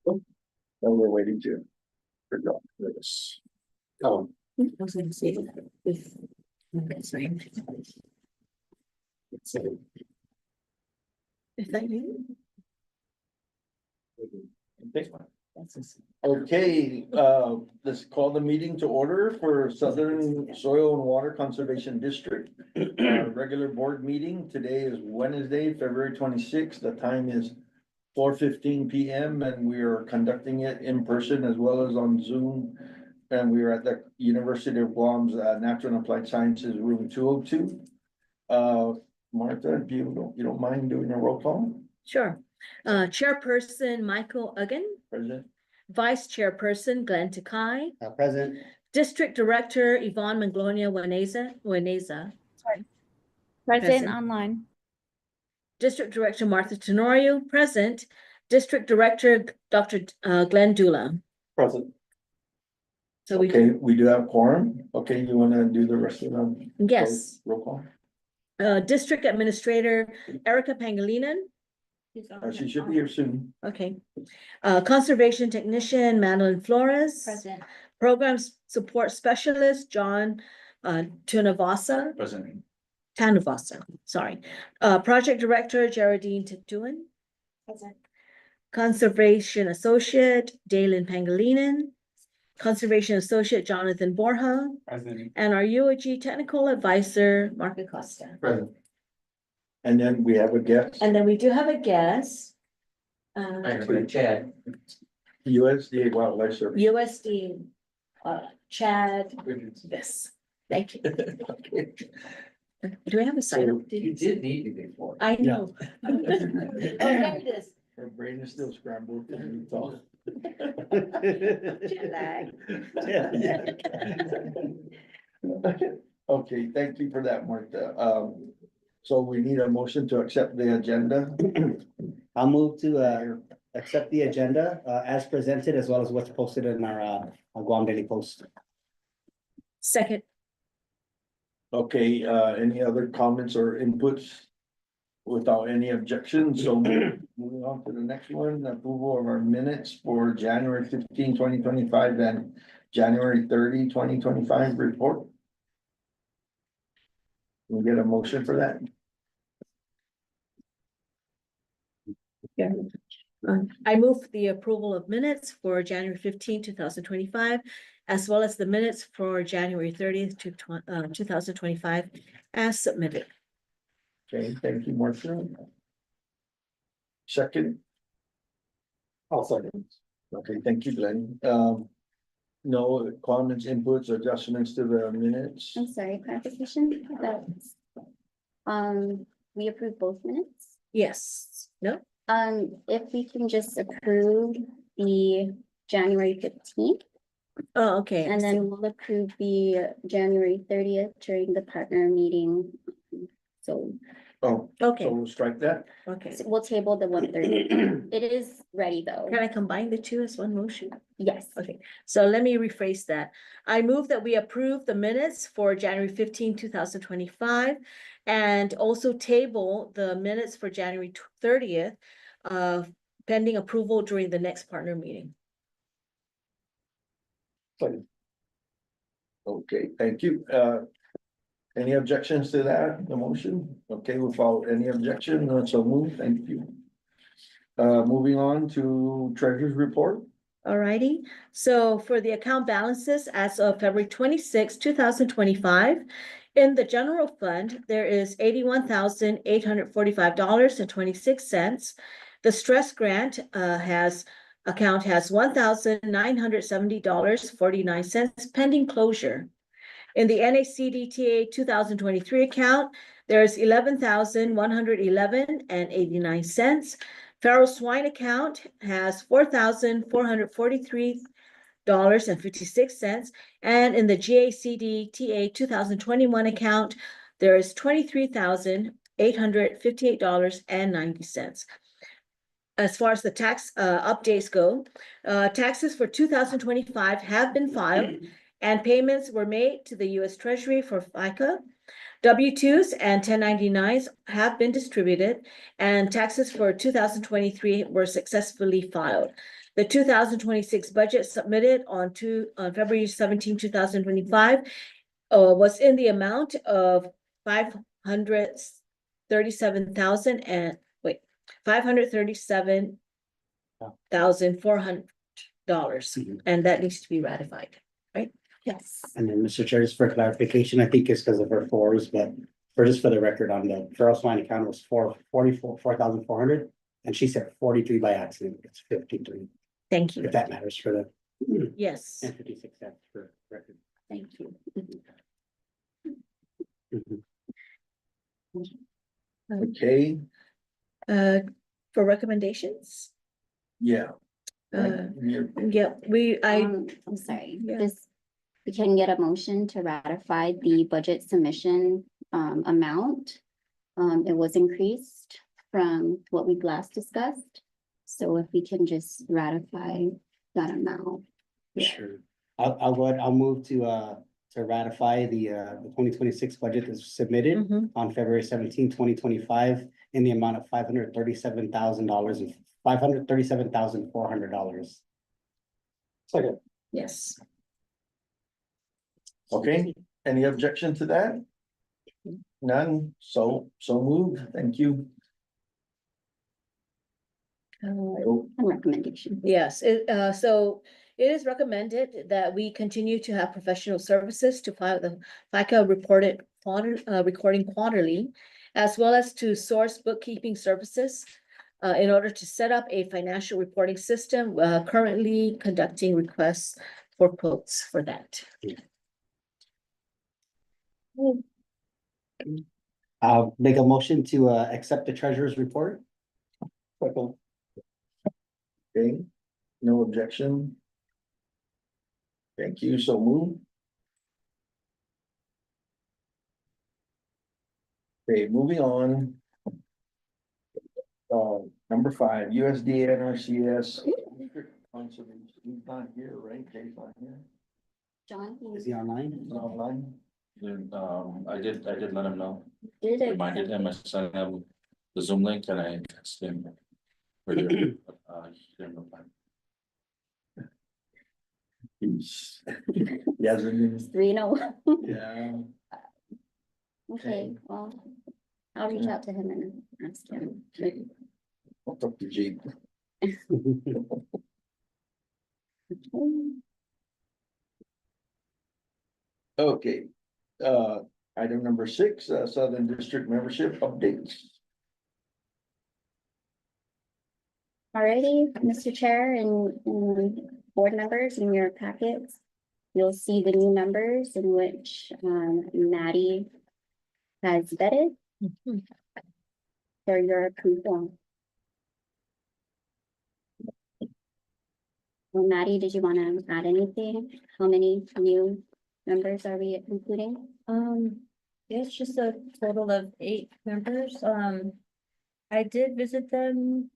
And we're waiting to. Figure out this. Oh, I was gonna say that if. Sorry. Is that you? okay, let's call the meeting to order for Southern Soil and Water Conservation District. Regular board meeting, today is Wednesday, February 26th, the time is 4:15 PM and we are conducting it in person as well as on Zoom. And we are at the University of Guam's Natural and Applied Sciences Room 202. Martha, if you don't mind doing a roll call? Sure. Chairperson Michael Uggan, President. Vice Chairperson Glenn Takai, Present. District Director Yvonne Manglonia Waneza. Present online. District Director Martha Tenorio, present. District Director Dr. Glenn Dula. Present. So we, Okay, we do have quorum. Okay, you wanna do the rest of them? yes. Roll call. District Administrator Erica Pangilinan. She should be here soon. Okay. Conservation Technician Madeline Flores. Present. Programs Support Specialist John Tunavasa. Present. Tanuvasa, sorry. Project Director Geraldine Tiptuan. Present. Conservation Associate Dalen Pangilinan. Conservation Associate Jonathan Borja. Present. And our UOG Technical Advisor Mark Acosta. Present. And then we have a guest, And then we do have a guest. Chad. USDA Wildlife Service. USD Chad, yes, thank you. Okay. Do we have a sign up? You did need me before. I know. Oh, there it is. Her brain is still scrambled. Can you talk? Jet lag. Okay, thank you for that, Martha. So we need a motion to accept the agenda. I'll move to accept the agenda as presented as well as what's posted in our Guam Daily Post. Second, Okay, any other comments or inputs? Without any objections, so moving on to the next one, approval of our minutes for January 15, 2025, and January 30, 2025 report. Can we get a motion for that? yeah. I move the approval of minutes for January 15, 2025, as well as the minutes for January 30th to 2025 as submitted. Okay, thank you, Martha. Second. I'll second. Okay, thank you, Glenn. No comments, inputs, adjustments to the minutes? I'm sorry, clarification that we approve both minutes. Yes, no, If we can just approve the January 15th, oh, okay. and then we'll approve the January 30th during the partner meeting. So Oh, Okay, so we'll strike that? okay. we'll table the 130. It is ready though. Can I combine the two as one motion? Yes. Okay, so let me rephrase that. I move that we approve the minutes for January 15, 2025, and also table the minutes for January 30th, pending approval during the next partner meeting. Okay, thank you. Any objections to that, the motion? Okay, without any objection, so move, thank you. Moving on to treasurer's report. Alrighty, so for the account balances as of February 26, 2025, in the general fund, there is $81,845.26. The stress grant account has $1,970.49 pending closure. In the NACDTA 2023 account, there's $11,111.89. Feral swine account has $4,443.56. And in the GACDTA 2021 account, there is $23,858.90. As far as the tax updates go, taxes for 2025 have been filed and payments were made to the U.S. Treasury for FICA. W-2s and 1099s have been distributed and taxes for 2023 were successfully filed. The 2026 budget submitted on February 17, 2025, was in the amount of 537,400, and that needs to be ratified. Yes. And then, Mr. Chair, just for clarification, I think it's because of her fours, but just for the record, on the Charles line account was 4,400, and she said 43 by accident. It's 53, Thank you. if that matters for the, Yes. and 56 cents for record. Thank you. Mhm. Okay, For recommendations, yeah. uh, You're- yeah, I'm sorry, Yeah. this, we can get a motion to ratify the budget submission amount. It was increased from what we last discussed. So if we can just ratify that amount. Sure. I'll move to ratify the 2026 budget that's submitted Mhm. on February 17, 2025, in the amount of $537,000 and $537,400. Second. Yes. Okay, any objection to that? None, so moved, thank you. Oh, And recommendation. Yes, so it is recommended that we continue to have professional services to file the FICA recording quarterly, as well as to source bookkeeping services in order to set up a financial reporting system, currently conducting requests for quotes for that. I'll make a motion to accept the treasurer's report. okay, no objection. Thank you, so moved. Okay, moving on. Number 5, USDA NRCS. Conservation. He's not here, right? Jay's not here. John, Is he online? He's not online. I did let him know, you did reminded him, I sent him the Zoom link and I texted him. Earlier, but, he didn't reply. He's. He hasn't been. 3-0. Yeah. Okay, well, I'll reach out to him and ask him. I'll talk to Jay. Okay, item number 6, Southern District membership updates. Alrighty, Mr. Chair and board members in your packets. You'll see the new members in which Maddie has vetted Mhm. for your approval. Well, Maddie, did you want to add anything? How many new members are we including? It's just a total of 8 members. I did visit them,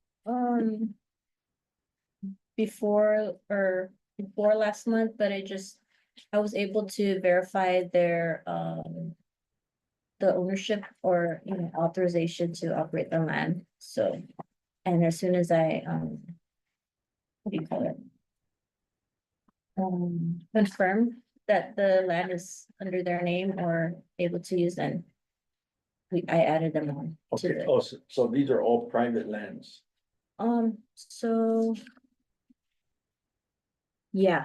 before last month, but I was able to verify their, the ownership or, authorization to operate the land, so. And as soon as I, what do you call it? Confirm that the land is under their name or able to use, then I added them on to Okay, the, so these are all private lands. so. Yeah,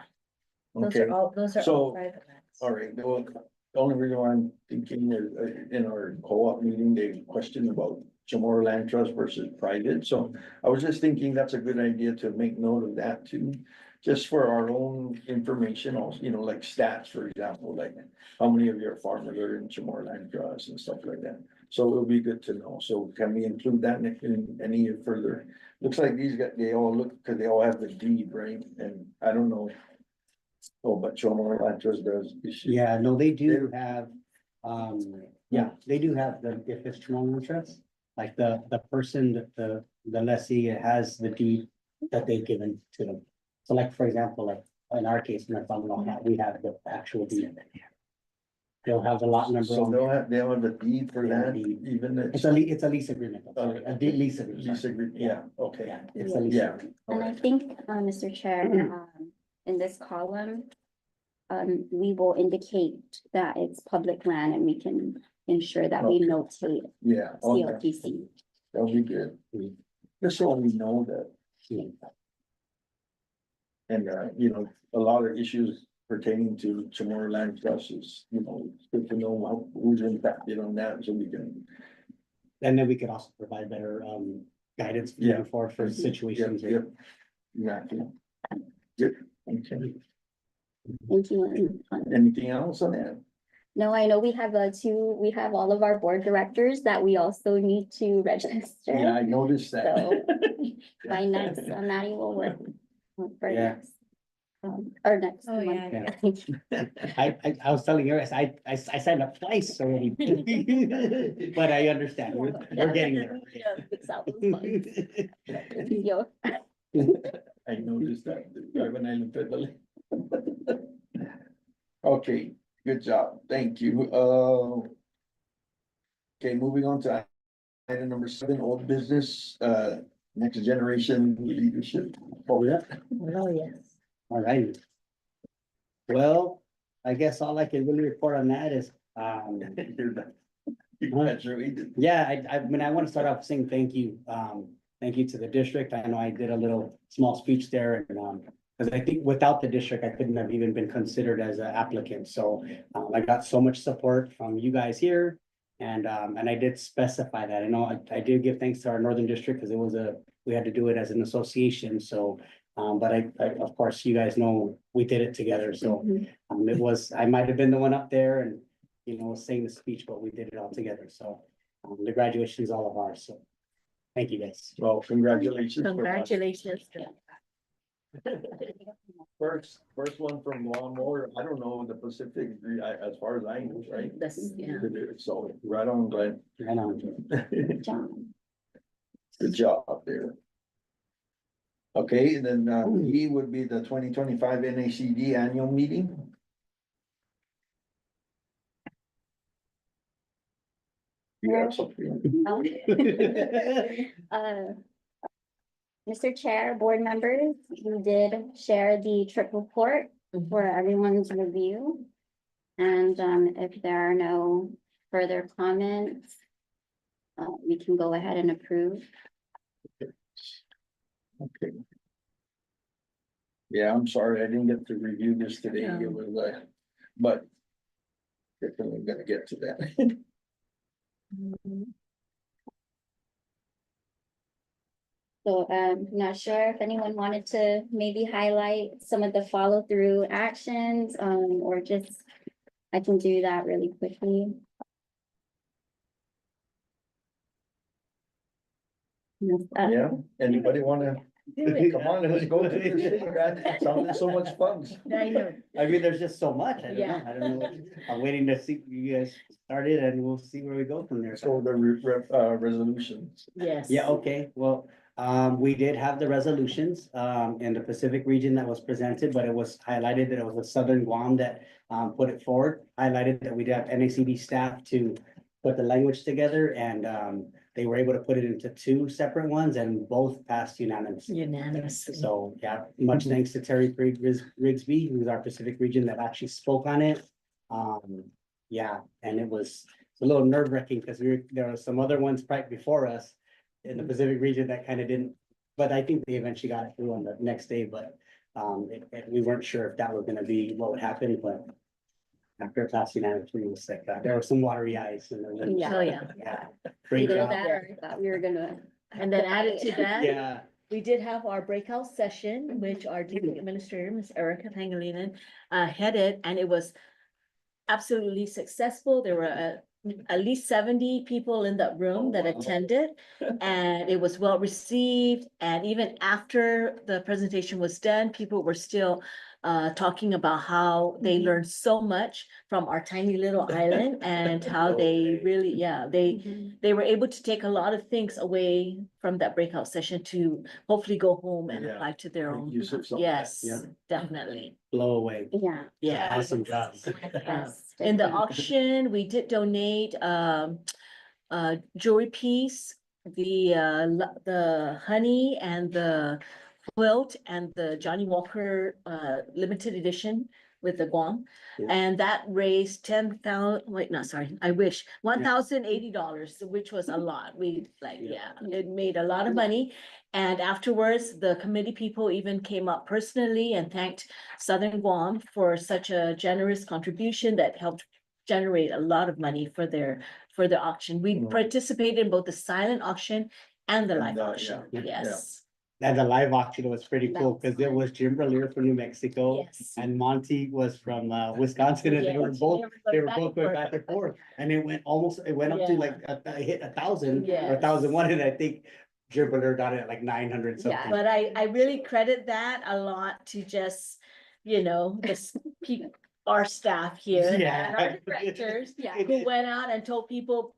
those Okay, are all so- private lands. all right, well, the only reason why I'm thinking is, in our co-op meeting, they questioned about Chamorro Land Trust versus private, so I was just thinking that's a good idea to make note of that too. Just for our own information, also, like stats, for example, like how many of your farmers are in Chamorro Land Trust and stuff like that. So it'll be good to know, so can we include that in any further? Looks like these guys, they all look, cause they all have the deed, right, and I don't know. Oh, but Chamorro Land Trust does. Yeah, no, they do have, yeah, they do have if it's Chamorro Trust, like the person that the lessee has the deed that they've given to them. So like, for example, like in our case, in our family, we have the actual deed. they'll have the lot number So on there. they'll have the deed for Yeah, that, deed. even It's a lease agreement, I'm sorry, a lease agreement. lease sorry. agreement, yeah, okay. Yeah, it's a lease Yeah. agreement. And I think, Mr. Chair, in this column, we will indicate that it's public land and we can ensure that we Okay. notate Yeah, okay, CLTC. that'll be good. Just so we know that, Yeah. and, you know, a lot of issues pertaining to Chamorro land trusts is, you know, it's good to know who's impacted on that, so we can. And then we could also provide better guidance Yeah. moving forward for situations. Yep, yep. Exactly. Good, okay. Thank you. Anything else on that? No, I know we have we have all of our board directors that we also need to register. Yeah, I noticed that. By next, Maddie will work for Yeah. next. Or next Oh, month. yeah. I was telling you, I signed up twice already. But I understand, we're getting there. Yeah, fix out those bugs. Yo. I noticed that, when I looked at the. Okay, good job, thank you, okay, moving on to item number 7, old business, next generation leadership. Oh, yeah. Oh, yes. All right. Well, I guess all I can really report on that is, You graduated. yeah, I want to start off saying thank you. Thank you to the district. I know I did a little small speech there and, because I think without the district, I couldn't have even been considered as an applicant. So, I got so much support from you guys here. And I did specify that. I know I did give thanks to our Northern District because it was we had to do it as an association. So, but I, of course, you guys know, we did it together. So, I might have been the one up there and, you know, saying the speech, but we did it all together. So, the graduation is all of ours. So, thank you guys. Well, congratulations. Congratulations. First one from Lawnmower, I don't know, the Pacific, as far as I know, right? That's, yeah. So, right on, Glenn. Right on. John. Good job up there. Okay, and then, E would be the 2025 NACD annual meeting. You have something? Mr. Chair, board members, you did share the trip report for everyone's review. And if there are no further comments, we can go ahead and approve. Okay. Yeah, I'm sorry, I didn't get to review this today, Yeah. it was, but definitely gonna get to that. So not sure if anyone wanted to maybe highlight some of the follow through actions, or just, I can do that really quickly. Yeah, anybody wanna, Do it. come on, let's go through this thing, man, it sounded so much fun. I know. I mean, there's just so much. I don't know. Yeah. I don't know. I'm waiting to see you guys started and we'll see where we go from there. So the resolutions. Yes. Yeah, okay. Well, we did have the resolutions, in the Pacific region that was presented, but it was highlighted that it was the Southern Guam that, put it forward. Highlighted that we'd have NACD staff to put the language together and, they were able to put it into 2 separate ones and both passed unanimously. Unanimously. So, yeah, much thanks to Terry Rigsby, who's our Pacific region that actually spoke on it. Yeah, and it was a little nerve wracking because there were some other ones right before us in the Pacific region that kind of didn't, but I think they eventually got it through on the next day, but we weren't sure if that was gonna be what would happen, but after passing unanimously, it was like, there was some watery eyes and then. Yeah. Oh, yeah. Yeah, great Either job. that or I thought we were gonna. And then added to that. Yeah, We did have our breakout session, which our district administrator, Ms. Erica Pangilinan, headed, and it was absolutely successful. There were at least 70 people in that room that attended, and it was well received. And even after the presentation was done, people were still talking about how they learned so much from our tiny little island and how they really, yeah, they were able to take a lot of things away from that breakout session to hopefully go home and Yeah. apply to their Make own. use of some of that, Yes, yeah. definitely. Blow away. Yeah. Yeah. Awesome job. Yes, In the definitely. auction, we did donate jewelry piece, the honey and the quilt and the Johnny Walker limited edition with the Guam. Yeah. And that raised 10,000, wait, no, sorry, I wish, $1,080, which was a lot. We like, Yeah. yeah, it made a lot of money. And afterwards, the committee people even came up personally and thanked Southern Guam for such a generous contribution that helped generate a lot of money for their auction. We Mhm. participated in both the silent auction and the And live the- auction. yeah, yeah. Yes, And the live auction was pretty That cool was because it fun. was Jim Berlier from New Mexico yes. and Monty was from Wisconsin, and they were Yes, both, they were back both and going forth. back and forth. And it went up to Yeah. like, hit 1,000 or Yes. 1,001, and I think Jim Berlier got it at like 900 something. But I really credit that a lot to just, the people, our staff here and Yeah. our directors Yeah. who went out and told people,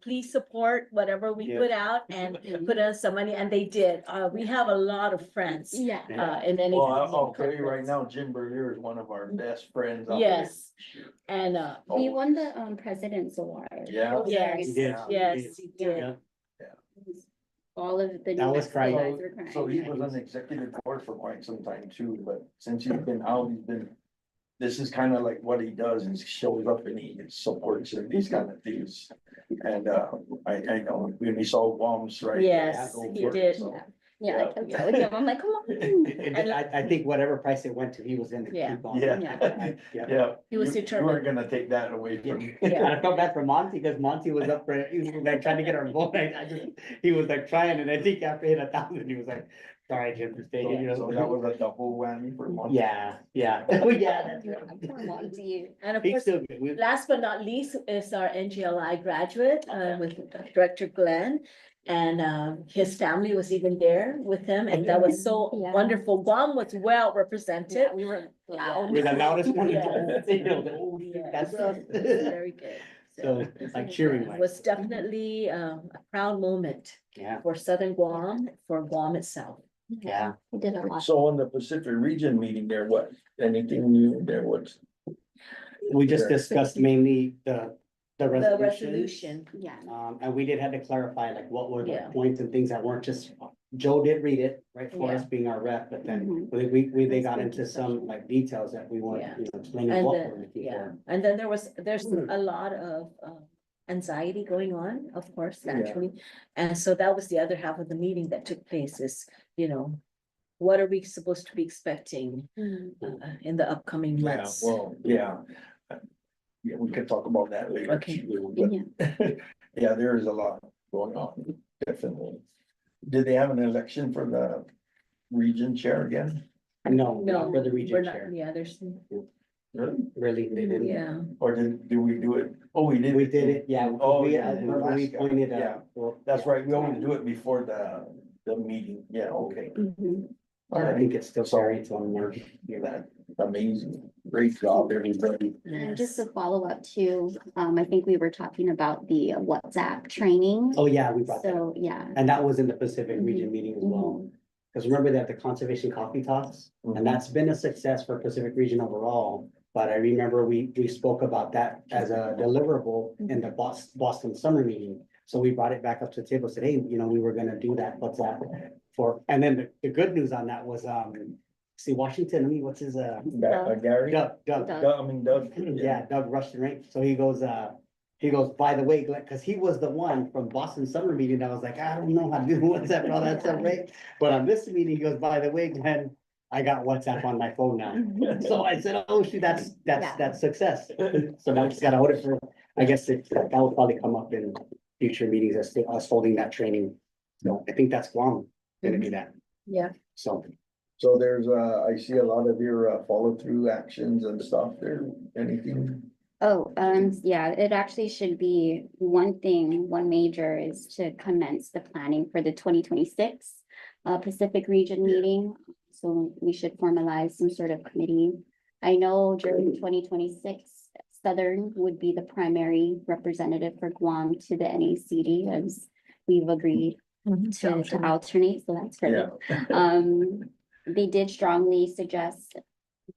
please support whatever we Yeah. put out and put in some money, and they did. We have a lot of friends Yeah. in any. Well, kind of I'll tell you right conference. now, Jim Berlier is one of our best friends. out there. Yes, and He won the President's Award. Yeah. That was very Yes, He did. special. yes, he did. Yeah. All of the. That New was Mexico crying. guys were crying. So he was on the executive board for quite some time too, but since he's been out, this is kind of like what he does, he shows up and he supports and these kind of things. And I know when we saw Guam's, right? Yes, go he for it, did. so. Yeah, I kept telling him, I'm like, come on. And I think whatever price it went to, he was in to Yeah. keep on. Yeah, Yeah. yeah. He was You determined. weren't gonna take that away from you. And I felt bad for Monty because Monty was up for, he was like trying to get our vote. He was like trying, and I think after he hit 1,000, he was like, sorry, Jim, for staying, you So know. that was a double whammy for Monty. Yeah, yeah. Oh, yeah, that's right. Poor Monty. And of He's course, still good. We- last but not least is our NGLI graduate with Director Glenn. And his family was even there with him, and that was so Yeah. wonderful. Guam was well represented. Yeah, we were loud. We're the loudest one. Yeah. Oh, shoot, that's us. Very good. So it's like cheering. It like, was definitely a proud moment Yeah, for Southern Guam, for Guam itself. yeah. We did a lot. So on the Pacific region meeting there, what, anything new there was? We just discussed mainly the The resolution. resolution, Yeah. And we did have to clarify like what were the Yeah. points and things that weren't just, Joe did read it, right, for us being our rep, but then Mhm. they got into some like details that we weren't, Yeah. you know, explaining and what then, we're looking yeah, for. and then there's a lot of anxiety going on, of course, Yeah. naturally. And so that was the other half of the meeting that took place is, what are we supposed to be expecting in the upcoming Yeah, months? well, yeah. Yeah, we can talk about that later. Okay. too, but- Yeah, there is a lot going on, definitely. Did they have an election for the region chair again? No, No, not for the we're region not, chair, yeah, there's, really, they didn't. yeah, Or did we do it? Oh, we did. We did it, yeah. Oh, we, yeah, remember we last guy, pointed, yeah. well, That's right, we always do it before the meeting, yeah, okay. Mhm. All I right, think it's still carried to one. that, amazing, great job, everybody. And just to follow up too, I think we were talking about the WhatsApp training. Oh, yeah, we brought that up. So, yeah. And that was in the Pacific region meeting as well. Mhm. Because remember that the conservation coffee talks, Mhm. and that's been a success for Pacific region overall. But I remember we spoke about that as a deliverable in the Boston summer meeting. So we brought it back up to the table, said, hey, we were gonna do that, what's that for? And then the good news on that was, see, Washington, what's his, Gary? Doug, Doug. Doug. yeah, Doug Rushton, right? So he goes, by the way, Glenn, because he was the one from Boston summer meeting that was like, I don't know how to do WhatsApp and all that stuff, right? But on this meeting, he goes, by the way, Glenn, I got WhatsApp on my phone now. So I said, oh, shoot, that's success. So now we just gotta hold it for, I guess that will probably come up in future meetings as to us holding that training. So I think that's Guam gonna do that. yeah. So, So there's, I see a lot of your follow through actions and stuff there, anything? Oh, yeah, it actually should be one major is to commence the planning for the 2026 Pacific Region meeting. So we should formalize some sort of committee. I know during 2026, Southern would be the primary representative for Guam to the NACD, as we've agreed to alternate, so that's great. They did strongly suggest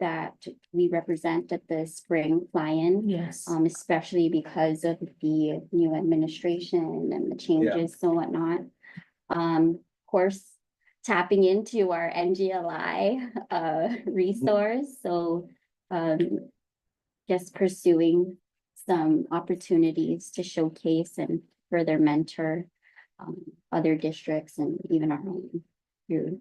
that we represent at the spring fly-in. Yes. Especially because of the new administration and the changes and whatnot. Of course, tapping into our NGLI resource, so just pursuing some opportunities to showcase and further mentor other districts and even our own through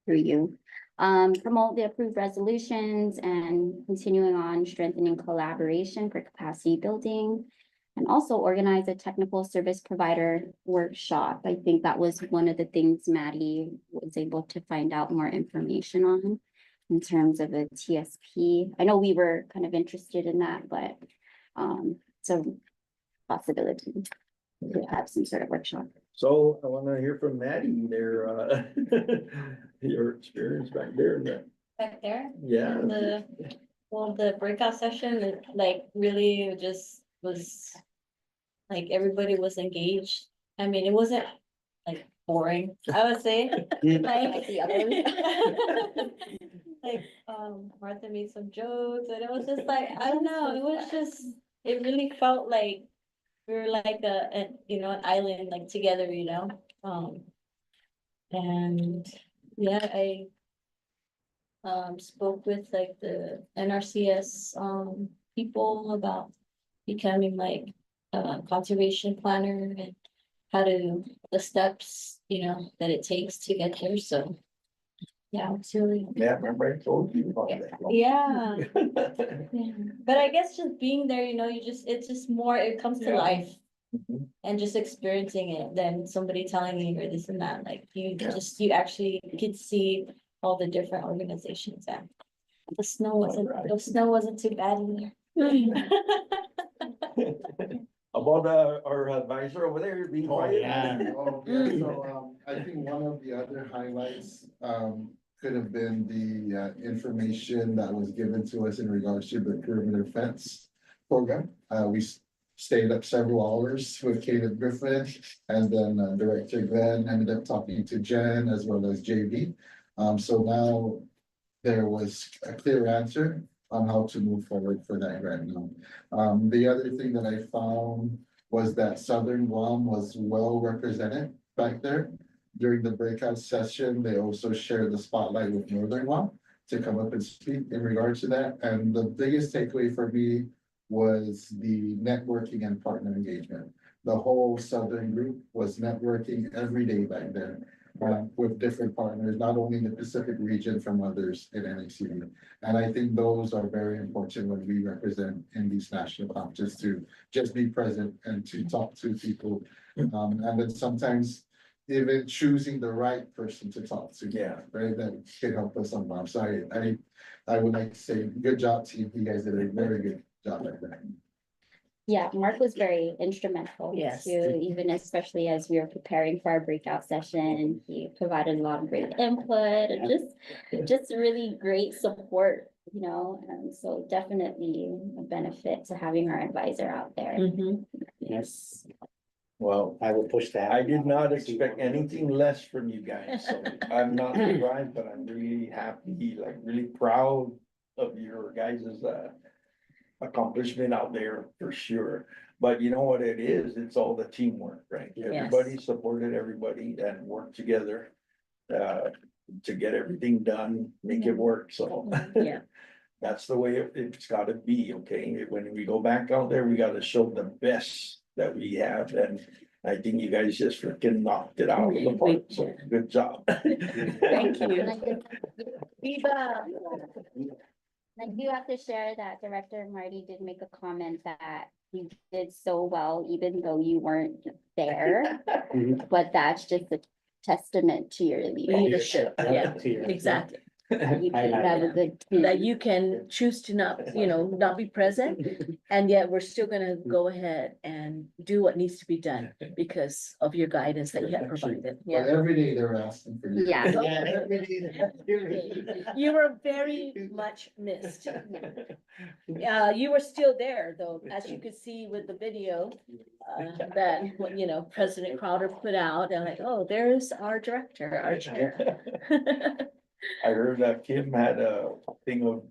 you. Promote the approved resolutions and continuing on strengthening collaboration for capacity building. And also organize a technical service provider workshop. I think that was one of the things Maddie was able to find out more information on in terms of a TSP. I know we were kind of interested in that, but it's a possibility to have some sort of workshop. So I wanna hear from Maddie there, your experience back there, Back there, yeah. the breakout session, it like really just was. Like everybody was engaged. I mean, it wasn't like boring, I would say. Like the others. Like, Martha made some jokes and it was just like, I don't know, it was just, it really felt like we were like a you know, an island like together, you know? And yeah, I spoke with like the NRCS people about becoming like a conservation planner and how to, the steps, you know, that it takes to get there, so. Yeah, it's really. Yeah, remember I told you about that. Yeah. Yeah, but I guess just being there, you know, it's just more, it comes to Yeah. life Mhm. and just experiencing it than somebody telling you or this and that, like you Yeah. just, you actually get to see all the different organizations and the snow wasn't too bad either. About our advisor over there being quiet. Oh, yeah, so, I think one of the other highlights, could have been the, information that was given to us in regards to the perimeter fence program. We stayed up several hours with Caleb Griffin, and then, Director Glenn ended up talking to Jen as well as JB. So now there was a clear answer on how to move forward for that right now. The other thing that I found was that Southern Guam was well represented back there. During the breakout session, they also shared the spotlight with Northern Guam to come up and speak in regards to that. And the biggest takeaway for me was the networking and partner engagement. The whole Southern group was networking every day back there. With different partners, not only in the Pacific region from others in NACD. And I think those are very important when we represent in these national conferences to just be present and to talk to people. And then sometimes even choosing the right person to talk to. Yeah. Right, that can help us on Bob. So I would like to say, good job, team. You guys did a very good job like that. Yeah, Mark was very instrumental. Yes. To even especially as we were preparing for our breakout session, he provided a lot of great input and just really great support, you know, and so definitely a benefit to having our advisor out there. Yes, Well, I will push that. I did not expect anything less from you guys, so I'm not surprised, but I'm really happy, like really proud of your guys' accomplishment out there for sure. But you know what it is? It's all the teamwork, right? Everybody supported everybody and worked together to get everything done, make it work, so. Yeah. That's the way it's gotta be, okay? When we go back out there, we gotta show the best that we have, and I think you guys just freaking knocked it out of the park, so good job. Thank you. Viva. I do have to share that Director Marty did make a comment that you did so well, even though you weren't there. But that's just a testament to your leadership. Leadership, yeah, To your- exactly. You could have a good. that you can choose to not, not be present. And yet we're still gonna go ahead and do what needs to be done because of your guidance that you have provided. But Yeah. every day they're asking for you. Yeah. You were very much missed. You were still there though, as you could see with the video, that, President Crowder put out, and like, oh, there's our director, our chair. I heard that Kim had a thing of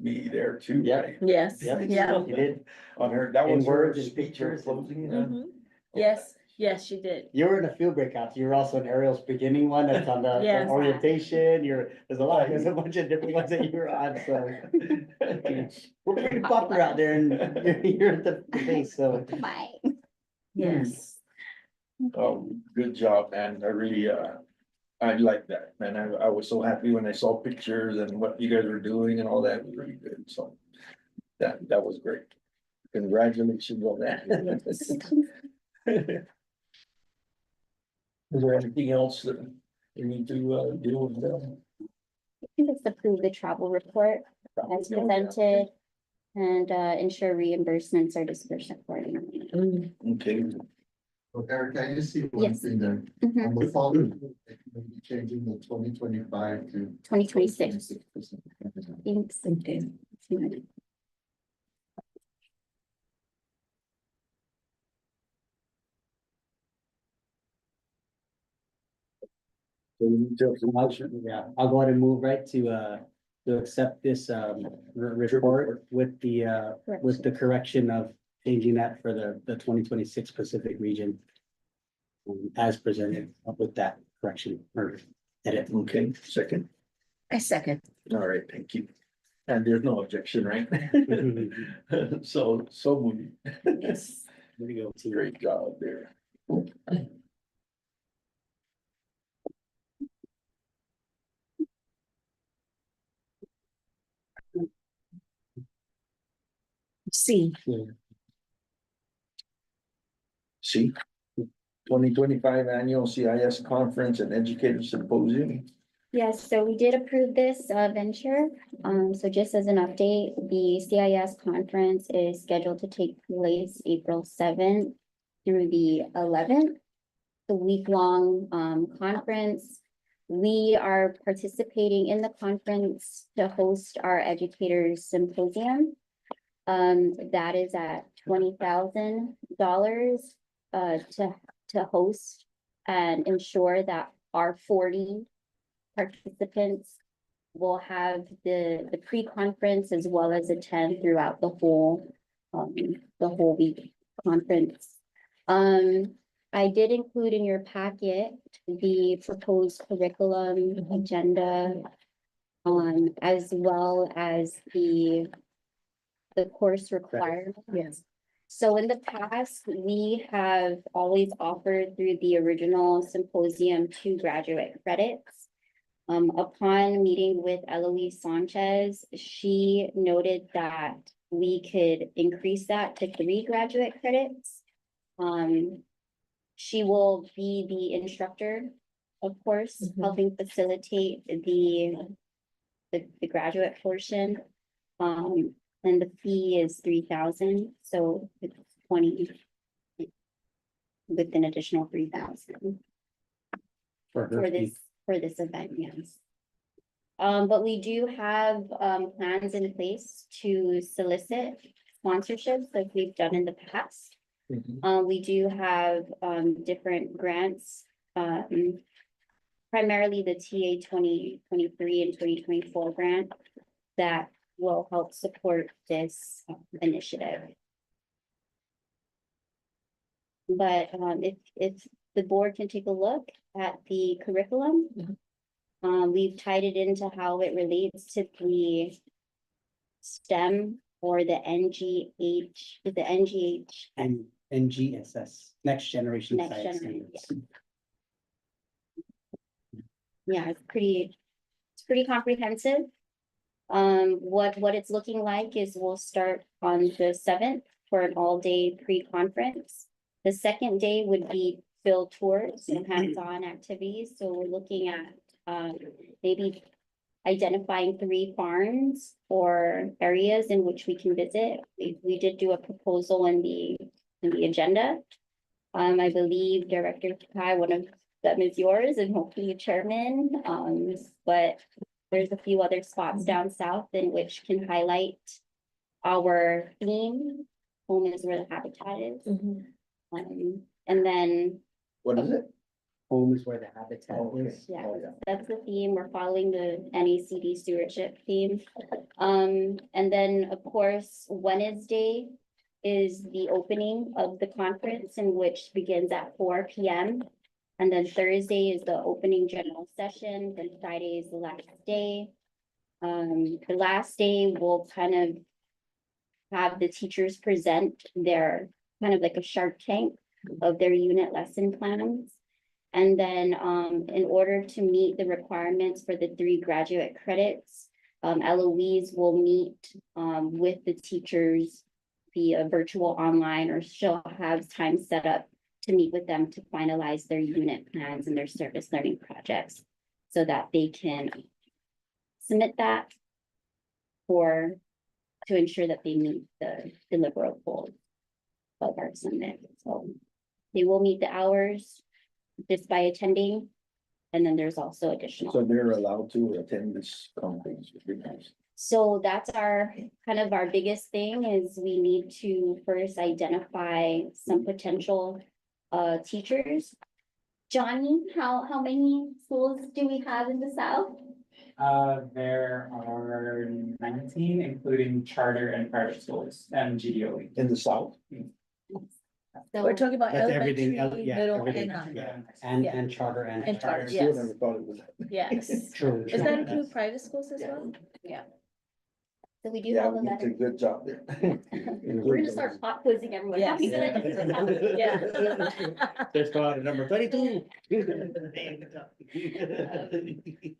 me there too. Yeah. right? Yes, Yep. yeah. You did. On her, that In was her words and speech, her pictures. closing. Mhm. Yes, yes, she did. You were in a field breakout. You were also in Ariel's beginning one that's on the Yes. orientation. There's a bunch of different ones that you were on, so. We're pretty popular out there and you're at the base, so. Bye. Yes. Oh, good job, man. I really, I like that, man. I was so happy when I saw pictures and what you guys were doing and all that. It was really good, so. That was great. Congratulations on that. Is there anything else that you need to deal with them? I think it's approve the travel report as presented and ensure reimbursements are dispersed accordingly. Okay, So Eric, I just see one Yes. thing there. Mhm. On the following, maybe changing the 2025 to. 2026. 2026%. Thanks. Okay. so we need to. Yeah, I'll go ahead and move right to accept this, report with the correction of changing that for the 2026 Pacific region. As presented with that correction or edit. Okay, second. I second. All right, thank you. And there's no objection, right? So moved. Yes. There you go. T. Great job there. C. See? 2025 Annual CIS Conference and Educator Symposium. Yes, so we did approve this venture. So just as an update, the CIS conference is scheduled to take place April 7th through the 11th. The week-long conference. We are participating in the conference to host our educators symposium. That is at $20,000 to host and ensure that our 40 participants will have the pre-conference as well as attend throughout the whole week conference. I did include in your packet the proposed curriculum agenda, as well as the course requirements. Yes. So in the past, we have always offered through the original symposium 2 graduate credits. Upon meeting with Eloise Sanchez, she noted that we could increase that to 3 graduate credits. She will be the instructor, of course, helping facilitate the graduate portion. And the fee is 3,000, so it's 20 with an additional 3,000 For her fee. for this event, yes. But we do have plans in place to solicit sponsorships like we've done in the past. We do have different grants, primarily the TA 2023 and 2024 grant that will help support this initiative. But if the board can take a look at the curriculum, we've tied it into how it relates to the STEM or the NGH, And NGSS, Next Generation Next Science Generation, Standards. yeah, it's pretty comprehensive. What it's looking like is we'll start on the 7th for an all-day pre-conference. The second day would be field tours and hands-on activities, so we're looking at maybe identifying 3 farms or areas in which we can visit. We did do a proposal in the agenda. I believe Director Kai, one of them is yours and hopefully chairman. But there's a few other spots down south in which can highlight our theme. Home is where the habitat is. And then, What is it? Home is where the habitat Oh, okay. is. yeah, Oh, yeah. that's the theme. We're following the NACD stewardship theme. And then, of course, Wednesday is the opening of the conference, in which begins at 4 p.m. And then Thursday is the opening general session, then Friday is the last day. The last day will kind of have the teachers present their kind of like a Shark Tank of their unit lesson plans. And then, in order to meet the requirements for the 3 graduate credits, LOEs will meet with the teachers via virtual online, or she'll have time set up to meet with them to finalize their unit plans and their service learning projects, so that they can submit that to ensure that they meet the deliverables of our summit. So they will meet the hours just by attending. And then there's also additional. So they're allowed to attend this conference. So that's our kind of our biggest thing, is we need to first identify some potential teachers. Johnny, how many schools do we have in the South? There are 19, including charter and private schools and GDOE. In the south? So We're talking about That's everything, elementary, yeah, middle, everything, and high. yeah, Yeah. and charter and. And charter, I still yes. never thought it was. Yes. True. Does that include private schools as well? So we do Yeah, have a we did a letter. good job there. We're gonna start pop quizzing everyone. Yes. Yeah. Let's go out to number 22.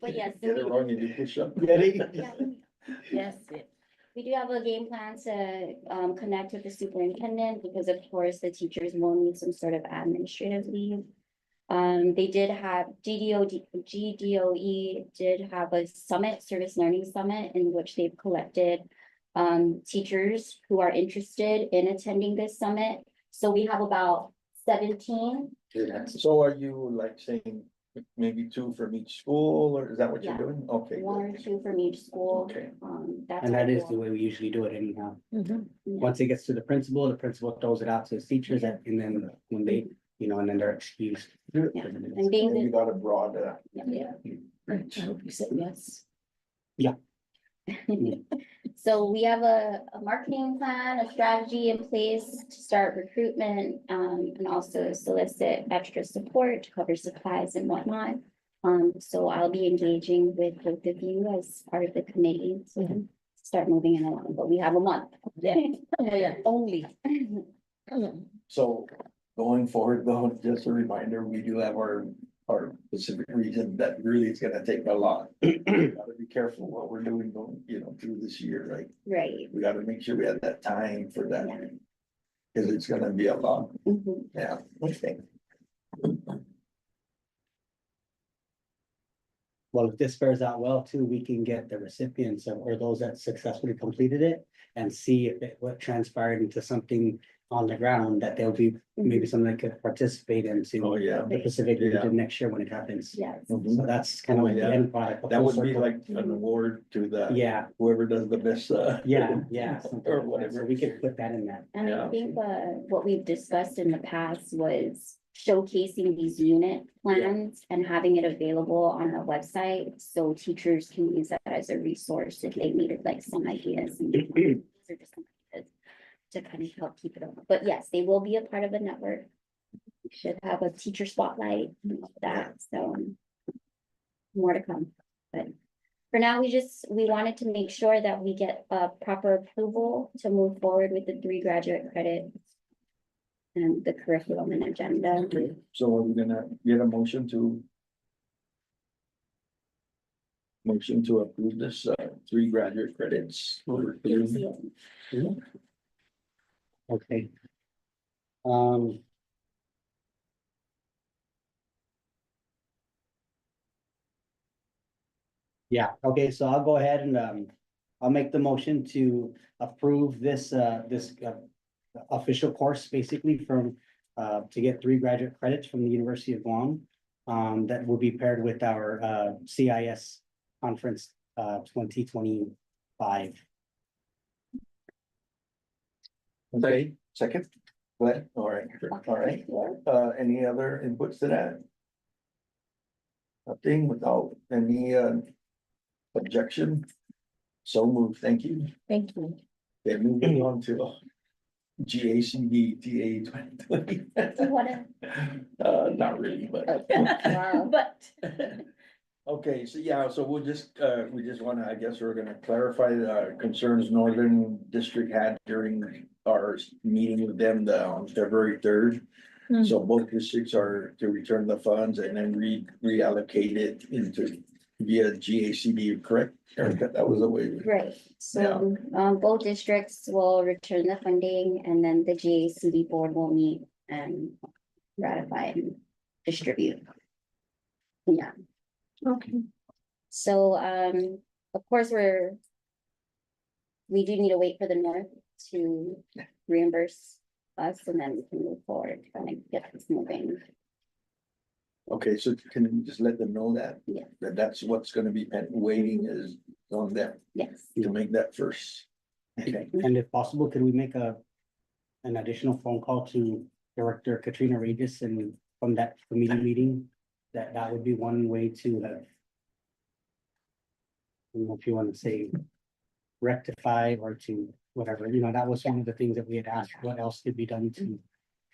But yes, Get it wrong, you do push up. Yes. we do have a game plan to connect with the superintendent, because of course the teachers will need some sort of administrative leave. They did have GDOE did have a summit, service learning summit, in which they've collected teachers who are interested in attending this summit. So we have about 17. So are you like saying maybe 2 from each school, or is that what you're Yeah. doing? Okay. 1 or good. 2 from each school. Okay. That's And our that is the goal. way we usually do it anyhow. Mhm. Once it gets to the principal throws it out to his teachers, and then when they, and then they're excused. And being And you the, got a broad, Yeah. I hope you said yes. so we have a marketing plan, a strategy in place to start recruitment, and also solicit extra support to cover supplies and whatnot. So I'll be engaging with both of you as part of the committee to start moving it along, but we have a month. Yeah. Oh, yeah, only. so going forward though, just a reminder, we do have our Pacific region that really is gonna take a lot. Gotta be careful what we're doing going, through this year, right? Right. We gotta make sure we have that time for that. Yeah. Cause it's gonna be a lot, Mhm. yeah, okay. Well, if this fares out well too, we can get the recipients or those that successfully completed it and see if what transpired into something on the ground that there'll be maybe something that could participate into Oh, yeah. the Pacific Yeah. region next year when it happens. Yes. So that's kind of like the Yeah. end product. That would be Full like circle. an award to the. Yeah, Whoever does the best, yeah. something Or like that. whatever. So we could put that in there. And I Yeah. think what we've discussed in the past was showcasing these unit plans and having it available on our website, so teachers can use that as a resource if they needed like some ideas. And these are just some ideas to kind of help keep it up. But yes, they will be a part of a network. We should have a teacher spotlight and all that, so more to come. But for now, we wanted to make sure that we get a proper approval to move forward with the 3 graduate credits and the curriculum and agenda. So are we gonna get a motion to approve this, 3 graduate credits? Okay. Yeah, okay, so I'll go ahead and, I'll make the motion to approve this, official course, basically from, to get 3 graduate credits from the University of Guam. That will be paired with our, CIS conference, 2025. Okay, second. Glenn, all right, any other inputs to that? Nothing without any, objection? So moved, thank you. Thank you. Okay, moving on to GACD TA 2020. What Not really, but. Wow. But. Okay, so yeah, so we just wanna, I guess we're gonna clarify the concerns Northern District had during our meeting with them on February 3rd. Hmm. So both districts are to return the funds and then reallocate it into via GACD, correct? Erica, that was the way. Right, so, both districts will return the funding and then the GACD board will meet and ratify and distribute. Yeah, Okay. so, of course, we do need to wait for the North to reimburse us and then we can move forward, kind of get this moving. Okay, so can you just let them know that? Yeah. That's what's gonna be waiting is on them Yes, to make that first. Okay, And if possible, could we make an additional phone call to Director Katrina Regis and from that committee meeting? That would be one way to have. I don't know if you want to say rectify or to whatever, that was one of the things that we had asked, what else could be done to.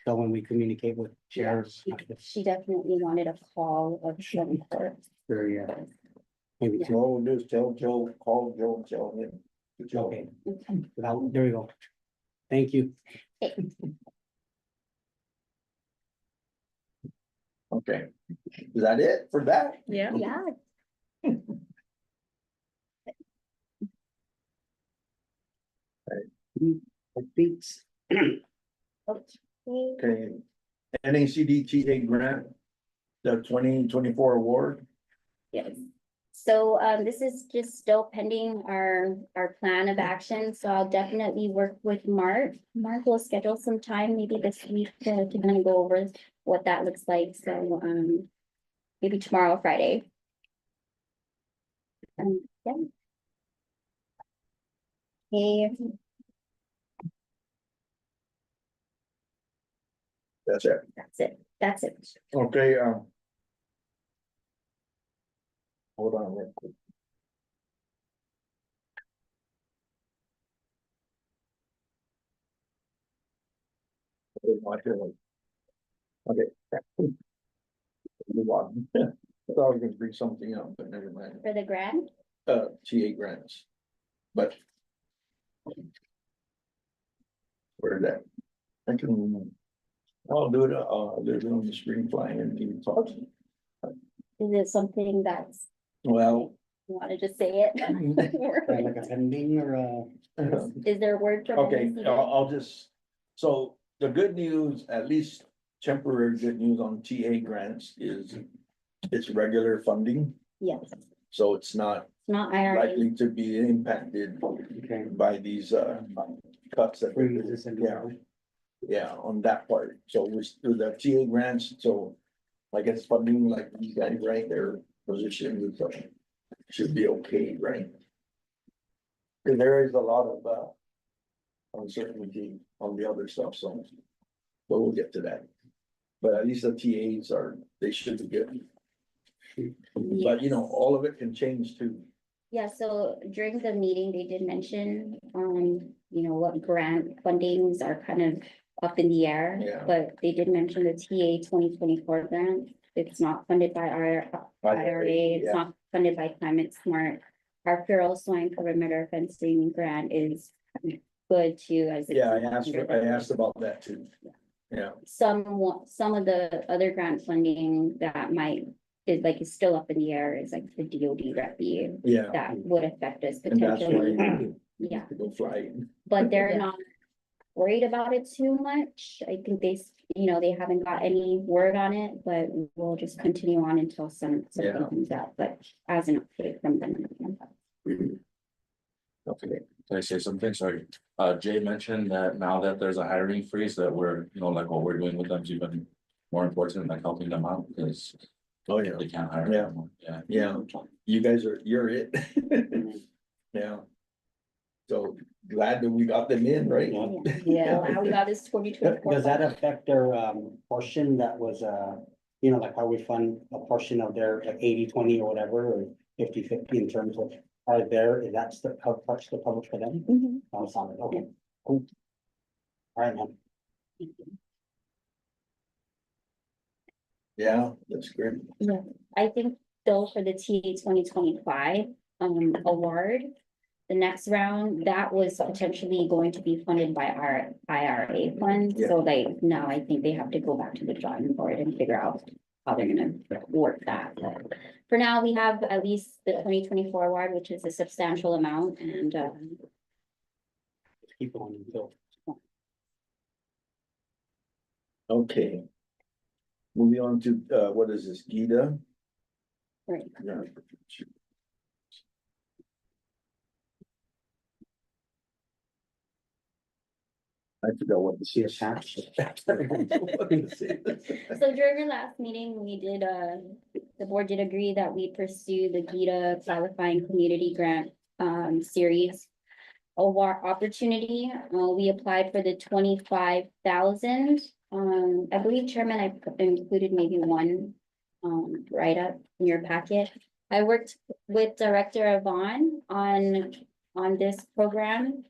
So when we communicate with chairs. she definitely wanted a call of some sort. Very, maybe Yeah. two, so we'll just tell Joe, call Joe, tell him. Joe. okay, there we go. Thank you. Okay, is that it for that? Yeah. Yeah, Thanks. okay. Okay, NACDTA grant, the 2024 award. Yes. So, this is just still pending our plan of action, so I'll definitely work with Mark. Mark will schedule some time, maybe this week, to kind of go over what that looks like, so, maybe tomorrow, Friday. Yeah. Okay, That's it. that's it. Okay, hold on real quick. Okay. Move on. I thought I was gonna bring something up, but never mind. For the grant, TA grants. But. Where's that? I can. I'll do it on the screen flying and you talk. is it something that's, Well. you wanna just say it? Like a pending or Is there a word for? Okay, NACD? I'll just, so the good news, at least temporary good news on TA grants is. It's regular funding, Yes, it's so it's not not IRA. likely to be impacted Okay. by these cuts that. Freeze this into- Yeah. Yeah, on that part, so we're through the TA grants, so I guess funding like these guys, right, their position is, should be okay, right? Cause there is a lot of uncertainty on the other stuff, so. But we'll get to that. But at least the TAs they should be good. But all of it can change too. Yeah, so during the meeting, they did mention, what grant fundings are kind of up in the air. Yeah. But they did mention the TA 2024 grant. It's not funded by our IRA, it's Yeah. not funded by Climate Smart. Our Feral Swine Perimeter Fencing grant is good too, as. it's Yeah, I not under the- asked about that too. Yeah, Some of the other grant funding that is still up in the air is like the DOD revenue yeah. that would affect us And that's potentially. why. Yeah. To go fly. But they're Yeah. not, worried about it too much. I think they haven't got any word on it, but we'll just continue on until something Yeah. comes out, but as an update from them. Okay. Can I say something? Sorry. Jay mentioned that now that there's a hiring freeze, that we're, like what we're doing with them is even more important than helping them out because Oh, yeah. they can't hire Yeah. anymore. Yeah. Yeah, you guys you're it. Yeah. So glad that we got them in, right? Yeah, how we got this 2024. Does that affect their portion that was like how we fund a portion of their like 80-20 or whatever, or 50-50 in terms of is that still how much the public for them? Mhm. Oh, solid, okay, cool. All right, man. Yeah, that's great. I think though for the TA 2025 award, the next round, that was potentially going to be funded by our IRA funds. Yeah. So like now I think they have to go back to the drawing board and figure out how they're gonna work that. But for now, we have at least the 2024 award, which is a substantial amount, and Keep on until. Okay. Moving on to, what is this, Gita? right. Yeah. I forgot what the See attached. So during our last meeting, we did, the board did agree that we pursue the GITA qualifying community grant, series award opportunity. We applied for the 25,000. I believe Chairman, I included maybe one, write-up in your packet. I worked with Director Yvonne on this program.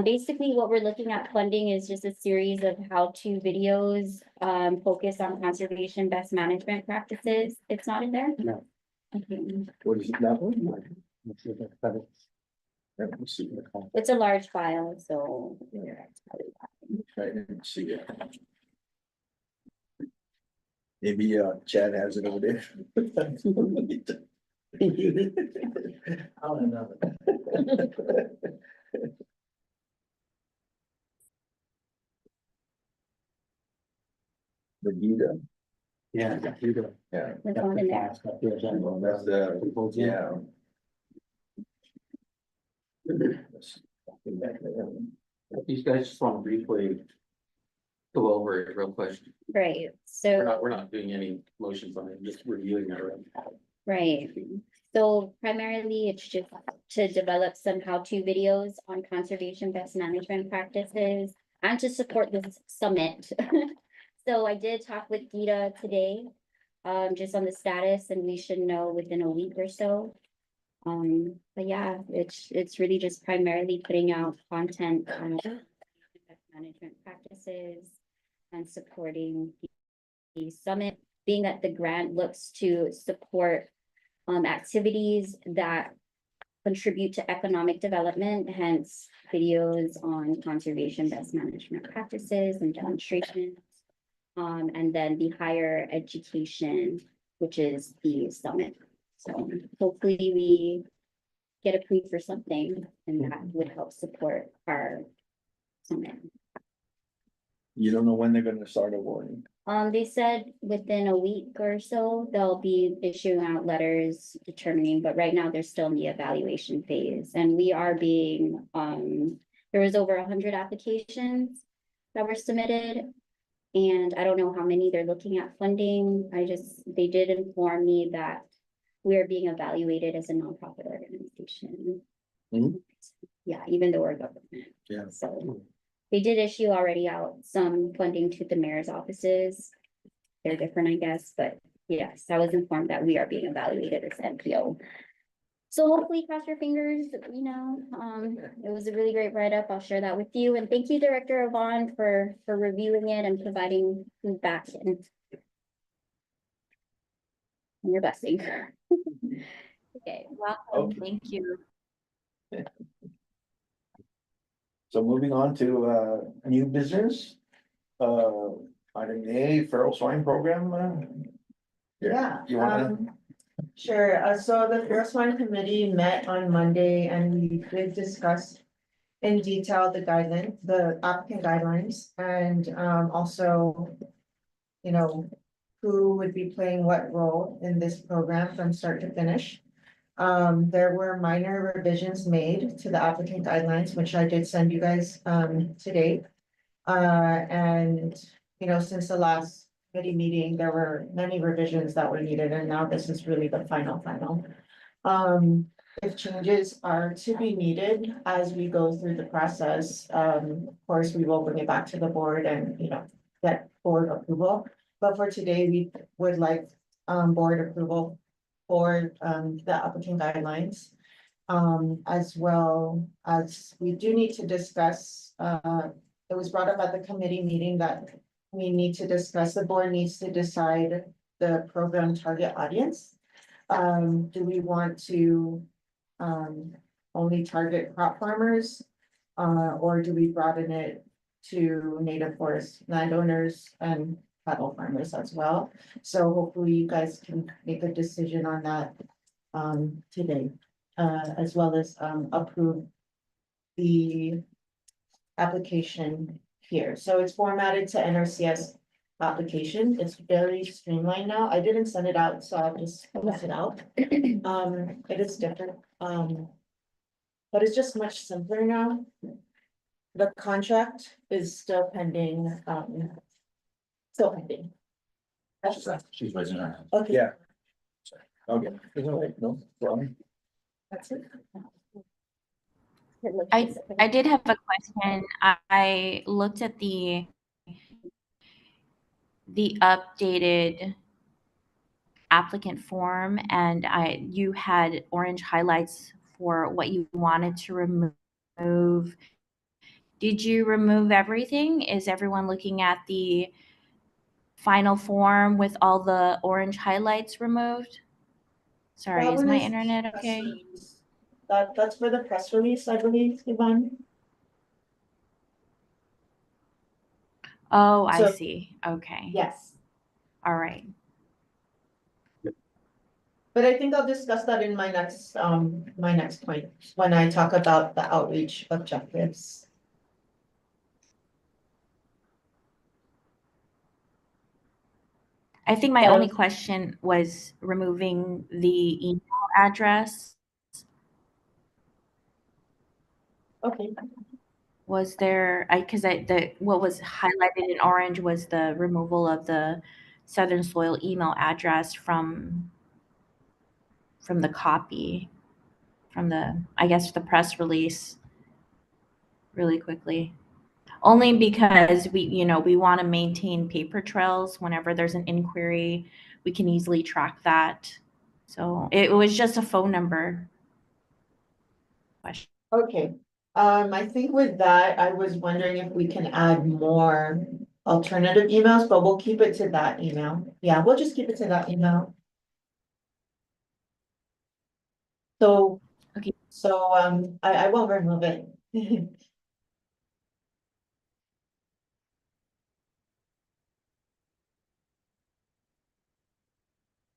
Basically what we're looking at funding is just a series of how-to videos, focused on conservation best management practices. It's not in there? No. Okay. What is that one? Let's see if it's better. Let me see. It's a large file, so. I didn't see it. Maybe Chad has it over there. I'll have another. The Gita, Yeah, you go. yeah. It's not in there. That's the, yeah. These guys just want to briefly go over it real quick. Right, We're not doing any motions on it, just reviewing it. right. So primarily, it's just to develop some how-to videos on conservation best management practices and to support this summit. So I did talk with Gita today, just on the status, and we should know within a week or so. But yeah, it's really just primarily putting out content on best management practices and supporting the summit, being that the grant looks to support activities that contribute to economic development, hence videos on conservation best management practices and demonstrations. And then the higher education, which is the summit. So hopefully we get approved for something and that would help support our summit. You don't know when they're gonna start awarding. They said within a week or so, they'll be issuing out letters determining, but right now they're still in the evaluation phase. And we are being, there was over 100 applications that were submitted. And I don't know how many they're looking at funding. They did inform me that we are being evaluated as a nonprofit organization. Mhm. Yeah, even though we're government. Yeah. So they did issue already out some funding to the mayor's offices. They're different, I guess, but yes, I was informed that we are being evaluated as NPO. So hopefully cross your fingers, it was a really great write-up. I'll share that with you. And thank you, Director Yvonne, for reviewing it and providing feedback and your blessing. Okay, welcome. Okay. Thank you. So moving on to new business. Item A, feral swine program. Yeah, You wanna, sure. So the Fair Swine Committee met on Monday and we did discuss in detail the guideline, the applicant guidelines, and also, you know, who would be playing what role in this program from start to finish. There were minor revisions made to the applicant guidelines, which I did send you guys today. And, you know, since the last committee meeting, there were many revisions that were needed, and now this is really the final. If changes are to be needed as we go through the process, of course, we will bring it back to the board and, you know, get board approval. But for today, we would like, board approval for, the applicant guidelines. As well as we do need to discuss, it was brought up at the committee meeting that we need to discuss, the board needs to decide the program target audience. Do we want to, only target crop farmers? Or do we broaden it to native forest landowners and cattle farmers as well? So hopefully you guys can make a decision on that, today, as well as, approve the application here. So it's formatted to NRCS application. It's very streamlined now. I didn't send it out, so I'll just pass it out. It is different, but it's just much simpler now. The contract is still pending, still pending. She's raising her hand. Okay. Yeah. Okay, is that right? No, wrong. That's it. I did have a question. I looked at the updated applicant form, and you had orange highlights for what you wanted to remove. Did you remove everything? Is everyone looking at the final form with all the orange highlights removed? Sorry, That is one my is internet press okay? release. That's for the press release, I believe, Yvonne. Oh, I So- see. Okay. Yes. All right. But I think I'll discuss that in my next point, when I talk about the outreach objectives. I think my Yeah. only question was removing the email address. Okay, Was there, what was highlighted in orange was the removal of the Southern Soil email address from the copy, from the, I guess, the press release really quickly. Only because we want to maintain paper trails whenever there's an inquiry, we can easily track that. So it was just a phone number question. okay. I think with that, I was wondering if we can add more alternative emails, but we'll keep it to that email. Yeah, we'll just keep it to that email. So. Okay. So, I won't remove it.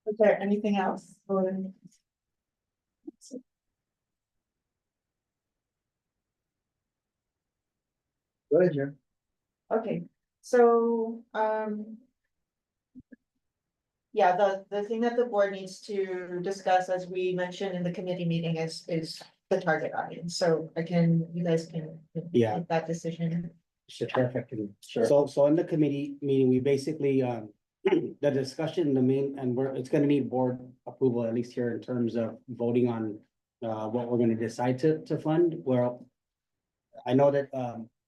Is there anything else? Go ahead, Jim. Okay, so, yeah, the thing that the board needs to discuss, as we mentioned in the committee meeting, is the target audience. So you guys can. Yeah. Make that decision. Sure, perfect. Sure. So in the committee meeting, we basically, the discussion, it's gonna need board approval, at least here in terms of voting on what we're gonna decide to fund. Well, I know that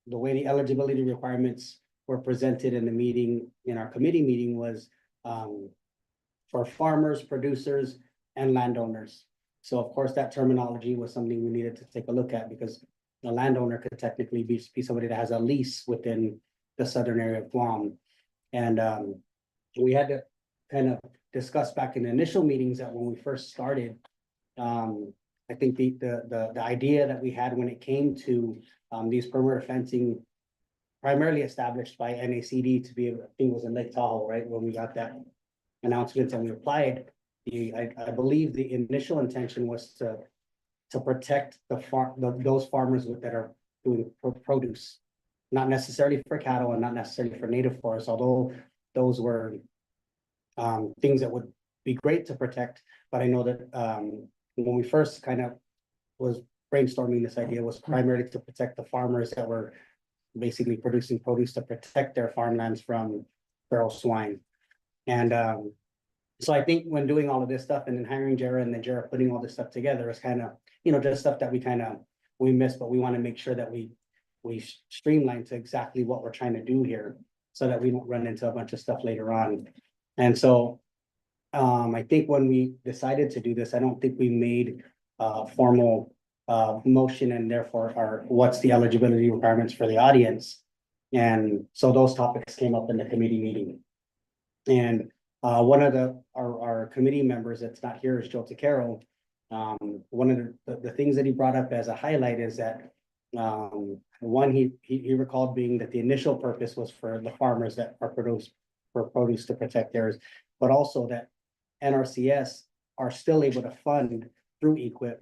the way the eligibility requirements were presented in the meeting, in our committee meeting, was for farmers, producers, and landowners. So of course, that terminology was something we needed to take a look at, because the landowner could technically be somebody that has a lease within the southern area of Guam. And we had to kind of discuss back in the initial meetings that when we first started, I think the idea that we had when it came to these perimeter fencing, primarily established by NACD to be, I think it was in Lake Tahoe, right, when we got that announcement and we applied. I believe the initial intention was to protect those farmers that are doing produce. Not necessarily for cattle and not necessarily for native forests, although those were things that would be great to protect. But I know that when we first kind of was brainstorming this idea was primarily to protect the farmers that were basically producing produce to protect their farmlands from feral swine. And so I think when doing all of this stuff and then hiring Jara and then Jara putting all this stuff together is kind of, just stuff that we missed, but we want to make sure that we streamline to exactly what we're trying to do here so that we don't run into a bunch of stuff later on. And so I think when we decided to do this, I don't think we made a formal motion and therefore what's the eligibility requirements for the audience. And so those topics came up in the committee meeting. And one of our committee members that's not here is Joe Takero. One of the things that he brought up as a highlight is that one, he recalled being that the initial purpose was for the farmers that are produce to protect theirs, but also that NRCS are still able to fund through EQIP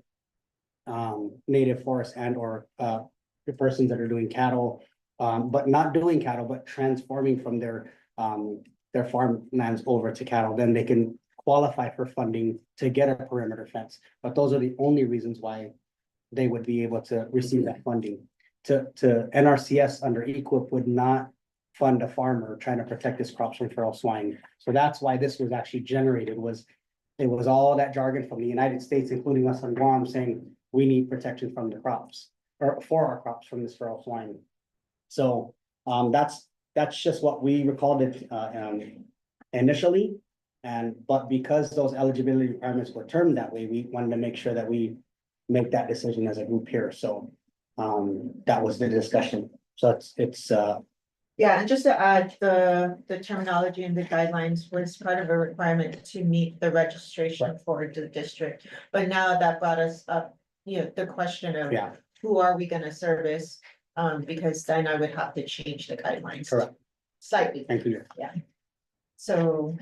native forest and or the persons that are doing cattle, but not doing cattle, but transforming from their farmlands over to cattle. Then they can qualify for funding to get a perimeter fence. But those are the only reasons why they would be able to receive that funding. To NRCS under EQIP would not fund a farmer trying to protect his crops from feral swine. So that's why this was actually generated, it was all that jargon from the United States, including us on Guam, saying we need protection from the crops or for our crops from this feral swine. So that's just what we recalled it initially. But because those eligibility requirements were termed that way, we wanted to make sure that we make that decision as a group here. So that was the discussion. So it's Yeah, and just to add, the terminology and the guidelines was part of a requirement to meet the registration for the district. But now that brought us up, the question of who are we gonna service? Because then I would have to change the guidelines. Correct. Slightly. Thank you. Yeah. So.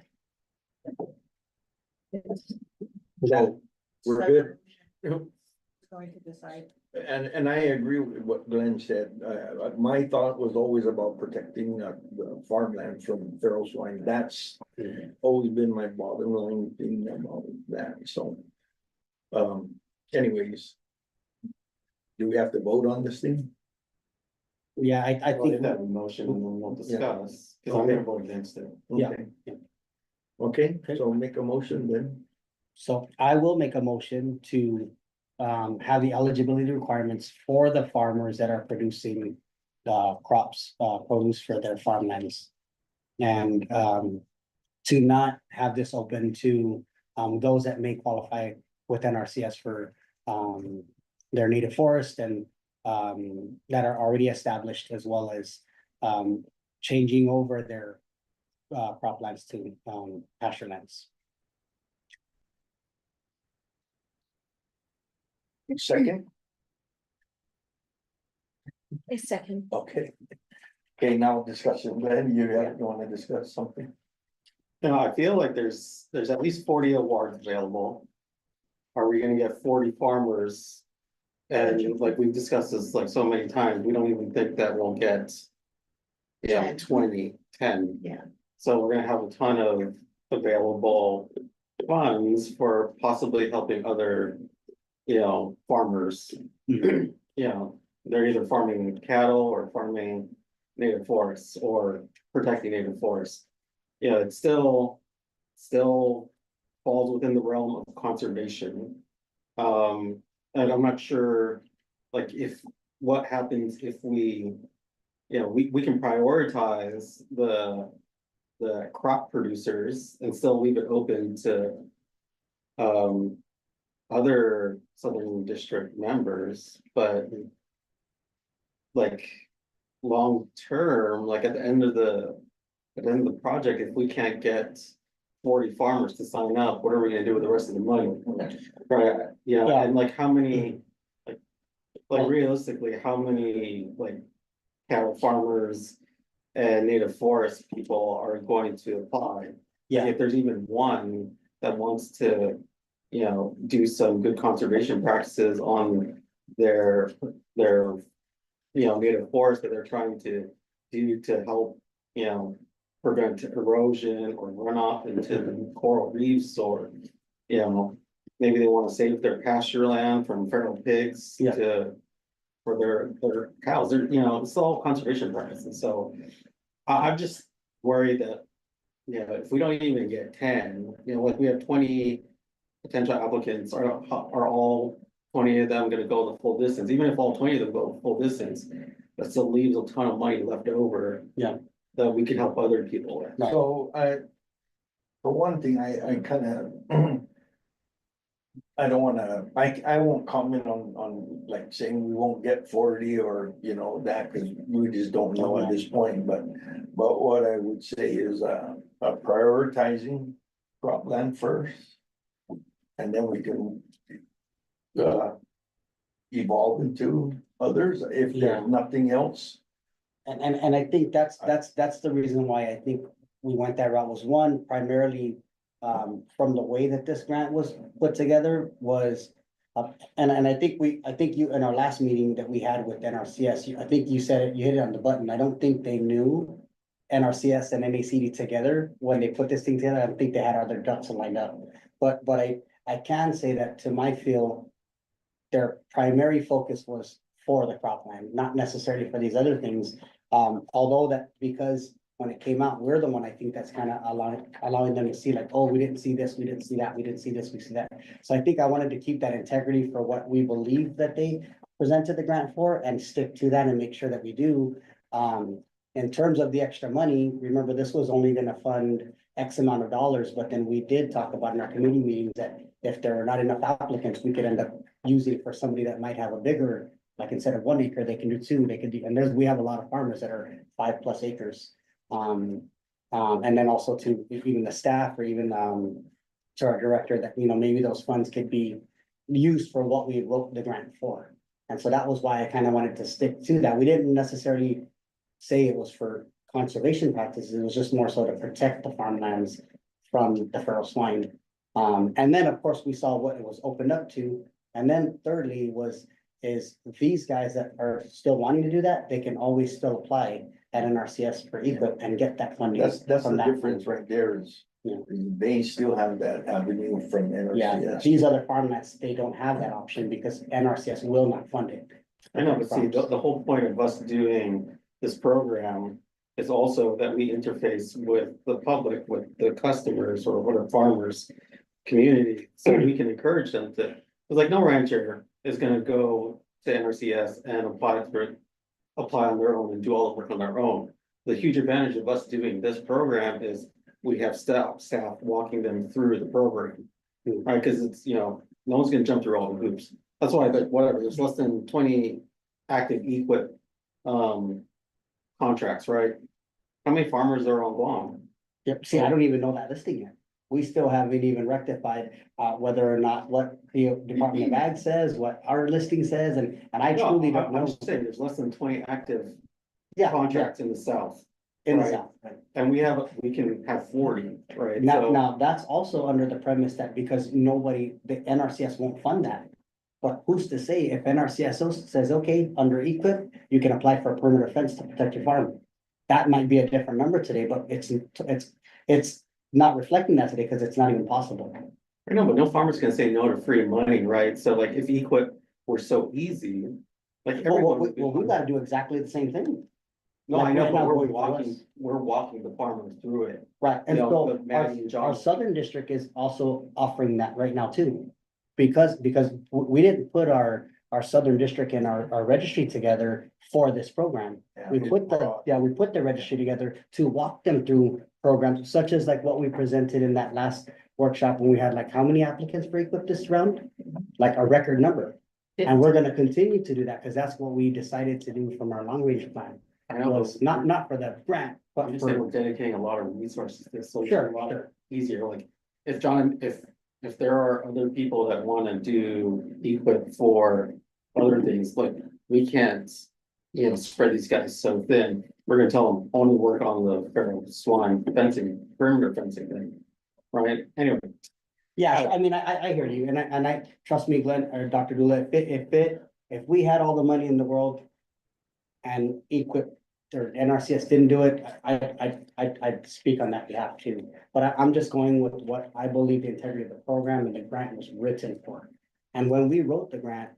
So we're good. Going to decide. And I agree with what Glenn said. My thought was always about protecting the farmland from feral swine. That's always been my bottom line thing about that, so. Anyways. Do we have to vote on this thing? Yeah, I think that motion and then we'll discuss, because I'm gonna vote against it. Yeah. Okay, so make a motion then. so. I will make a motion to have the eligibility requirements for the farmers that are producing crops, produce for their farmlands. And to not have this open to those that may qualify with NRCS for their native forest and that are already established, as well as changing over their croplands to pasture lands. Second, A second. okay. Okay, now discussion, Glenn, you wanna discuss something? I feel like there's at least 40 awards available. Are we gonna get 40 farmers? And like we've discussed this like so many times, we don't even think that we'll get. 10. 10. Yeah. So we're gonna have a ton of available funds for possibly helping other, farmers. They're either farming cattle or farming native forests or protecting native forests. It still falls within the realm of conservation. And I'm not sure, like, what happens if we can prioritize the crop producers and still leave it open to other Southern District members, but like long term, like at the end of the project, if we can't get 40 farmers to sign up, what are we gonna do with the rest of the money? Right, Yeah. and like how many, like realistically, how many like cattle farmers and native forest people are going to apply? Yeah. If there's even one that wants to, do some good conservation practices on their native forest that they're trying to do to help, prevent erosion or runoff into the coral reefs or, maybe they want to save their pasture land from feral pigs Yeah. for their cows. They're, it's all conservation practices. So I'm just worried that, if we don't even get 10, like we have 20 potential applicants, are all 20 of them gonna go the full distance? Even if all 20 of them go the full distance, that still leaves a ton of money left over. Yeah. That we can help other people with. Right. So for one thing, I kind of, I don't wanna, I won't comment on like saying we won't get 40 or, that, cause we just don't know at this point, but what I would say is, prioritizing cropland first. And then we can, evolve into others if Yeah. there's nothing else. And I think that's the reason why I think we went that route was one, primarily. From the way that this grant was put together was. And I think you, in our last meeting that we had with NRCS, I think you said it, you hit it on the button. I don't think they knew. NRCS and NACD together, when they put this thing together, I don't think they had other ducks lined up. But I can say that to my feel. Their primary focus was for the cropland, not necessarily for these other things. Although that, because when it came out, we're the one, I think that's kind of allowing them to see like, oh, we didn't see this, we didn't see that, we didn't see this, we see that. So I think I wanted to keep that integrity for what we believe that they presented the grant for and stick to that and make sure that we do. In terms of the extra money, remember, this was only gonna fund X amount of dollars, but then we did talk about in our committee meetings that if there are not enough applicants, we could end up using it for somebody that might have a bigger, like instead of 1 acre, they can do 2, they could do, and we have a lot of farmers that are 5+ acres. And then also to even the staff or even, to our director that, maybe those funds could be used for what we wrote the grant for. And so that was why I kind of wanted to stick to that. We didn't necessarily say it was for conservation practices. It was just more so to protect the farmlands from the feral swine. And then, of course, we saw what it was opened up to. And then thirdly is these guys that are still wanting to do that, they can always still apply at NRCS for EQIP and get that funding. That's the from that difference fund. right there is, Yeah. they still have that avenue from Yeah, NRCS. these other farmlands, they don't have that option because NRCS will not fund it. I know, but see, the whole point of us doing this program is also that we interface with the public, with the customers or what are farmers, community, so we can encourage them to, it's like no rancher is gonna go to NRCS and apply on their own and do all the work on their own. The huge advantage of us doing this program is we have staff walking them through the program. Right, cause it's, no one's gonna jump through all the hoops. That's why, like, whatever, there's less than 20 active EQIP contracts, right? How many farmers are on Guam? Yep, see, I don't even know that listing yet. We still haven't even rectified whether or not what the Department of Ag says, what our listing says, and I No, truly don't I'm know. just saying, there's less than 20 active Yeah, contracts in the south. in the right. south, right. And we can have 40, right? Now, that's also under the premise that because the NRCS won't fund that. But who's to say if NRCS says, okay, under EQIP, you can apply for a perimeter fence to protect your farm. That might be a different number today, but it's not reflecting that today because it's not even possible. I know, but no farmer's gonna say no to free money, right? So like if EQIP were so easy, like everyone. Well, we gotta do exactly the same thing. No, I know, Like, but we're we're not going to walking the farmers through it. Right, and You know, so but Maggie and John- our southern district is also offering that right now too. Because we didn't put our southern district and our registry together for this program. We put the registry together to walk them through programs such as like what we presented in that last workshop when we had like how many applicants for EQIP this round? Like a record number. And we're gonna continue to do that because that's what we decided to do from our long range plan. I know, Was but not for the grant, I'm but just saying for. we're dedicating a lot of resources to this, so it's a Sure, lot sure. easier, like, if John, if there are other people that wanna do EQIP for other things, like, we can't, spread these guys so thin, we're gonna tell them only work on the feral swine fencing, perimeter fencing thing, right? Anyway, Yeah, I mean, I hear you, and I trust me, Glenn, or Dr. Dula, if we had all the money in the world. and equip, or NRCS didn't do it, I'd speak on that behalf too. But I'm just going with what I believe the integrity of the program and the grant was written for. And when we wrote the grant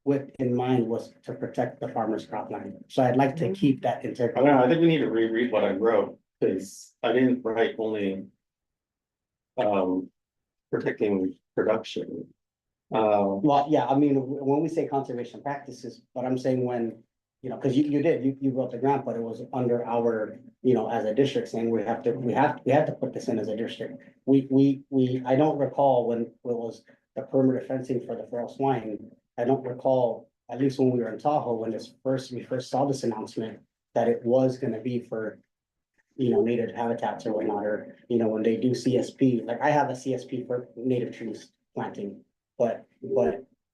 with in mind was to protect the farmer's cropland. So I'd like to keep that I don't integrity. know, I think we need to reread what I wrote, because I didn't write only. Protecting production. Well, yeah, I mean, when we say conservation practices, but I'm saying when, you know, because you wrote the grant, but it was under our, you know, as a district saying we have to put this in as a district. I don't recall when it was the perimeter fencing for the feral swine. I don't recall, at least when we were in Tahoe, when we first saw this announcement, that it was gonna be for, you know, native habitats or whatnot, or, you know, when they do CSP, like I have a CSP for native trees planting. But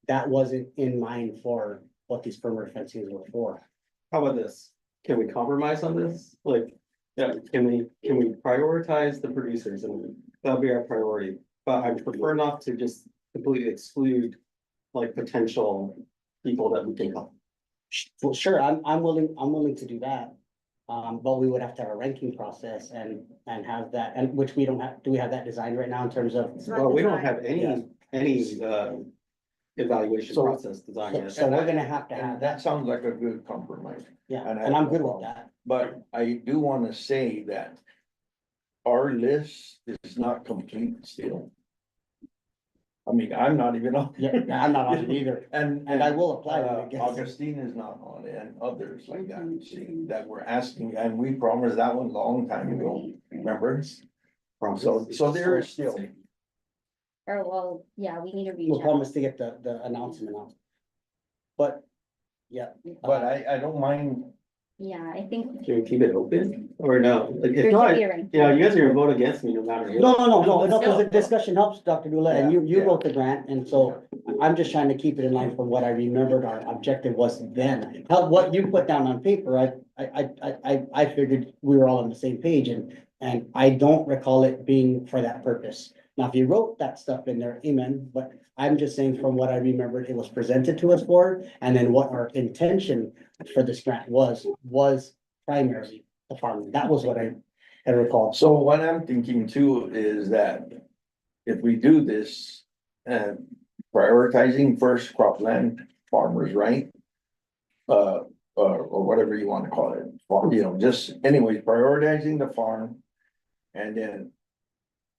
that wasn't in mind for what these perimeter fencings were for. How about this? Can we compromise on this? Like, yeah, can we prioritize the producers, and that'll be our priority, but I prefer not to just completely exclude. Like potential people that we can help. Well, sure, I'm willing to do that. But we would have to have a ranking process and have that, and which we don't have, do we have that designed right now in terms of? Well, we don't have Yeah. any evaluation So- process designed yet. So we're gonna have to And have that that, sounds like a good compromise. yeah, and I and have I'm no good with problem. that. But I do wanna say that our list is not complete still. I mean, I'm not even on. Yeah, I'm not on it either. And. And I will apply when it gets- Augustine is not on it, and others like that, see, that we're asking, and we promised that one a long time ago, remember? So there is still, Or well, yeah, we need to reach We'll out. promise to get the announcement out. But, yeah. but I don't mind, Yeah, I think Can we keep it open or no? Like, there if should not, be a ranking. you know, you guys are gonna vote against me no matter what. No, because the discussion helps, Dr. Dula, and you Yeah. wrote the grant, and so I'm just trying to keep it in line from what I remembered our objective was then. How, what you put down on paper, I figured we were all on the same page, and I don't recall it being for that purpose. Now, if you wrote that stuff in there, amen, but I'm just saying from what I remembered, it was presented to us for, and then what our intention for this grant was primarily the farming. That was what I recall. so what I'm thinking too is that if we do this, prioritizing first cropland farmers, right? Or whatever you wanna call it, you know, just anyways, prioritizing the farm. And then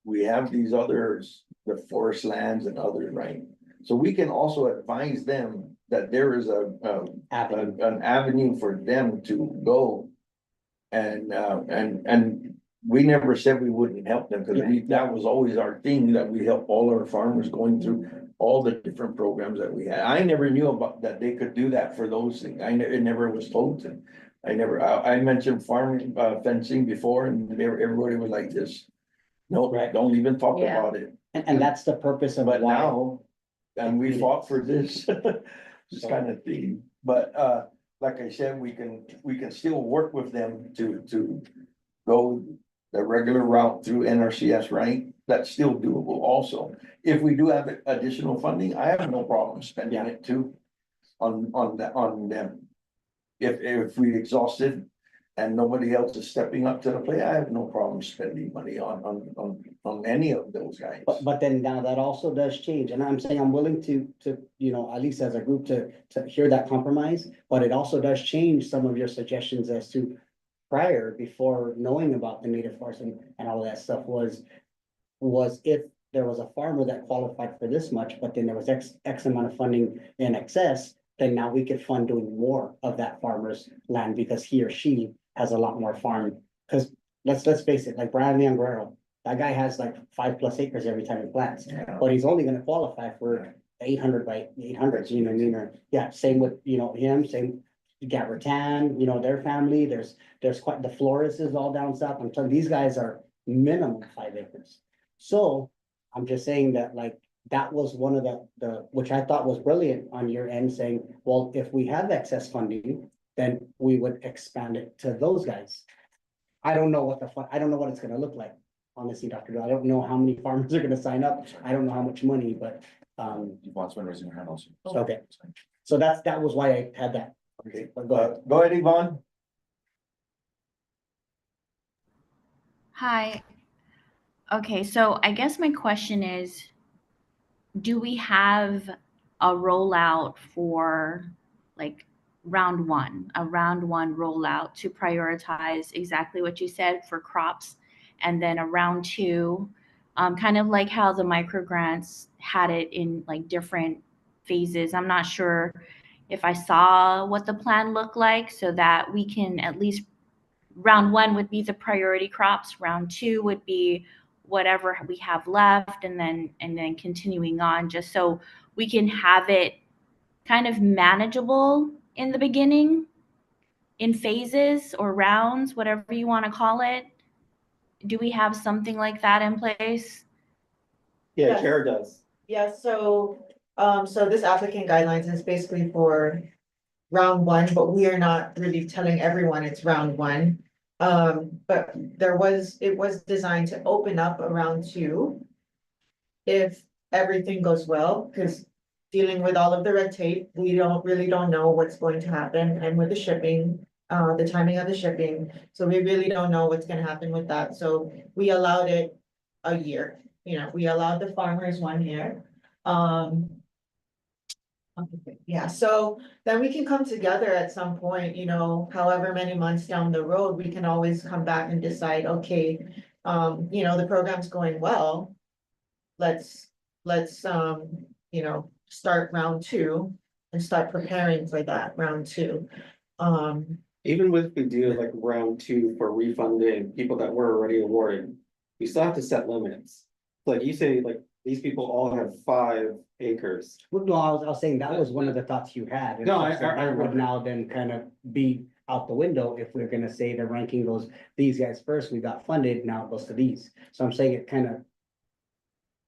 we have these others, the forest lands and others, right? So we can also advise them that there is an avenue for them to go. And we never said we wouldn't help them, because that was always our thing, that we help all our farmers going through all the different programs that we had. I never knew about that they could do that for those things. It never was told to. I mentioned farming, fencing before, and everybody was like this. No, Right. don't even talk Yeah. about it. And that's the purpose of But why. now, and we fought for this, this kind of thing, but, like I said, we can still work with them to go the regular route through NRCS, right? That's still doable also. If we do have additional funding, I have no problem spending it too, on them. If we exhausted and nobody else is stepping up to the plate, I have no problem spending money on any of those guys. But then now that also does change, and I'm saying I'm willing to, you know, at least as a group to hear that compromise, but it also does change some of your suggestions as to prior, before knowing about the native forest and all of that stuff was if there was a farmer that qualified for this much, but then there was X amount of funding in excess, then now we could fund doing more of that farmer's land because he or she has a lot more farm. Cause let's face it, like Brian Leon Guerrero, that guy has like 5+ acres every time he plants, but he's only gonna qualify for 800 by 800, you know what I mean? Or, yeah, same with, you know, him, same. Gavertan, you know, their family, there's quite, the Flores is all down south. I'm telling you, these guys are minimum 5 acres. So I'm just saying that like, that was one of the, which I thought was brilliant on your end, saying, well, if we have excess funding, then we would expand it to those guys. I don't know what I don't know what it's gonna look like, honestly, Dr. Bill. I don't know how many farmers are gonna sign up. I don't know how much money, but, You want someone raising your hand also? okay. So that was why I had that Okay, go ahead, Yvonne. Hi. Okay, so I guess my question is, do we have a rollout for like a round one rollout to prioritize exactly what you said for crops? And then a round two, kind of like how the micro grants had it in like different phases. I'm not sure if I saw what the plan looked like so that we can at least round one would be the priority crops, round two would be whatever we have left, and then continuing on, just so we can have it kind of manageable in the beginning, in phases or rounds, whatever you want to call it. Do we have something like that in place? Yeah, Yes. Chair does. Yeah, so this applicant guidelines is basically for round one, but we are not really telling everyone it's round one. But it was designed to open up a round two. If everything goes well, because dealing with all of the red tape, we don't know what's going to happen, and with the shipping, the timing of the shipping, so we really don't know what's gonna happen with that, so we allowed it a year, we allowed the farmers 1 year. Yeah, so then we can come together at some point, however many months down the road, we can always come back and decide, okay, the program's going well. Let's, start round two and start preparing for that round two. Even if we do like round two for refunding people that were already awarded, we still have to set limits. Like you say, like these people all have 5 acres. Well, no, I was saying that was one of the thoughts you had. and No, so I that would remember. now then kind of be out the window if we're gonna say the ranking goes, these guys first, we got funded, now it goes to these. So I'm saying it kind of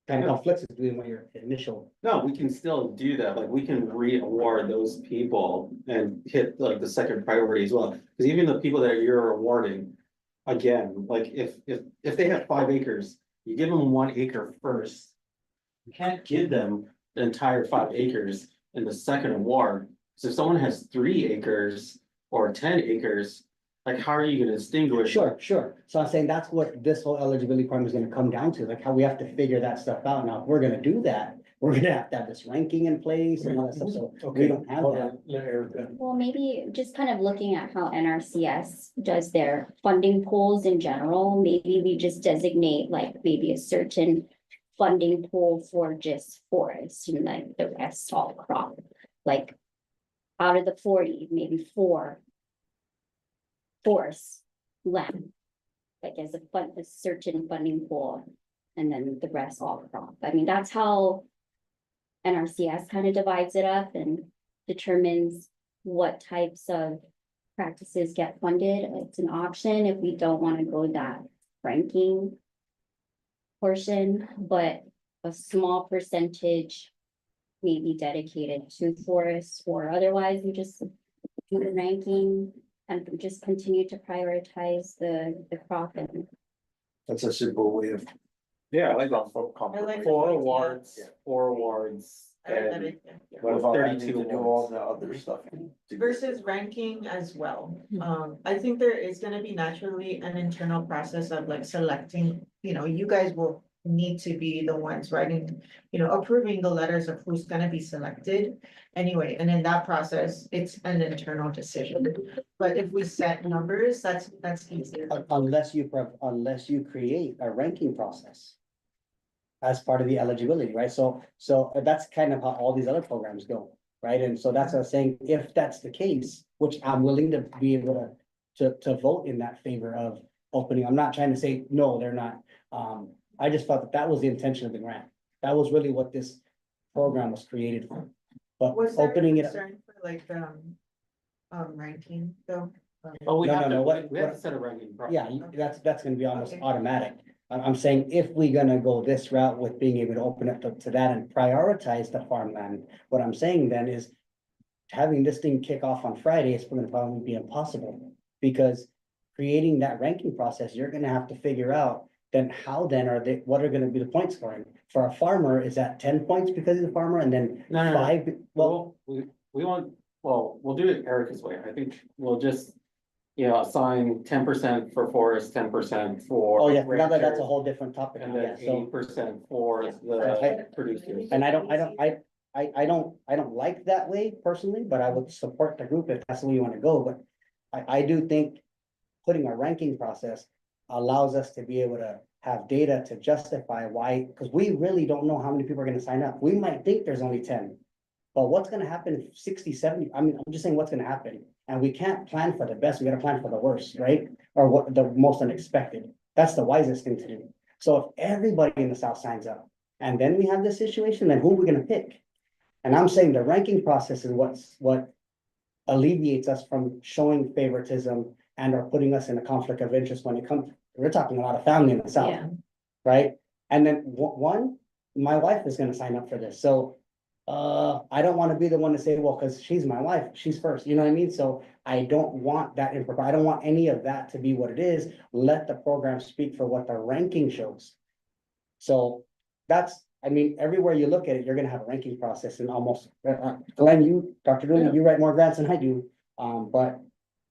conflicts between what your initial. No, we can still do that, like, we can re-award those people and hit like the second priority as well, because even the people that you're awarding. Again, like if they have 5 acres, you give them 1 acre first. You can't give them the entire 5 acres in the second award, so if someone has 3 acres or 10 acres. Like, how are you gonna distinguish? Sure. So I'm saying that's what this whole eligibility problem is gonna come down to, like how we have to figure that stuff out. Now, if we're gonna do that, we're gonna have to have this ranking in place and all that stuff, so we don't have Hold that. on, let Erica. Well, maybe just kind of looking at how NRCS does their funding pools in general, maybe we just designate like maybe a certain funding pool for just forest and like the rest all crop. Like out of the 40, maybe 4 forest land. Like as a certain funding pool, and then the rest all crop. I mean, that's how NRCS kind of divides it up and determines what types of practices get funded. It's an option if we don't want to go that ranking portion, but a small percentage may be dedicated to forests, or otherwise we just do the ranking and just continue to prioritize the crop and. That's a simple way of. Yeah, I like that. I like Four that. awards, Yeah. 4 awards. I like that And idea. What about having 32 to do all the other stuff? Versus ranking as well. I think there is gonna be naturally an internal process of like selecting, you guys will need to be the ones writing, approving the letters of who's gonna be selected. Anyway, and in that process, it's an internal decision. But if we set numbers, that's easier. Unless you create a ranking process. As part of the eligibility, right? So that's kind of how all these other programs go, right? And so that's what I'm saying, if that's the case, which I'm willing to be able to vote in that favor of opening. I'm not trying to say, no, they're not. I just thought that was the intention of the grant. That was really what this program was created for. But Was there opening it up. concern for like, ranking though? Oh, we No, have no, to, what- we have to set a ranking. process. Yeah, that's gonna be almost Okay. automatic. I'm saying if we're gonna go this route with being able to open up to that and prioritize the farmland, what I'm saying then is. Having this thing kick off on Friday is gonna probably be impossible, because creating that ranking process, you're gonna have to figure out. Then what are gonna be the point scoring? For a farmer, is that 10 points because he's a farmer and then No. 5, well, Well, we want well, we'll do it Erica's way. I think we'll just, you know, assign 10% for forest, 10% for. Oh, yeah, now that that's a rangers, whole different topic, And now, then yeah, so. 80% for Yeah. the producers. And I don't like that way personally, but I would support the group if that's the way you wanna go, but I do think putting a ranking process allows us to be able to have data to justify why, because we really don't know how many people are gonna sign up. We might think there's only 10. But what's gonna happen if 60, 70? I mean, I'm just saying what's gonna happen, and we can't plan for the best, we gotta plan for the worst, right? Or what, the most unexpected, that's the wisest thing to do. So if everybody in the South signs up, and then we have this situation, then who are we gonna pick? And I'm saying the ranking process is what alleviates us from showing favoritism and are putting us in a conflict of interest when it comes, we're talking a lot of family in the South. Yeah. Right? And then one, my wife is gonna sign up for this, so. I don't wanna be the one to say, well, cause she's my wife, she's first, you know what I mean? So I don't want that I don't want any of that to be what it is. Let the program speak for what the ranking shows. So that's, I mean, everywhere you look at it, you're gonna have a ranking process and almost, Glenn, Dr. Dooley, you write more grants than I do. But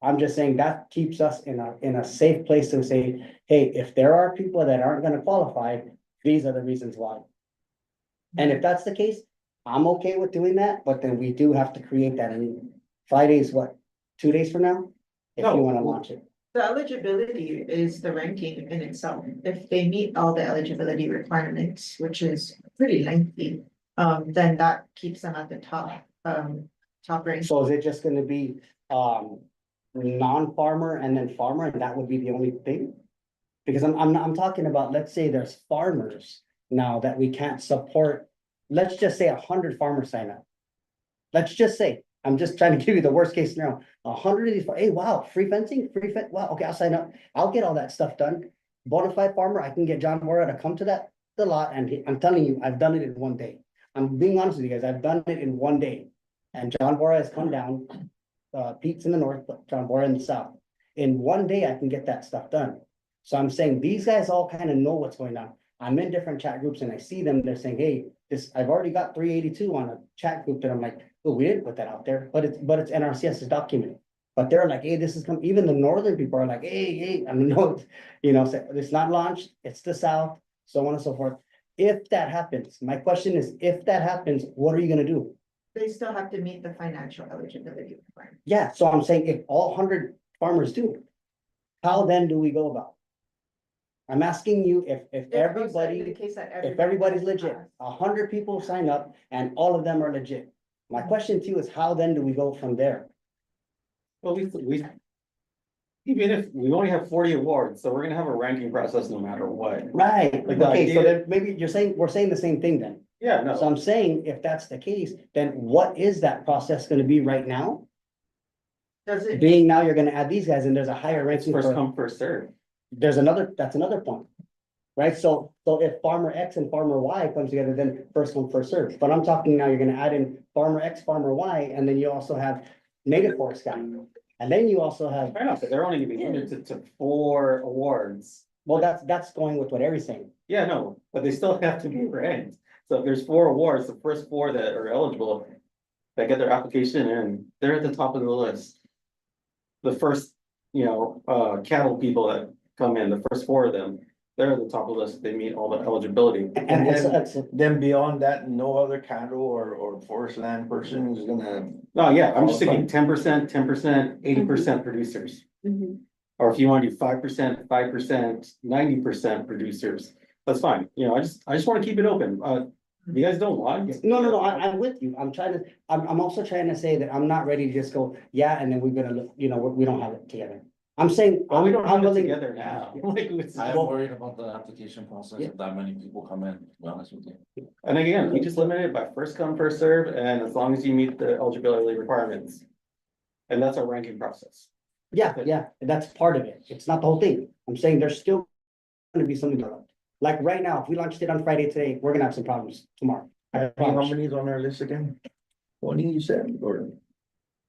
I'm just saying that keeps us in a safe place to say, hey, if there are people that aren't gonna qualify, these are the reasons why. And if that's the case, I'm okay with doing that, but then we do have to create that in Friday's what, 2 days from now? If you No. wanna launch it. The eligibility is the ranking in itself. If they meet all the eligibility requirements, which is pretty lengthy, then that keeps them at the top range. So is it just gonna be, non-farmer and then farmer, and that would be the only thing? Because I'm talking about, let's say there's farmers now that we can't support, let's just say 100 farmers sign up. Let's just say, I'm just trying to give you the worst case scenario, 100 of these, hey, wow, free fencing, wow, okay, I'll sign up, I'll get all that stuff done. Bonafide farmer, I can get John Mora to come to the lot, and I'm telling you, I've done it in 1 day. I'm being honest with you guys, I've done it in 1 day. And John Mora has come down, Pete's in the north, but John Mora in the south. In 1 day, I can get that stuff done. So I'm saying these guys all kind of know what's going on. I'm in different chat groups and I see them, they're saying, hey, I've already got 382 on a chat group that I'm like, oh, we didn't put that out there, but it's NRCS's document. But they're like, hey, this is even the northern people are like, hey, I mean, no, so it's not launched, it's the South, so on and so forth. If that happens, my question is, if that happens, what are you gonna do? They still have to meet the financial eligibility requirement. Yeah, so I'm saying if all 100 farmers do, how then do we go about it? I'm asking you if everybody's legit, 100 people sign up and all of them are legit. My question to you is how then do we go from there? Well, even if we only have 40 awards, so we're gonna have a ranking process no matter what. Right, Like the okay, so idea- then maybe we're saying the same thing then. Yeah, So no, I'm saying if that's the case, then what is that process gonna be right now? Does it? Being now you're gonna add these guys and there's a higher it's ranking first for, come, first serve. that's another point. Right, so if farmer X and farmer Y comes together, then first come, first serve. But I'm talking now, you're gonna add in farmer X, farmer Y, and then you also have native forest guy. And then you also have, Fair enough, but they're only gonna be limited to 4 awards. well, that's going with what Eri's saying. Yeah, no, but they still have to be ranked. So if there's 4 awards, the first 4 that are eligible, that get their application in, they're at the top of the list. The first, cattle people that come in, the first 4 of them, they're at the top of the list, they meet all the eligibility. And Then beyond that, no other cattle or forest land person is gonna. No, yeah, I'm just thinking 10%, 80% producers. Mhm. Or if you want to do 5%, 90% producers, that's fine, I just want to keep it open, you guys don't want. No, I'm with you. I'm also trying to say that I'm not ready to just go, yeah, and then we're gonna look, we don't have it together. I'm saying, Well, we don't I'm have it willing. together now. Like, I'm worried about the application process if that many people come in, to be honest with you. and again, we just limit it by first come, first serve, and as long as you meet the eligibility requirements. And that's our ranking process. Yeah, that's part of it. It's not the whole thing. I'm saying there's still gonna be something developed. Like right now, if we launched it on Friday today, we're gonna have some problems tomorrow. I How promise. many is on our list again? 20 you said, or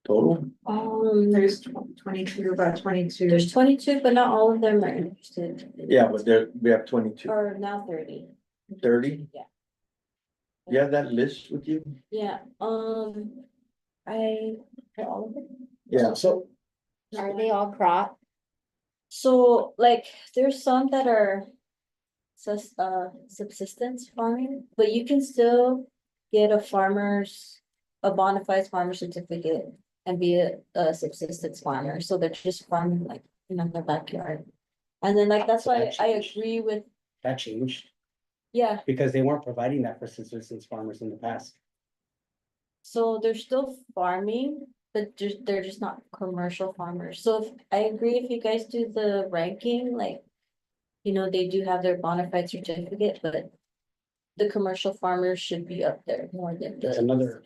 total? There's 22, about 22. There's 22, but not all of them are interested. Yeah, but we have 22. Or now 30. 30? Yeah. You have that list with you? Yeah, all of it. Yeah, So, Are they all crop? So like, there's some that are subsistence farming, but you can still get a bona fide farmer certificate and be a subsistence farmer. So they're just farming like, in their backyard. And then like, that's why I agree with, that changed yeah, because they weren't providing that for subsistence farmers in the past. so they're still farming, but they're just not commercial farmers. So if, I agree, if you guys do the ranking, like, they do have their bona fide certificate, but the commercial farmers should be up there more than That's the. another.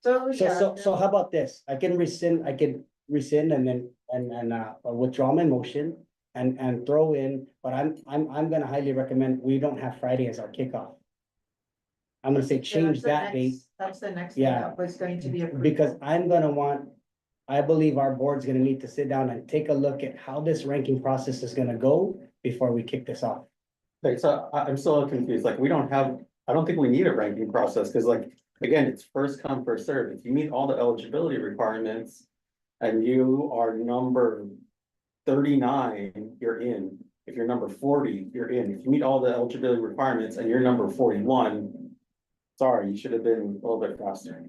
So, yeah. So how about this? I can rescind and then, withdraw my motion and throw in, but I'm gonna highly recommend we don't have Friday as our kickoff. I'm gonna say change that date. That's the next. Yeah. That was going to be approved. Because I believe our board's gonna need to sit down and take a look at how this ranking process is gonna go before we kick this off. Okay, so I'm still confused, like, I don't think we need a ranking process, cause like, again, it's first come, first served. If you meet all the eligibility requirements. And you are number 39, you're in. If you're number 40, you're in. If you meet all the eligibility requirements and you're number 41. Sorry, you should have been a little bit faster.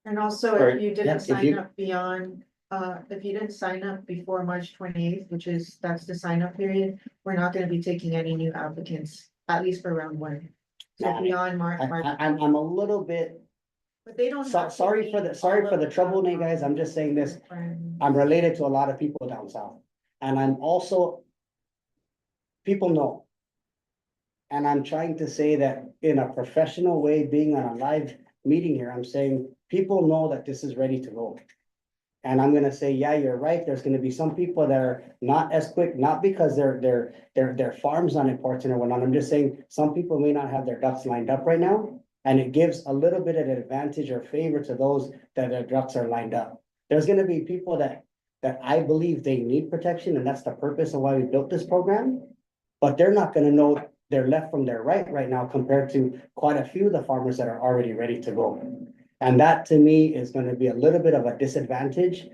And also, Right. if you Yeah, didn't if sign you- up beyond, if you didn't sign up before March 28th, that's the sign up period, we're not gonna be taking any new applicants, at least for round one. So Got it. beyond March. I'm a little bit, But they don't. have to sorry for meet the all of trouble, the, Nate, guys. I'm just saying this. requirements. I'm related to a lot of people down south. And I'm also. People know. And I'm trying to say that in a professional way, being on a live meeting here, I'm saying people know that this is ready to go. And I'm gonna say, yeah, you're right. There's gonna be some people that are not as quick, not because their farm's not important or whatnot. I'm just saying, some people may not have their ducks lined up right now. And it gives a little bit of an advantage or favor to those that their ducks are lined up. There's gonna be people that I believe they need protection, and that's the purpose of why we built this program. But they're not gonna know their left from their right now compared to quite a few of the farmers that are already ready to go. And that to me is gonna be a little bit of a disadvantage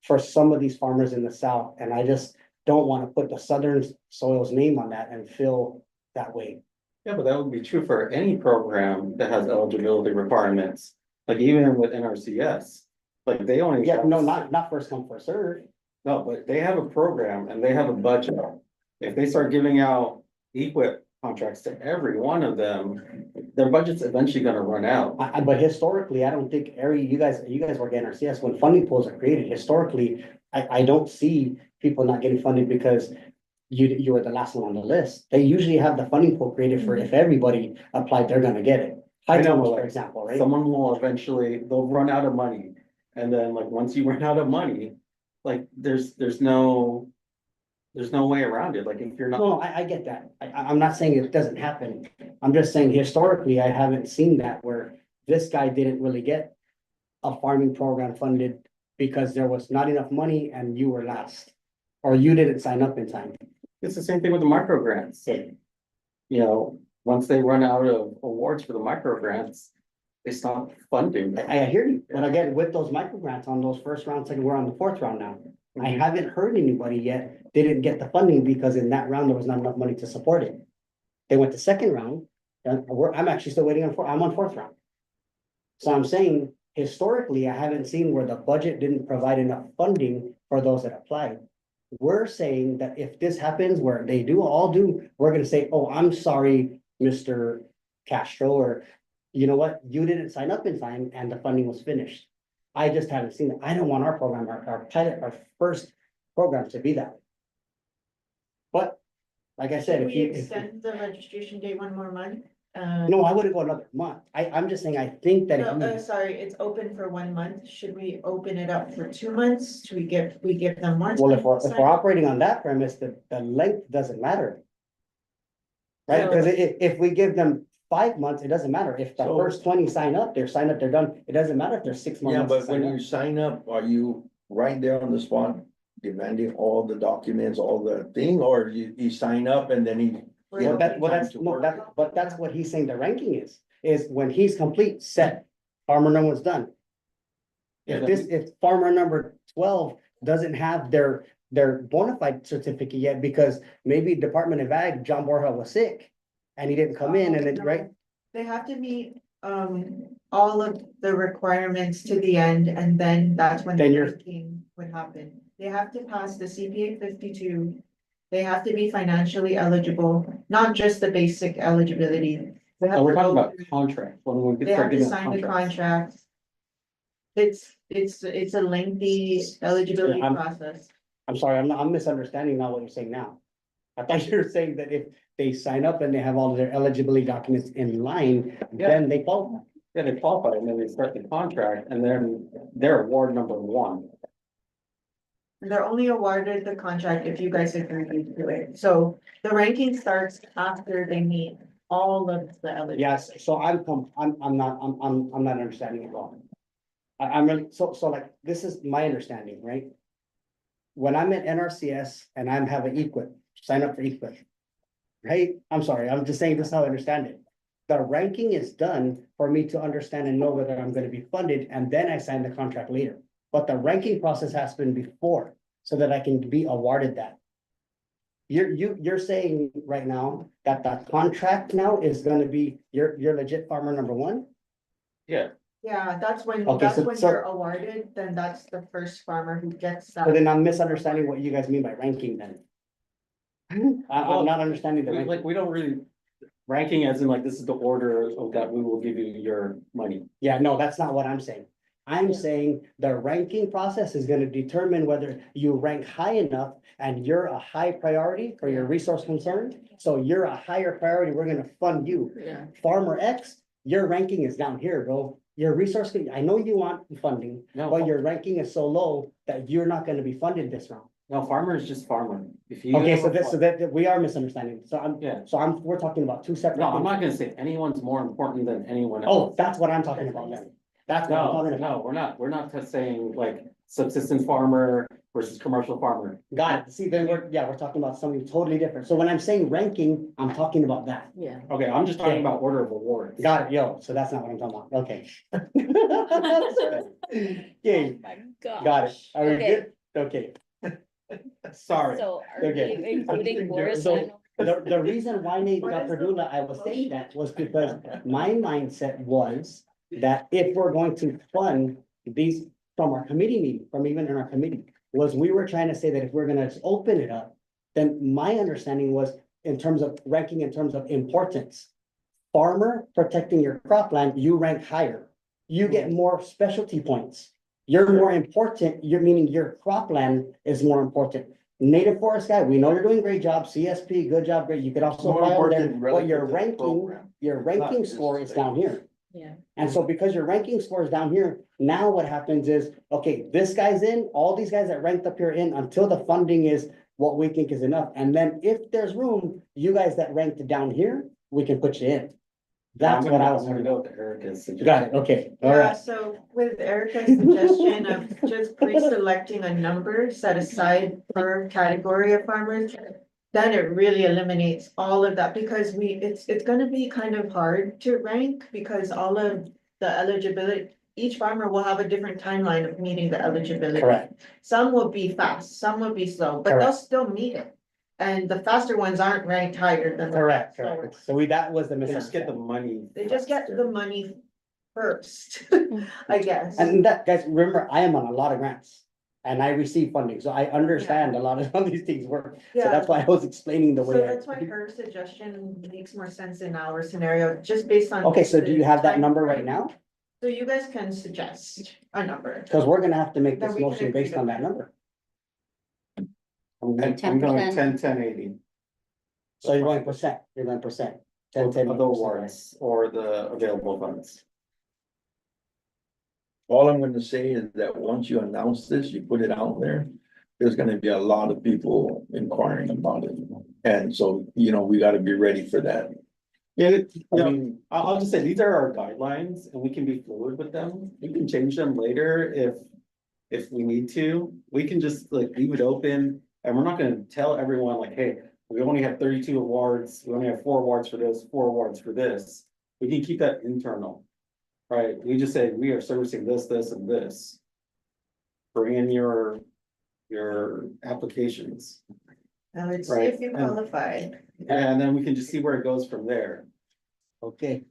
for some of these farmers in the south, and I just don't wanna put the Southern Soil's name on that and feel that way. Yeah, but that would be true for any program that has eligibility requirements, like even with NRCS. Like they only. Yeah, no, not first come, first serve. No, but they have a program and they have a budget. If they start giving out equip contracts to every one of them, their budget's eventually gonna run out. But historically, I don't think you guys work at NRCS, when funding pools are created, historically, I don't see people not getting funded because you were the last one on the list. They usually have the funding pool created for if everybody applied, they're gonna get it. I know, Tunnels, but for example, right? Someone will eventually, they'll run out of money. And then like, once you run out of money, like there's no way around it. Like if you're not. No, I get that. I'm not saying it doesn't happen. I'm just saying historically, I haven't seen that where this guy didn't really get a farming program funded because there was not enough money and you were last. Or you didn't sign up in time. It's the same thing with the micro grants. You know, once they run out of awards for the micro grants, they stop funding. I hear you, but again, with those micro grants on those first round, second, we're on the fourth round now. I haven't heard anybody yet, didn't get the funding because in that round, there was not enough money to support it. They went to second round, and I'm actually still waiting I'm on fourth round. So I'm saying, historically, I haven't seen where the budget didn't provide enough funding for those that applied. We're saying that if this happens where they we're gonna say, oh, I'm sorry, Mr. Castro, or you know what, you didn't sign up in time and the funding was finished. I just haven't seen it. I don't want our program, our pilot, our first program to be that way. But, like I said, Should if we you, extend the registration date one more month? no, I wouldn't go another month. I'm just saying, I think that. No, if you- sorry, it's open for 1 month. Should we open it up for 2 months? Should we give them more? Well, time if we're to sign operating up? on that premise, the length doesn't matter. Right, No. because if we give them 5 months, it doesn't matter. If the So- first 20 sign up, they're done. It doesn't matter if they're 6 more Yeah, months. to but when sign you up. sign up, are you right there on the spot demanding all the documents, all the thing, or you sign up and then he? Well, that's, Time no, to work. but that's what he's saying the ranking is when he's complete, set. farmer number one's done. If farmer number 12 doesn't have their bona fide certificate yet, because maybe Department of Ag, John Borja was sick. And he didn't come in and then, right? They have to meet, all of the requirements to the end, and then that's when Then the you're- ranking would happen. They have to pass the CPA 52. They have to be financially eligible, not just the basic eligibility. They have So we're to talking go about through- contract, when we They get have start to giving sign the contracts. contract. It's a lengthy eligibility Yeah, I'm- process. I'm sorry, I'm misunderstanding now what you're saying now. I thought you were saying that if they sign up and they have all of their eligibility documents in line, then they qualify. Yeah, they qualify and then they start the contract and then they're award number one. They're only awarded the contract if you guys agree to it. So the ranking starts after they meet all of the eligibility. Yes, so I'm not understanding it wrong. I'm really, so like, this is my understanding, right? When I'm at NRCS and I'm have an equip, sign up for equip. Right? I'm sorry, I'm just saying this is how I understand it. The ranking is done for me to understand and know whether I'm gonna be funded, and then I sign the contract later. But the ranking process has been before, so that I can be awarded that. You're saying right now that the contract now is gonna be, you're legit farmer number one? Yeah. Yeah, that's when, Okay, that's so- when so- you're awarded, then that's the first farmer who gets that. So then I'm misunderstanding what you guys mean by ranking then. I'm not understanding the ranking. Like, we don't really, ranking as in like, this is the order of that we will give you your money. Yeah, no, that's not what I'm saying. I'm saying the ranking process is gonna determine whether you rank high enough and you're a high priority for your resource concern. So you're a higher priority, we're gonna fund you. Yeah. Farmer X, your ranking is down here, bro. Your resource, I know you want funding, No, but your ranking is so low that you're not gonna be funded this round. no, farmer is just farmer. If you. Okay, have so a this, so farm- that, we are misunderstanding. So I'm, Yeah. we're talking about two separate. No, I'm things. not gonna say anyone's more important than anyone Oh, else. that's what I'm talking about then. That's what I'm No, talking about. no, we're not just saying like subsistence farmer versus commercial farmer. Got it. See, then we're talking about something totally different. So when I'm saying ranking, I'm talking about that. Yeah. Okay, I'm just talking Yeah. about order of awards. Got it, yo. So that's not what I'm talking about. Okay. Okay, My gosh. got it. Are we Okay. good? Okay. Sorry. So are Okay. we including Boris? So the reason why Nate got Perdula, I was saying that was because my mindset was that if we're going to fund these from our committee meeting, from even in our committee, was we were trying to say that if we're gonna just open it up, then my understanding was in terms of ranking, in terms of importance. Farmer protecting your cropland, you rank higher. You get more specialty points. You're more important, you're meaning your cropland is more important. Native forest guy, we know you're doing a great job, CSP, good job, great. You could also More file there, important but your relative to the ranking, program. your Not ranking just score is the- down here. Yeah. And so because your ranking score is down here, now what happens is, okay, this guy's in, all these guys that ranked up here in until the funding is what we think is enough. And then if there's room, you guys that ranked down here, we can put you in. That's what I was gonna gonna go go. with Erica's suggestion. Got it, okay, all Yeah, right. so with Erica's suggestion of just pre-selecting a number set aside per category of farmers, then it really eliminates all of that, because it's gonna be kind of hard to rank, because all of the eligibility, each farmer will have a different timeline of meeting the eligibility. Correct. Some will be fast, some will be slow, but they'll Correct. still meet it. And the faster ones aren't ranked higher than the. Correct, slower correct. So that was the They just get the misunderstanding. money. They just get the money first, I guess. And that, guys, remember, I am on a lot of grants. And I receive funding, so I understand a lot of how these things work. So Yeah. that's why I was explaining the So way. that's why her suggestion makes more sense in our scenario, just based on. Okay, so do you have that the number time right frame. now? So you guys can suggest a number. Because we're gonna have to make Then this we can motion agree based to on that. that number. I'm going 10%. 10-10-80 So you're going percent, you're going percent. 10, of 10, the 10%. awards or the available funds. All I'm gonna say is that once you announce this, you put it out there, there's gonna be a lot of people inquiring about it. And so, we gotta be ready for that. Yeah, I mean, I'll just say, these are our guidelines and we can be fluid with them. We can change them later if we need to. We can just like leave it open and we're not gonna tell everyone like, hey, we only have 32 awards. We only have 4 awards for this, 4 awards for this. We can keep that internal. right? We just say, we are servicing this, this, and this. Bring in your applications, I would see Right, if you and- qualify. and then we can just see where it goes from there. Okay,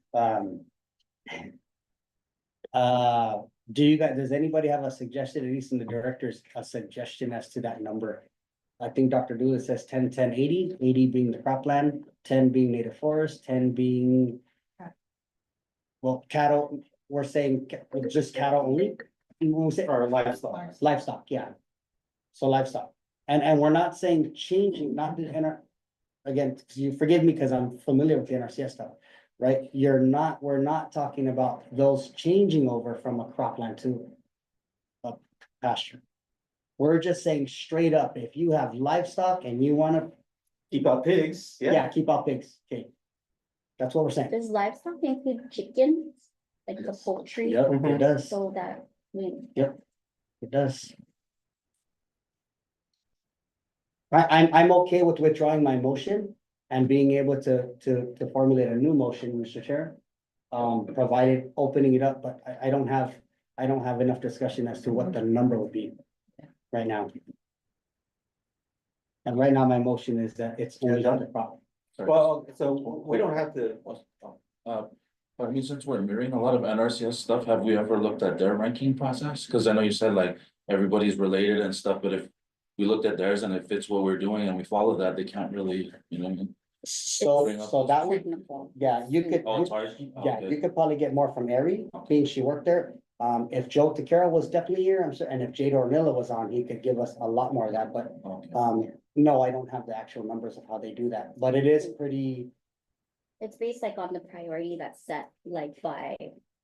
do you guys, does anybody have a suggestion, at least in the directors, a suggestion as to that number? I think Dr. Doolittle says 10, 10, 80, 80 being the cropland, 10 being native forest, 10 being. Well, cattle, we're saying just cattle only, we say, Or livestock. livestock, yeah. So livestock, and we're not saying changing, not the NR. Again, you forgive me because I'm familiar with the NRCS stuff, right? We're not talking about those changing over from a cropland to a pasture. We're just saying straight up, if you have livestock and you wanna, Keep out pigs, yeah, keep out pigs, okay. That's what we're saying. Does livestock include chickens, like the Yes. poultry? Yep, it does, So that, I mean, it does. I'm okay with withdrawing my motion and being able to formulate a new motion, Mr. Chair. Provided opening it up, but I don't have enough discussion as to what the number would be right now. And right now, my motion is that it's only for the crop. Sorry. well, so we don't have to, I mean, since we're mirroring a lot of NRCS stuff, have we ever looked at their ranking process? Cause I know you said like everybody's related and stuff, but if we looked at theirs and it fits what we're doing and we follow that, they can't really, you know what I mean? So that would, technical. yeah, you could, Oh, it's hard? yeah, Okay. you could probably get more from Ari, being she worked there. If Joe Takara was definitely here, I'm sure, and if Jade Ornilla was on, he could give us a lot more of that, but Okay. no, I don't have the actual numbers of how they do that, but it is pretty. It's based like on the priority that's set like by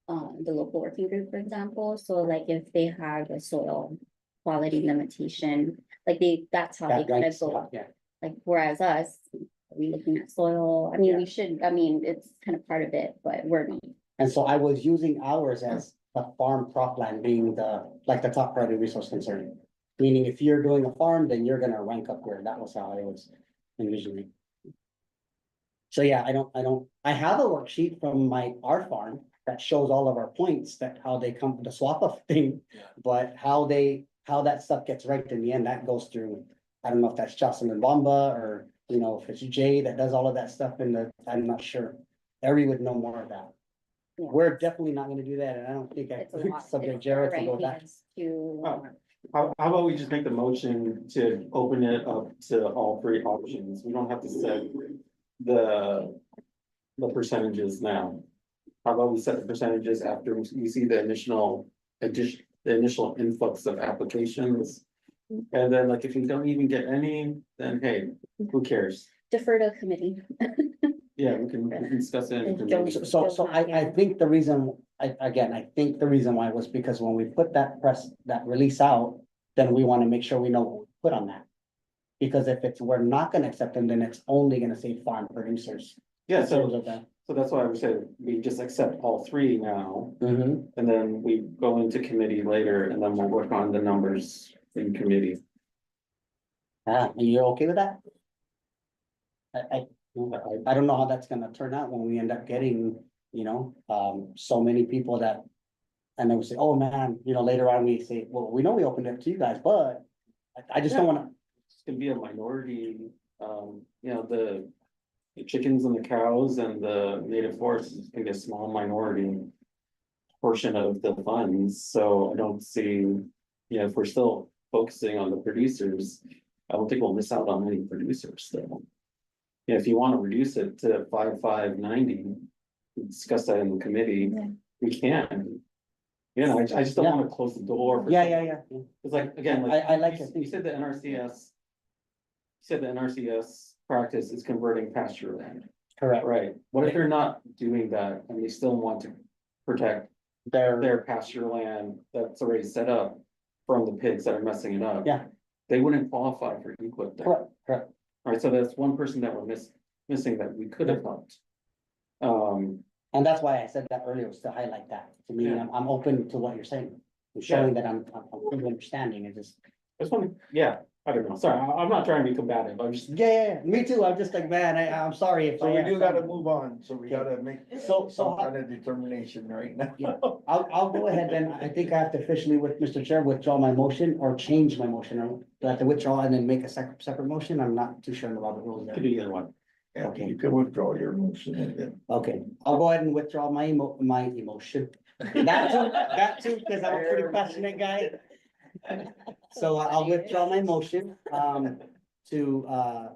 the local working group, for example. So like if they have a soil quality limitation, like that's how they that kind of ranks, go. yeah. Like whereas us, are we looking at soil? I mean, we should, I mean, it's kind of part of it, but we're not. And so I was using ours as a farm cropland being like the top priority resource concern. Meaning if you're doing a farm, then you're gonna rank up there. That was how I was envisioning. So yeah, I have a worksheet from our farm that shows all of our points, that how they come to the swap of thing. Yeah. But how that stuff gets ranked in the end, that goes through, I don't know if that's Jocelyn Bamba or, you know, if it's Jay that does all of that stuff I'm not sure. Ari would know more of that. Yeah. We're definitely not gonna do that, and I don't think I It's a could lot. subject It's Jared our to go back. rankings to. Oh. how about we just make the motion to open it up to all three options? We don't have to set the percentages now. How about we set the percentages after we see the initial influx of applications? And then like, if you don't even get any, then hey, who cares? Defer to committee. Yeah, we can discuss it. And don't- So I think the reason, I think the reason why was because when we put that release out, then we wanna make sure we know what we put on that. Because if we're not gonna accept them, then it's only gonna say farm producers. Yeah, in terms so of that. that's why I would say we just accept all three now, Mhm. and then we go into committee later, and then we'll work on the numbers in committee. Are you okay with that? I don't know how that's gonna turn out when we end up getting, you know, so many people that. And then we say, oh man, you know, later on we say, well, we know we opened it to you guys, but I just don't wanna. It's gonna be a minority, you know, the chickens and the cows and the native forest is gonna be a small minority portion of the funds, so I don't see, you know, if we're still focusing on the producers, I don't think we'll miss out on any producers still. Yeah, if you wanna reduce it to 5,590, discuss that in the committee, Yeah. we can. You know, I just don't wanna close the door. for Yeah, something. yeah. It's like, again, I like you it. you said the NRCS. Said the NRCS practice is converting pasture land, Correct. right? What if they're not doing that and they still want to protect their pasture land that's already set up from the pigs that are messing it up? Yeah. They wouldn't qualify for equip there. Correct. Alright, so that's one person that we're missing that we could have helped. And that's why I said that earlier, was to highlight that. To me, Yeah. I'm open to what you're saying. I'm showing that I'm fully understanding. It just, this one, yeah, I don't know, sorry, I'm not trying to be combative, I'm just. Yeah, me too. I'm just like, man, I'm sorry if So I. we do gotta move on, so we gotta make So- some kind of determination right now. Yeah. I'll go ahead then. I think I have to officially with Mr. Chair withdraw my motion or change my motion. Or do I have to withdraw and then make a separate motion? I'm not too sure about the rules Could there. do either one. Yeah, Okay. you can withdraw your motion and then. Okay, I'll go ahead and withdraw my emotion. That too, because I'm a pretty passionate guy. So I'll withdraw my motion, to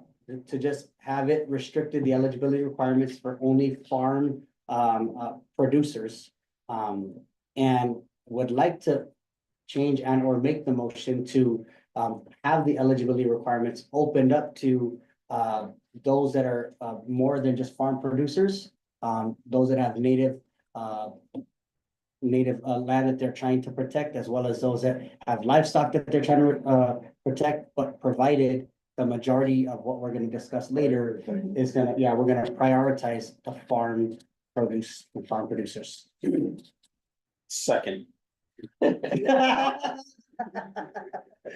just have it restricted, the eligibility requirements for only farm, producers. And would like to change and or make the motion to, have the eligibility requirements opened up to, those that are, more than just farm producers. Those that have native land that they're trying to protect, as well as those that have livestock that they're trying to protect, but provided the majority of what we're gonna discuss later is gonna, we're gonna prioritize the farm produce and farm producers. Second.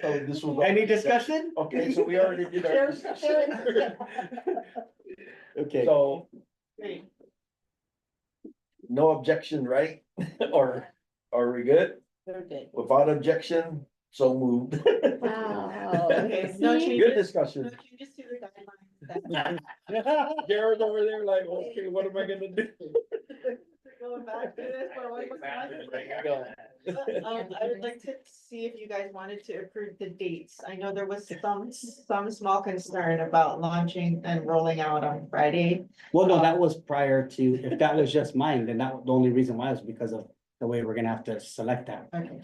So this was. Any discussion? Okay, so we already did our discussion. Okay. So. No objection, right? Or are we good? They're good. Without objection, so moved. Wow. Okay, no See? changes. Good discussion. No changes to the guidelines. Jared's over there like, okay, what am I gonna do? Going back to this, but what was I would like to see if you guys wanted to approve the dates. I know there was some small concern about launching and rolling out on Friday. Well, no, that was prior to, if that was just mine, then that, the only reason why was because of the way we're gonna have to select that. Okay.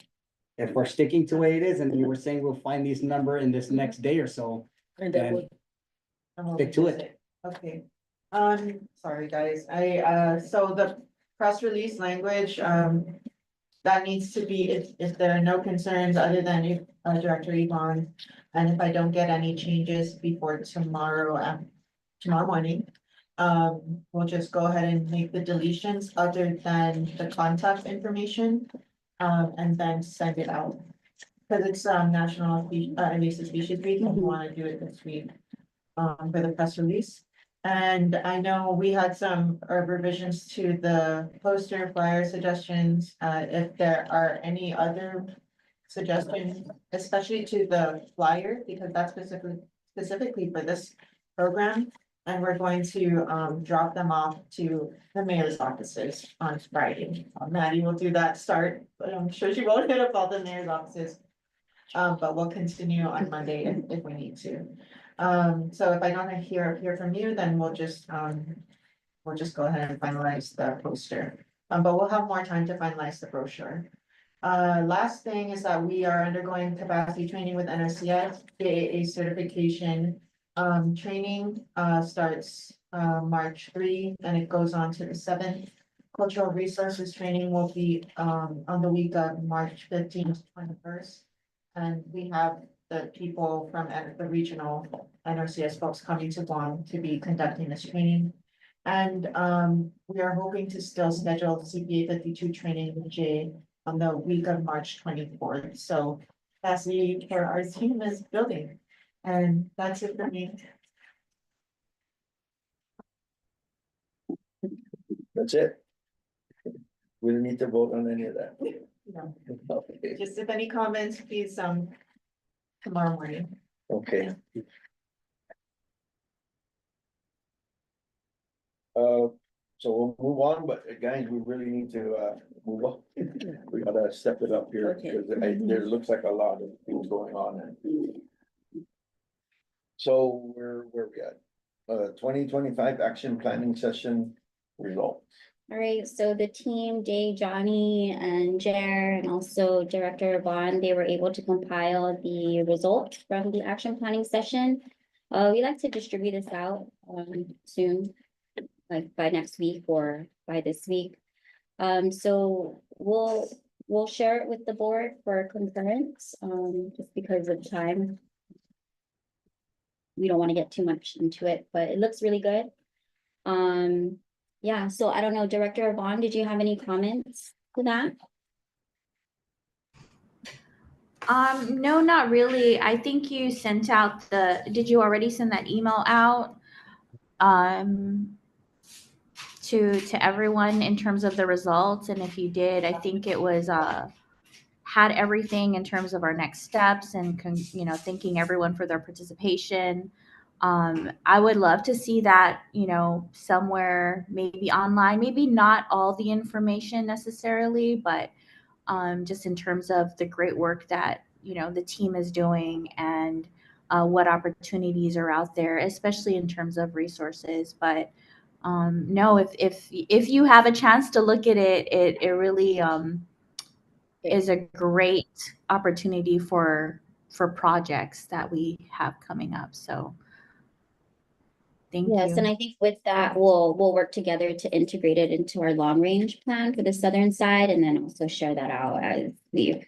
If we're sticking to the way it is and you were saying we'll find these number in this next day or so, And then we'll I'm Stick to it. Okay, sorry, guys, so the press release language, that needs to be, if there are no concerns other than if, Director Yvonne, and if I don't get any changes before tomorrow morning, we'll just go ahead and make the deletions other than the contact information, and then send it out. Cause it's, National Invasive Species Week, and we wanna do it this week, for the press release. And I know we had some revisions to the poster flyer suggestions, if there are any other suggestions, especially to the flyer, because that's specifically for this program. And we're going to drop them off to the mayor's offices on Friday. Maddie will do that start, but I'm sure she won't hit up all the mayor's offices. But we'll continue on Monday if we need to. So if I don't hear from you, then we'll just go ahead and finalize the poster. But we'll have more time to finalize the brochure. Last thing is that we are undergoing capacity training with NRCS, AAA certification. Training, starts, March 3, and it goes on to the 7th. Cultural resources training will be, on the week of March 15th to 21st. And we have the people from the regional NRCS folks coming to Guam to be conducting this training. And we are hoping to still schedule CPA 52 training with Jay on the week of March 24th. So that's the for our team is building. And that's it for me. That's it. We don't need to vote on any of that. No, Okay. just if any comments, please, tomorrow morning. Okay. So we'll move on, but guys, we really need to move on. We gotta step it up here Okay. because there looks like a lot of things going on. So where we at? 2025 action planning session results. All right, so the team, Jay, Johnny, and Jer, and also Director Vaughn, they were able to compile the result from the action planning session. We like to distribute this out soon, like by next week or by this week. So we'll share it with the board for concurrence, just because of time. We don't want to get too much into it, but it looks really good. Yeah, so I don't know, Director Vaughn, did you have any comments to that? No, not really. I think you sent out did you already send that email out? To everyone in terms of the results, and if you did, I think it was, had everything in terms of our next steps and thanking everyone for their participation. I would love to see that, somewhere maybe online, maybe not all the information necessarily, but just in terms of the great work that, the team is doing and what opportunities are out there, especially in terms of resources. But no, if you have a chance to look at it, it really is a great opportunity for projects that we have coming up. So thank Yes, and you. I think with that, we'll work together to integrate it into our long range plan for the southern side and then also share that out as we've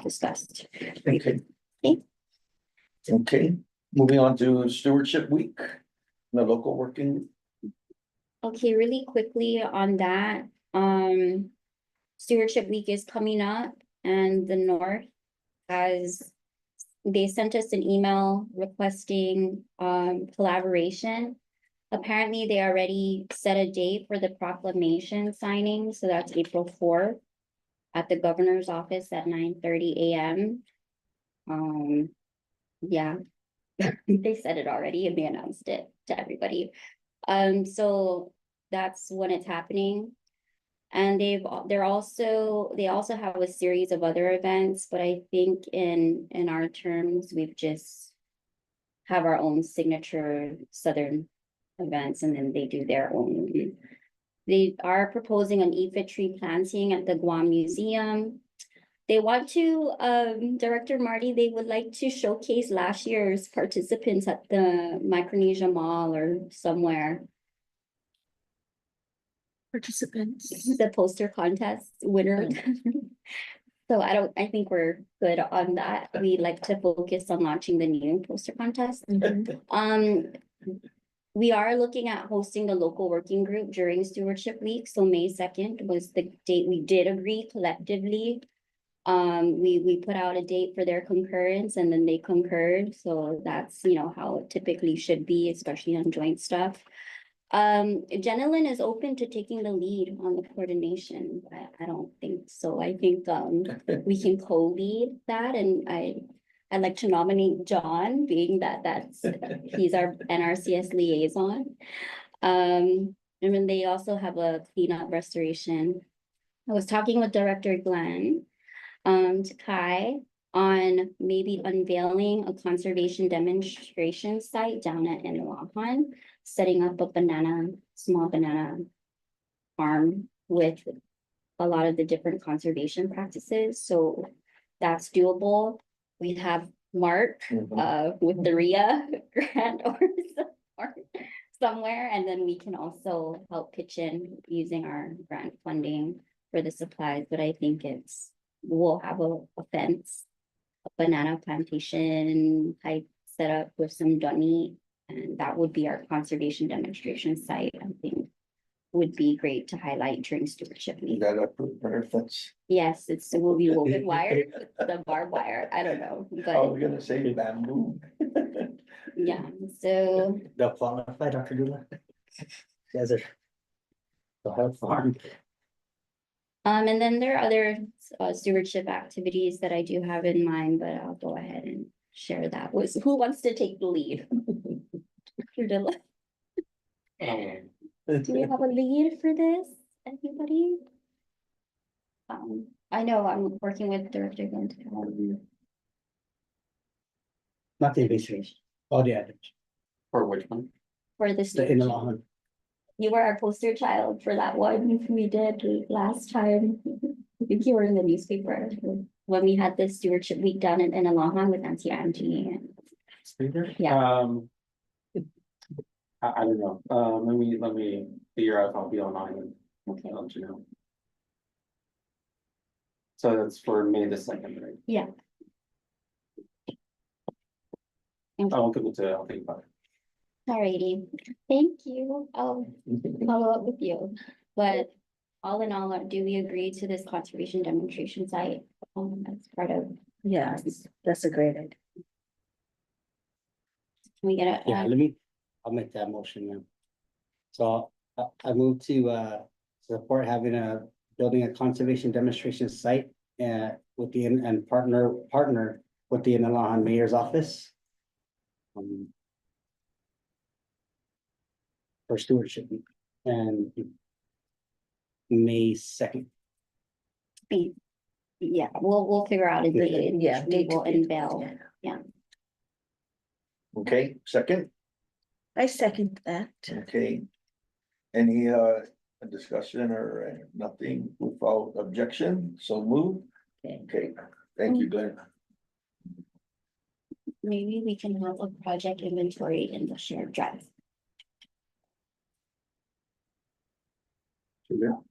discussed. Okay. Okay. Okay, moving on to Stewardship Week, the local working. Okay, really quickly on that, Stewardship Week is coming up and the North they sent us an email requesting collaboration. Apparently, they already set a date for the proclamation signing, so that's April 4th at the governor's office at 9:30 a.m. Yeah, they said it already and they announced it to everybody. So that's when it's happening. And they also have a series of other events, but I think in our terms, we've just have our own signature Southern events and then they do their own. They are proposing an aphid tree planting at the Guam Museum. They want to, Director Marty, they would like to showcase last year's participants at the Micronesia Mall or somewhere. Participants. The poster contest winner. So I think we're good on that. We like to focus on launching the new poster contest. We are looking at hosting the local working group during Stewardship Week. So May 2nd was the date we did agree collectively. We put out a date for their concurrence and then they concurred. So that's, how it typically should be, especially on joint stuff. Jenilyn is open to taking the lead on the coordination, but I don't think so. I think we can co-lead that, and I'd like to nominate John, being he's our NRCS liaison. And then they also have a cleanup restoration. I was talking with Director Glenn Takai on maybe unveiling a conservation demonstration site down at Inalahan, setting up a small banana farm with a lot of the different conservation practices. So that's doable. We have Mark with the RIA grant or somewhere, and then we can also help pitch in using our grant funding for the supplies. But I think we'll have a fence, a banana plantation type setup with some dunny, and that would be our conservation demonstration site. I think would be great to highlight during Stewardship Week. That approved fence. Yes, it will be woven wire, the barbed wire. I don't know, I but was gonna say bamboo. yeah. So They'll qualify, Dr. Dula. Desert. They'll have farm. and then there are other stewardship activities that I do have in mind, but I'll go ahead and share that. Who wants to take the lead? Dr. Dula. Do we have a lead for this? Anybody? I know I'm working with Director Glenn. Not the administration. Oh, the others. For which one? For the The stewardship. Inalahan. You were our poster child for that one we did last time. I think you were in the newspaper when we had this Stewardship Week down in Inalahan with Auntie Angie. Yeah. I don't know. Let me figure out if I'll be online Okay. and let you know. So that's for May the 2nd, right? Yeah. I'll give it to, I'll think about it. Alrighty, thank you. I'll follow up with you. But all in all, do we agree to this conservation demonstration site? As part of Yeah, that's a great idea. Can we get Yeah, a, I'll make that motion now. So I move to support having building a conservation demonstration site with and partner with the Inalahan Mayor's Office. For stewardship and May 2nd. yeah, we'll figure out a date. Yeah. We will unveil. Okay, second, I second that. okay. Any discussion or nothing without objection, so move. Okay, thank you, Glenn. Maybe we can have a project inventory in the shared drive.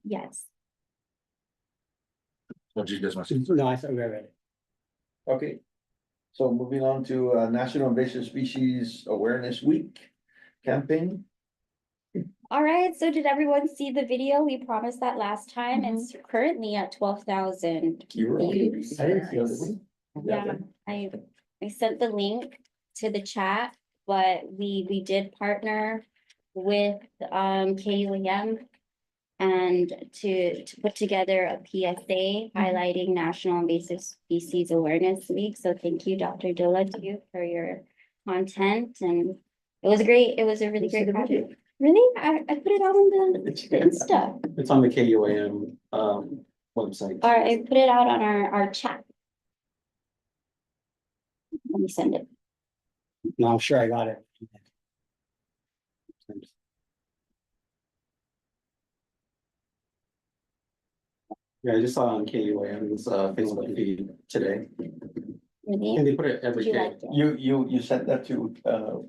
Yes. What do you guys want to? No, I said we read it. Okay. So moving on to National Invasive Species Awareness Week campaign. All right, so did everyone see the video? We promised that last time. It's currently at 12,000 You were on views. I didn't see it. Yeah, I sent the link to the chat, but we did partner with KUAM and to put together a PSA highlighting National Invasive Species Awareness Week. So thank you, Dr. Dilla, to you for your content, and it was great. It was a really great project. Really? I put it out on the Insta. It's on the KUAM website. Or I put it out on our chat. Let me send it. No, I'm sure I got it. Yeah, I just saw on KUAM's Facebook feed today, Really? and they put it every Did you day. like it? You sent that to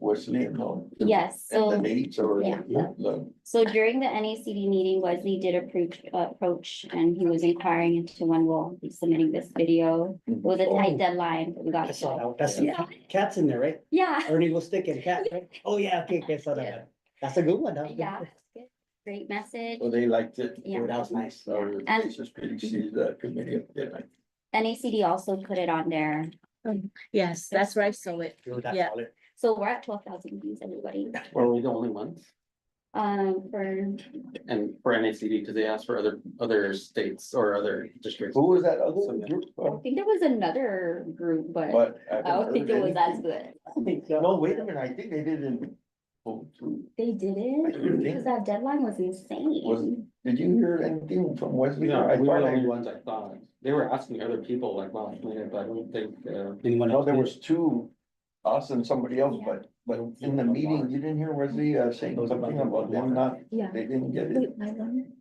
Wesley and no? Yes, And the so, dates or? yeah. the- so during the NACD meeting, Wesley did approach and he was inquiring into when we'll be submitting this video. It was a tight Oh. deadline, but we got I it. saw that. That's Yeah. Cat's in there, right? Yeah. Ernie will stick in cat, right? Oh, yeah, okay, I saw Yeah. that. That's a good one. That was good. Yeah, good. Great message. Well, they liked it. Yeah. That was nice. Our And- Invasive Species Committee, yeah. NACD also put it on there. Yes, that's where I saw it. That's Yeah. solid. So we're at 12,000 views, everybody. Were we the only ones? For, And for NACD, because they asked for other states or other districts. Who was that other group? I think there was another group, but But. I don't think it was as good. No, wait a minute, I think they didn't. Oh, true. They did I it, think- because that deadline was insane. Did you hear anything from Wesley? No, I we were thought the only I, ones I thought. They were asking other people like last minute, but I don't think, Anyone no, else? there do? was two, us and somebody else, but in the meeting, you didn't hear Wesley saying something about them not, Yeah. they didn't get it Wait, my one?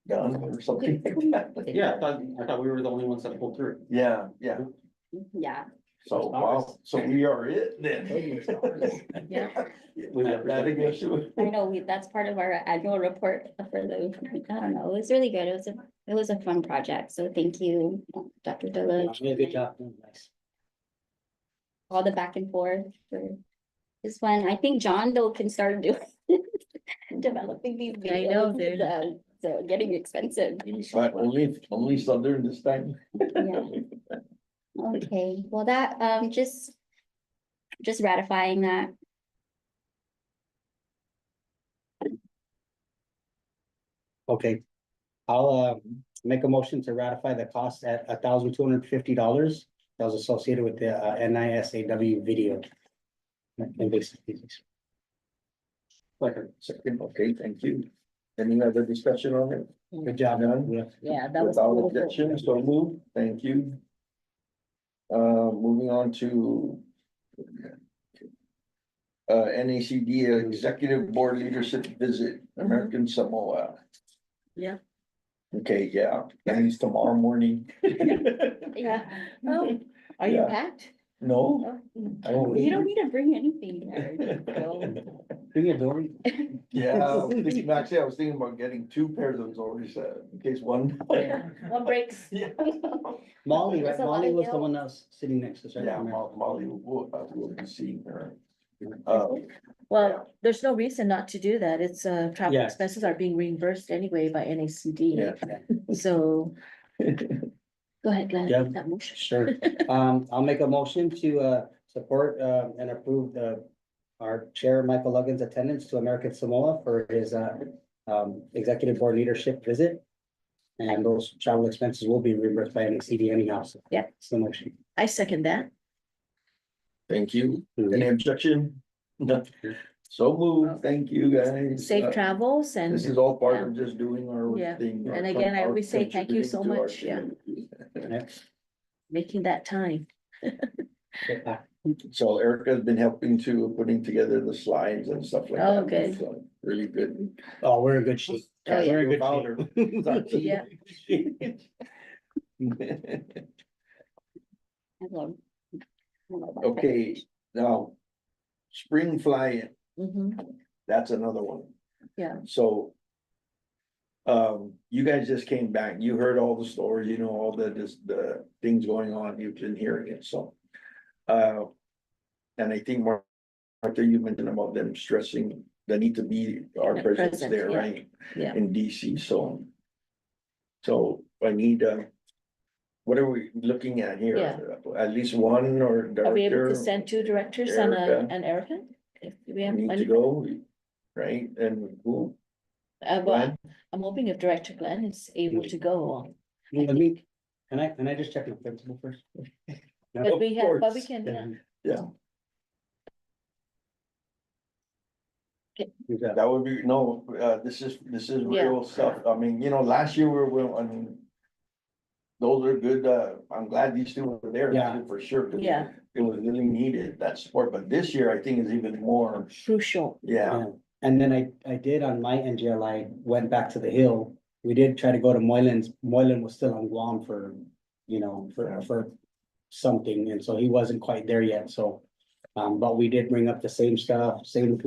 done or something like that. yeah, I thought we were the only ones that pulled through. Yeah, Yeah, so wow, so we are it then. Yeah. We got that again, too. I know, that's part of our annual report for the, I don't know, it was really good. It was a fun project, so thank you, Dr. Yeah, Deloach. you did a good job. Nice. All the back and forth for this one. I think John though can start doing developing these I know, videos. they're- So getting expensive. But only Southern this time. Yeah. Okay, well, that, just ratifying that. Okay. I'll make a motion to ratify the cost at $1,250 that was associated with the NISAW video. Invasive species. Second, okay, thank you. Any other discussion on it? Good job. None? Yeah. Yeah, that was Without beautiful. objection, so move, thank you. Moving on to. NACD Executive Board Leadership Visit, American Samoa. Yeah. Okay, yeah, that means tomorrow morning. Yeah. Oh, are you Yeah. packed? No, I don't. You don't need to bring anything. There. Go. Bring it, Dory. Yeah, I was thinking, actually, I was thinking about getting two pairs of Zordis, in case one. One breaks. Yeah. Molly, right? It's a lot Molly of was the guilt. one that was sitting next to us, right? Yeah, Molly will be seeing her. Well, there's no reason not to do that. It's travel Yeah. expenses are being reimbursed anyway by NACD. Yeah. So Go ahead, Glenn, Yeah. that motion. Sure. I'll make a motion to support and approve our chair, Michael Luggins' attendance to American Samoa for his executive board leadership visit. And those travel expenses will be reimbursed by NACD anyhow. So Yep. it's the motion. I second that. Thank you. Any objection? No. So moved. Thank you, guys. Safe travels This and, is all part of just doing our Yeah. thing. And again, I always say thank you so contributing to our much, yeah. community. Next. making that time. So Erica's been helping to putting together the slides and stuff like that. Oh, good. So, really good. Oh, we're in good shape. Oh, yeah. We're in good About her. It's our team. Yeah. Hello. Okay, now, spring fly-in, Mhm. that's another one. Yeah. So. You guys just came back, you heard all the stories, you know, all the things going on, you've been hearing it, so. And I think Martha, you mentioned about them stressing the need to be our Yeah, presence present, there, yeah. right? Yeah. In DC, so. So I need, what are we looking at here? At least one or Are we able director? to send two directors and Erica. Erica? If we have Need to money? go, right, and who? Well, Glenn? I'm hoping if Director Glenn is able to go. Let me, can I just check my principal first? But we have, but we course. can, Yeah, You got- that would be, no, this is Yeah. real stuff, I mean, you know, last year I mean. Those are good, I'm glad these two were there, Yeah. for sure, 'cause Yeah. it was really needed, that support, but this year I think is even more, crucial. yeah. Yeah. And then I did on my NGLI, went back to the Hill. We did try to go to Moylan's. Moylan was still on Guam for, for something, and so he wasn't quite there yet, so. But we did bring up the same stuff, same,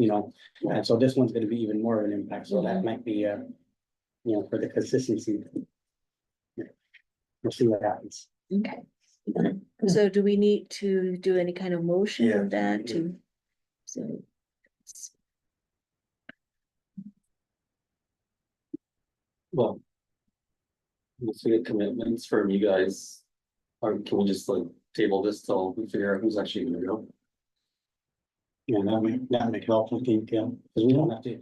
and so this one's gonna be even more of an impact, so that might be, for the consistency. We'll see what happens. Okay. So do we need to do any kind of motion Yeah. on that to? So. Well. We'll see the commitments from you guys. Or can we just like table this till we figure out who's actually gonna go? Yeah, that would help, I think, because we won't have to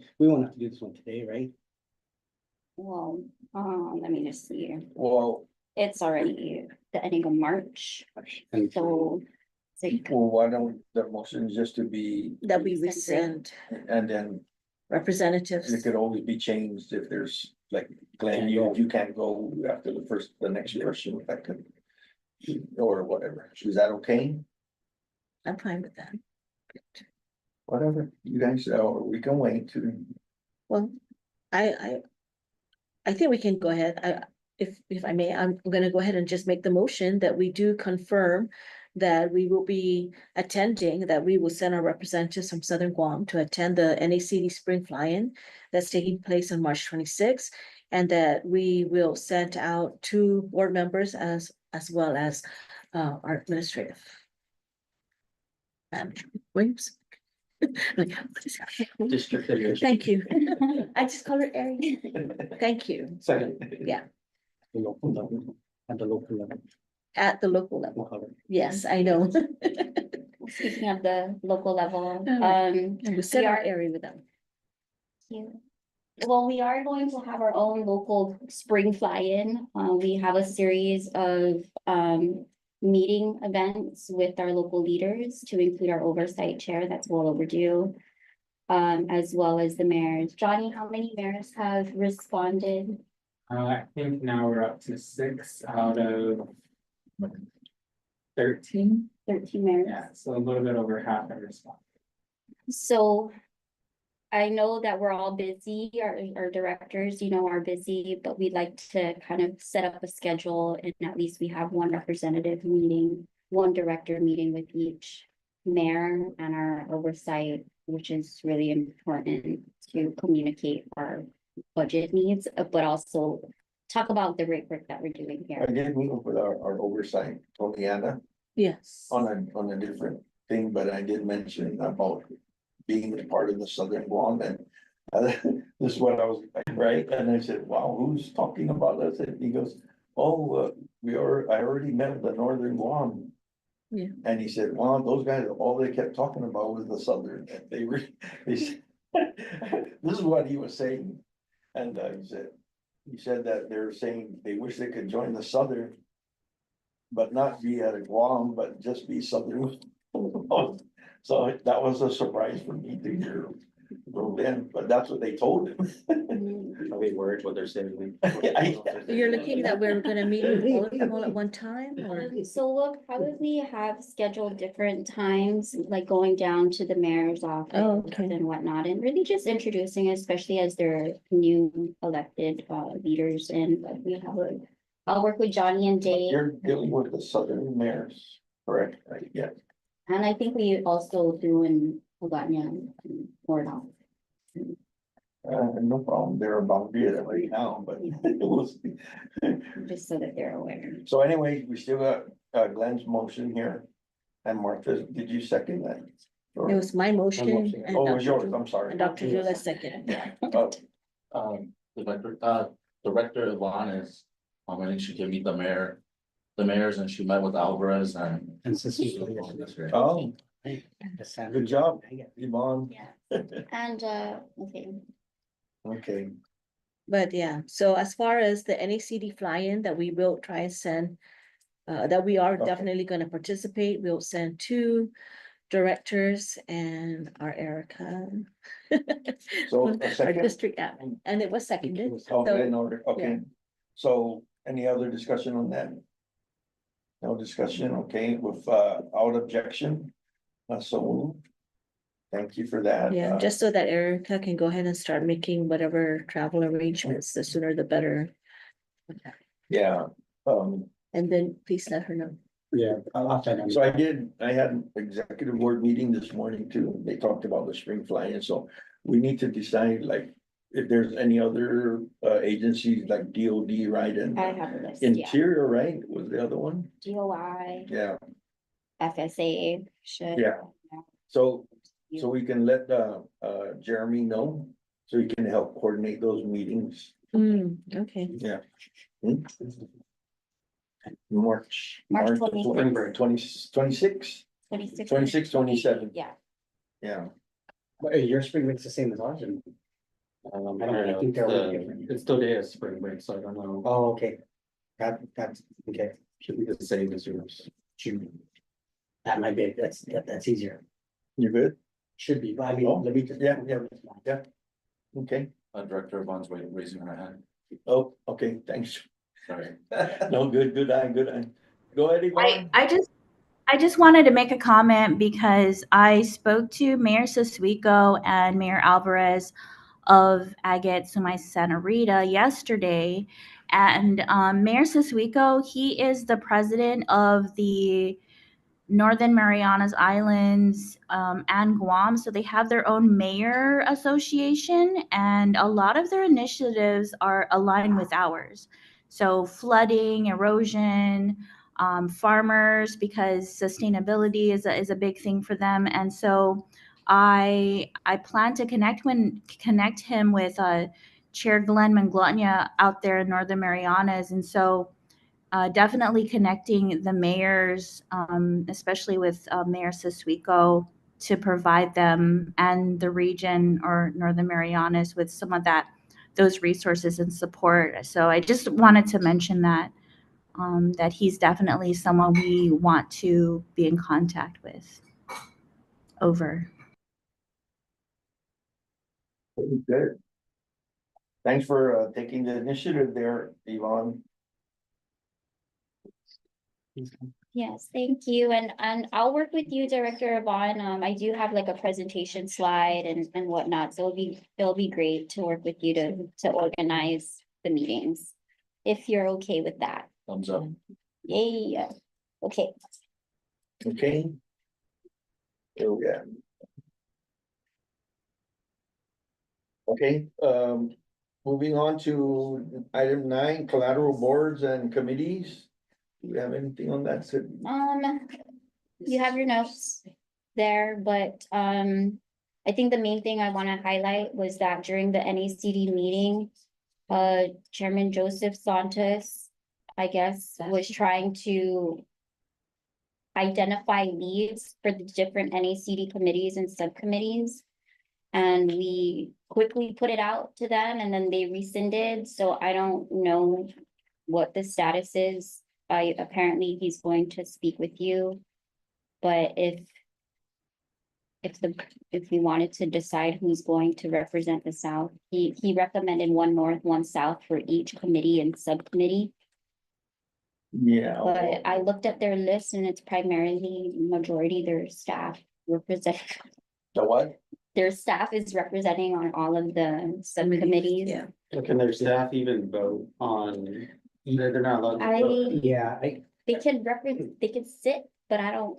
do this one today, right? Well, let me just see here. Well, It's already the ending of March, And so. it's like- well, why don't the motion just to be, That we rescind and then representatives. it could always be changed if there's, like, Glenn, you can't go after the next person, that could. Or whatever, is that okay? I'm fine with that. Whatever, you guys, we can wait to. Well, I think we can go ahead. If I may, I'm gonna go ahead and just make the motion that we do confirm that we will be attending, that we will send our representatives from Southern Guam to attend the NACD Spring Fly-In that's taking place on March 26th, and that we will send out 2 board members as well as our administrative manager, Williams. Like, what is that? District administrator. Thank you. I just call her Erin. Thank you. Second. Yeah. the local level, at the local level. At the local level. We'll cover it. Yes, I know. Speaking of the local level, And we set our are- area with them. well, we are going to have our own local spring fly-in. We have a series of meeting events with our local leaders to include our oversight chair, that's well overdue. As well as the mayors. Johnny, how many mayors have responded? I think now we're up to 6 out of 13. 13 mayors. Yeah, so a little bit over half have responded. So I know that we're all busy, our directors, are busy, but we'd like to kind of set up a schedule and at least we have one representative meeting, one director meeting with each mayor and our oversight, which is really important to communicate our budget needs, but also talk about the great work that we're doing I here. did meet with our oversight, Tonyana, Yes. on a different thing, but I did mention about being a part of the Southern Guam, and this is what I was like, right, and I said, wow, who's talking about us, and he goes, oh, I already met the Northern Guam. Yeah. And he said, well, those guys, all they kept talking about was the Southern, they were, this is what he was saying. And he said that they're saying they wish they could join the Southern. But not be at a Guam, but just be Southern. So that was a surprise for me to hear rolled in, but that's what they told him. Are we worried what they're saying? You're looking that we're gonna meet with all of them all at one time, or? So we'll probably have scheduled different times, like going down to the mayor's office Oh, okay. and whatnot, and really just introducing, especially as they're new elected leaders, and we have I'll work with Johnny and Dave, You're dealing with the Southern mayors, correct? Right, yeah. and I think we also do in Hagåtña or not. No problem, they're about to be it right now, but it was. Just so that they're aware. So anyway, we still got Glenn's motion here. And Martha, did you second that? It was my motion. and Oh, it was Dr. yours, Ju- I'm sorry. And Dr. Jula second. Oh, Director Yvonne is, I think she can meet the mayors, and she met with Alvarez and. And so. Oh, good job, Yvonne. Yeah, and okay. Okay, But yeah, so as far as the NACD fly-in that we will try and send, that we are Okay. definitely gonna participate, we'll send 2 directors and our Erica. So, a Our second? district admin, and it was seconded. okay, So- in order, okay. So any other discussion on that? No discussion, okay, without objection. So moved. Thank you for that. Yeah, just so that Erica can go ahead and start making whatever travel arrangements, the sooner the better. Yeah, And then please let her know. Yeah. I'll send them. so I had an executive board meeting this morning too. They talked about the spring fly-in, so we need to decide like. If there's any other agencies like DOD, right, and I have a list, yeah. Interior, right, was the other one? DOI, Yeah, FSA should. Yeah. so we can let Jeremy know, so he can help coordinate those meetings, Okay. yeah. Hmm? March. March 26. 26. 26, 27. Yeah. Yeah, But your spring break's the same as ours, and I think they're a little different. It's still day of spring break, so I don't know. Oh, okay. That's, okay. Should be the same as yours. Shoot. That might be, that's easier. you good? Should be, but I mean, let me just. Yeah. Okay, Director Yvonne's raising her hand, oh, okay, thanks. sorry. No, good eye. Go ahead, Yvonne. I just wanted to make a comment because I spoke to Mayor SWCD and Mayor Alvarez of Agate Sumay Santa Rita yesterday. And Mayor SWCD, he is the president of the Northern Marianas Islands and Guam. So they have their own mayor association, and a lot of their initiatives are aligned with ours. So flooding, erosion, farmers, because sustainability is a big thing for them. And so I plan to connect him with Chair Glenn Manglotnya out there in Northern Marianas. And so definitely connecting the mayors, especially with Mayor SWCD, to provide them and the region or Northern Marianas with some of those resources and support. So I just wanted to mention that that he's definitely someone we want to be in contact with. Over. Good. Thanks for taking the initiative there, Yvonne. Yes, thank you. And I'll work with you, Director Yvonne. I do have like a presentation slide and whatnot, so it'll be great to work with you to organize the meetings. If you're okay with that. Thumbs up. Yay. Okay. Okay. Oh, yeah. Okay, moving on to item 9, collateral boards and committees. Do you have anything on that, Sid? You have your notes there, but I think the main thing I want to highlight was that during the NACD meeting, Chairman Joseph Santos I guess, was trying to identify leads for the different NACD committees and subcommittees. And we quickly put it out to them and then they rescinded, so I don't know what the status is. Apparently he's going to speak with you. But if we wanted to decide who's going to represent the South, he recommended one North, one South for each committee and subcommittee. Yeah. But I looked at their list and it's primarily majority their staff represent. The what? Their staff is representing on all of the subcommittees. Yeah. Can their staff even vote on, they're not allowed to vote? Yeah, They can represent, they can sit, but I don't,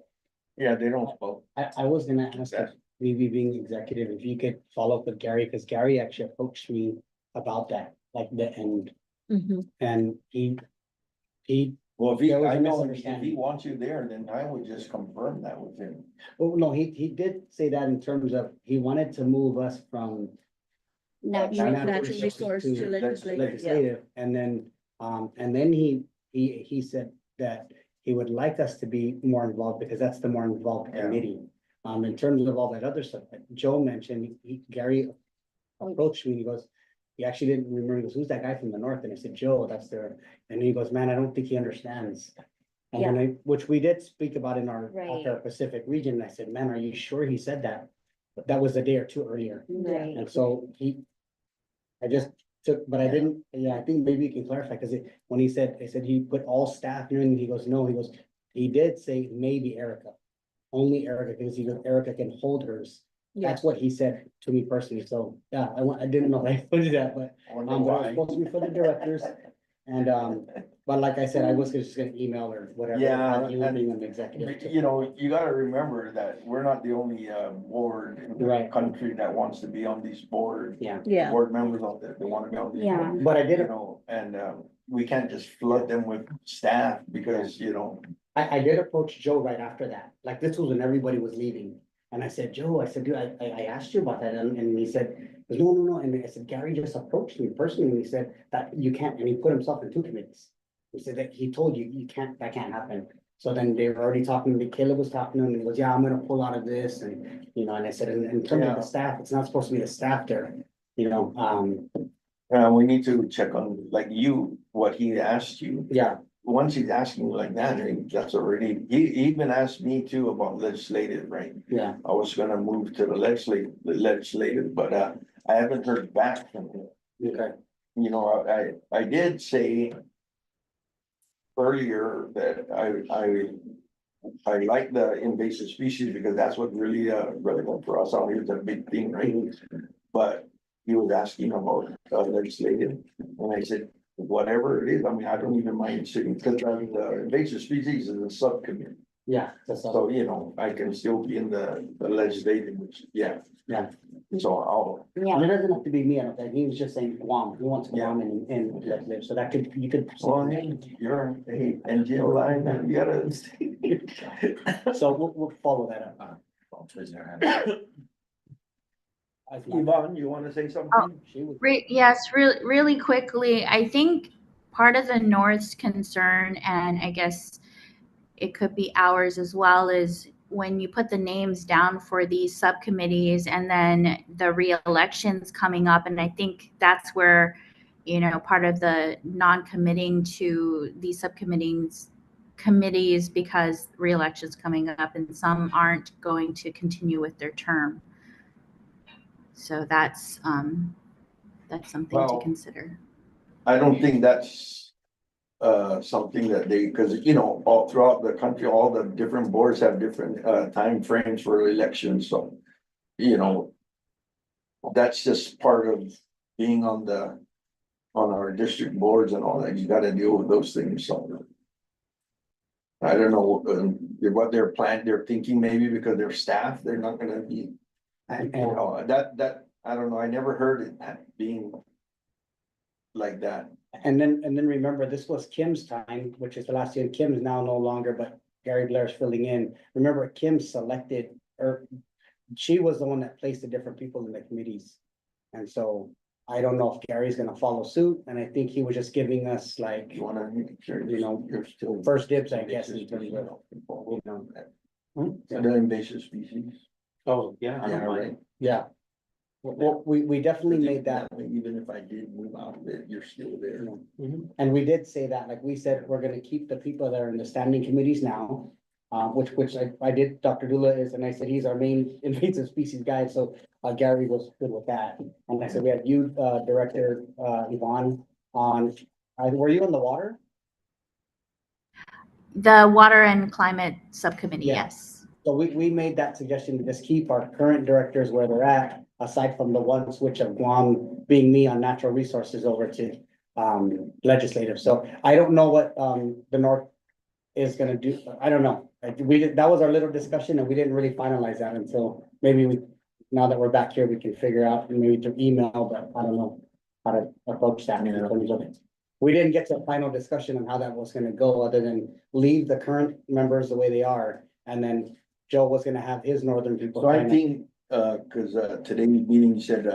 Yeah, they don't vote. I was gonna ask if maybe being executive, if you could follow up with Gary, because Gary actually approached me about that, like and he, Well, if he, There was a I know, if he misunderstanding. wants you there, then I would just confirm that with him. oh, no, he did say that in terms of, he wanted to move us from natural. Natural resource to legislative, yeah. legislative, and then he said that he would like us to be more involved, because that's the more involved Yeah. committee. In terms of all that other stuff that Joe mentioned, Gary approached me, and he goes, he actually didn't remember, he goes, who's that guy from the north? And I said, Joe, that's there. And he goes, man, I don't think he understands. And then which we did speak about in our Pacific region. And I said, man, are you sure he said that? But that was a day or two earlier. Right. And so I just took, but I didn't, I think maybe you can clarify, because when he said, he put all staff here, and he goes, no, he did say maybe Erica. Only Erica, because he goes, Erica can hold hers. Yeah. That's what he said to me personally, so, yeah, I didn't know I put that, but, Wonder but it was why. supposed to be for the directors. And, but like I said, I was just gonna email or whatever. Yeah, about you and- being an executive. You know, you gotta remember that we're not the only board in the Right. country that wants to be on these boards. Yeah, Yeah. Board members out there, they wanna be on these. Yeah. boards, but I You did, know, and we can't just flood them with staff because, you know. I did approach Joe right after that, like this was when everybody was leaving. And I said, Joe, I said, dude, I asked you about that, and he said, no, and I said, Gary just approached me personally, and he said that you can't, and he put himself in two committees. He said that he told you, you can't, that can't happen. So then they were already talking to me, Caleb was talking to him, and he goes, yeah, I'm gonna pull out of this, and, and I said, in terms of the staff, it's not supposed to be the staff there, We need to check on, like you, what he asked you. yeah, Once he's asking you like that, I think that's already, he even asked me too about legislative, right? yeah, I was gonna move to the legislative, but I haven't heard back from him. okay, You know, I did say earlier that I like the invasive species because that's what really relevant for us out here, is a big thing, right? But he was asking about legislative, and I said, whatever it is, I mean, I don't even mind sitting, because the invasive species is a subcommittee. yeah, that's all, So, you know, I can still be in the legislative, which, yeah. Yeah. So I'll, and it doesn't have to be me, I don't think, he was just saying Guam, he wants Yeah. Guam and legislative, so that could, you could. well, you're a NGO line, you gotta. So we'll follow that up. Yvonne, you wanna say something? She was. Yes, really quickly, I think part of the North's concern, and I guess it could be ours as well, is when you put the names down for these subcommittees and then the re-elections coming up, and I think that's where, part of the non-committing to these committees because re-elections coming up and some aren't going to continue with their term. So that's something Well, to consider. I don't think that's something that they, because you know, all throughout the country, all the different boards have different time frames for elections, so. You know. That's just part of being on our district boards and all that, you gotta deal with those things, so. I don't know what they're thinking, maybe because they're staff, they're not gonna be. And, You know, that, I don't know, I never heard it being. Like that. and then remember, this was Kim's time, which is the last year, Kim is now no longer, but Gary Blair's filling in. Remember, Kim selected, or she was the one that placed the different people in the committees. And so, I don't know if Gary's gonna follow suit, and I think he was just giving us like, You wanna make sure, You know, you're still. first dibs, I guess, in terms of, You know, Hmm? the invasive species. Oh, yeah. I Yeah, don't mind. right. yeah. Well, we definitely made that. way, even if I did move out of it, you're still there. And we did say that, like we said, we're gonna keep the people that are in the standing committees now. Which I did, Dr. Dula is, and I said he's our main invasive species guy, so Gary was good with that. And I said, we have you, Director, Yvonne, on, were you on the water? The Water and Climate Subcommittee, Yeah. yes. So we made that suggestion to just keep our current directors where they're at, aside from the one switch of Guam being me on natural resources over to legislative. So I don't know what the North is gonna do. I don't know. That was our little discussion and we didn't really finalize that until maybe now that we're back here, we can figure out maybe through email, but I don't know how to approach that in terms of it. We didn't get to a final discussion on how that was gonna go, other than leave the current members the way they are, and then Joe was gonna have his northern people. So I kinda- think, cause today's meeting you said,